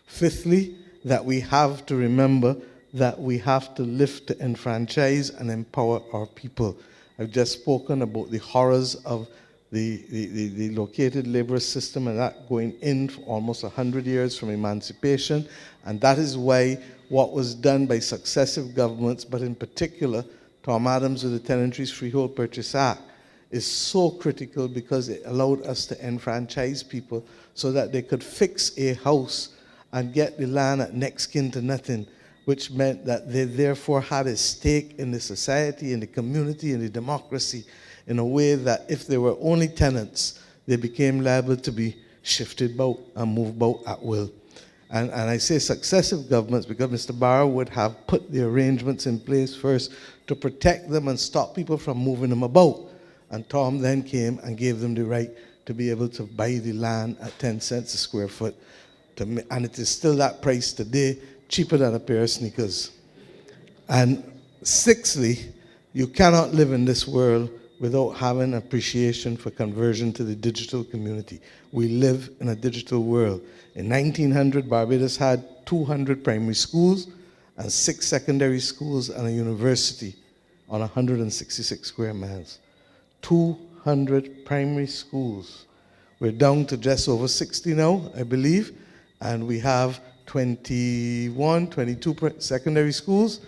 S14: Fifthly, that we have to remember that we have to live to enfranchise and empower our people. I've just spoken about the horrors of the located labor system and that going in for almost 100 years from emancipation. And that is why what was done by successive governments, but in particular Tom Adams with the Tenantries Freehold Purchase Act, is so critical because it allowed us to enfranchise people so that they could fix a house and get the land at next kin to nothing, which meant that they therefore had a stake in the society, in the community, in the democracy, in a way that if they were only tenants, they became liable to be shifted about and moved about at will. And I say successive governments because Mr. Barrow would have put the arrangements in place first to protect them and stop people from moving them about. And Tom then came and gave them the right to be able to buy the land at 10 cents a square foot. And it is still that price today, cheaper than a pair of sneakers. And sixthly, you cannot live in this world without having appreciation for conversion to the digital community. We live in a digital world. In 1900, Barbados had 200 primary schools and 6 secondary schools and a university on 166 square miles. 200 primary schools. We're down to just over 60 now, I believe, and we have 21, 22 secondary schools,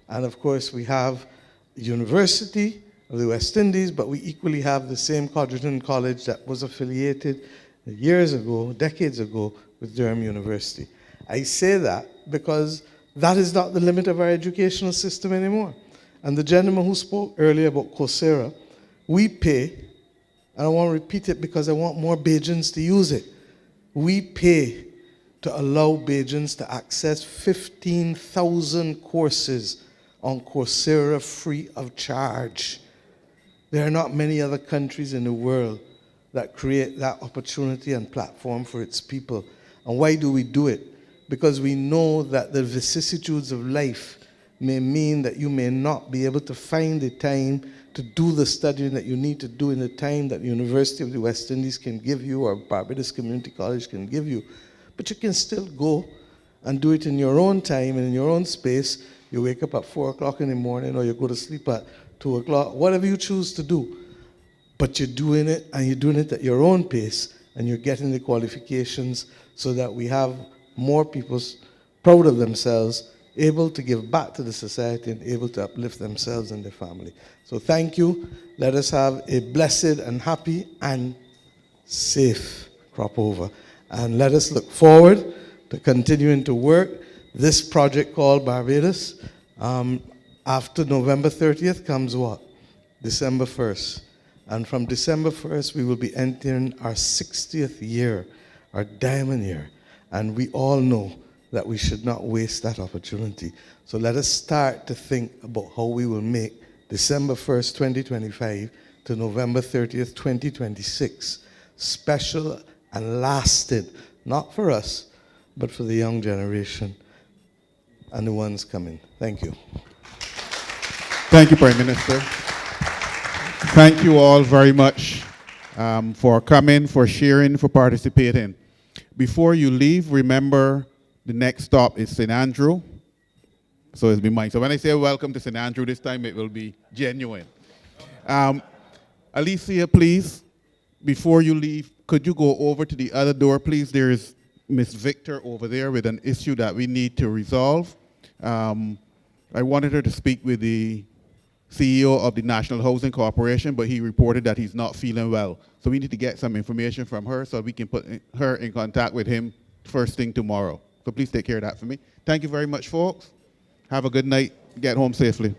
S14: and of course we have University of the West Indies, but we equally have the same Codrington College that was affiliated years ago, decades ago, with Durham University. I say that because that is not the limit of our educational system anymore. And the gentleman who spoke earlier about Coursera, we pay, and I want to repeat it because I want more Bajans to use it. We pay to allow Bajans to access 15,000 courses on Coursera free of charge. There are not many other countries in the world that create that opportunity and platform for its people. And why do we do it? Because we know that the vicissitudes of life may mean that you may not be able to find the time to do the studying that you need to do in the time that the University of the West Indies can give you or Barbados Community College can give you. But you can still go and do it in your own time and in your own space. You wake up at 4 o'clock in the morning or you go to sleep at 2 o'clock, whatever you choose to do. But you're doing it and you're doing it at your own pace and you're getting the qualifications so that we have more people proud of themselves, able to give back to the society and able to uplift themselves and their family. So thank you. Let us have a blessed and happy and safe crop over. And let us look forward to continuing to work this project called Barbados. After November 30th comes what? December 1st. And from December 1st, we will be entering our 60th year, our diamond year. And we all know that we should not waste that opportunity. So let us start to think about how we will make December 1st, 2025 to November 30th, 2026 special and lasting, not for us, but for the young generation and the ones coming. Thank you.
S10: Thank you, Prime Minister. Thank you all very much for coming, for sharing, for participating. Before you leave, remember the next stop is St. Andrew. So it's been mine. So when I say welcome to St. Andrew this time, it will be genuine. Alicia, please, before you leave, could you go over to the other door, please? There's Miss Victor over there with an issue that we need to resolve. I wanted her to speak with the CEO of the National Housing Corporation, but he reported that he's not feeling well. So we need to get some information from her so we can put her in contact with him first thing tomorrow. So please take care of that for me. Thank you very much, folks. Have a good night. Get home safely.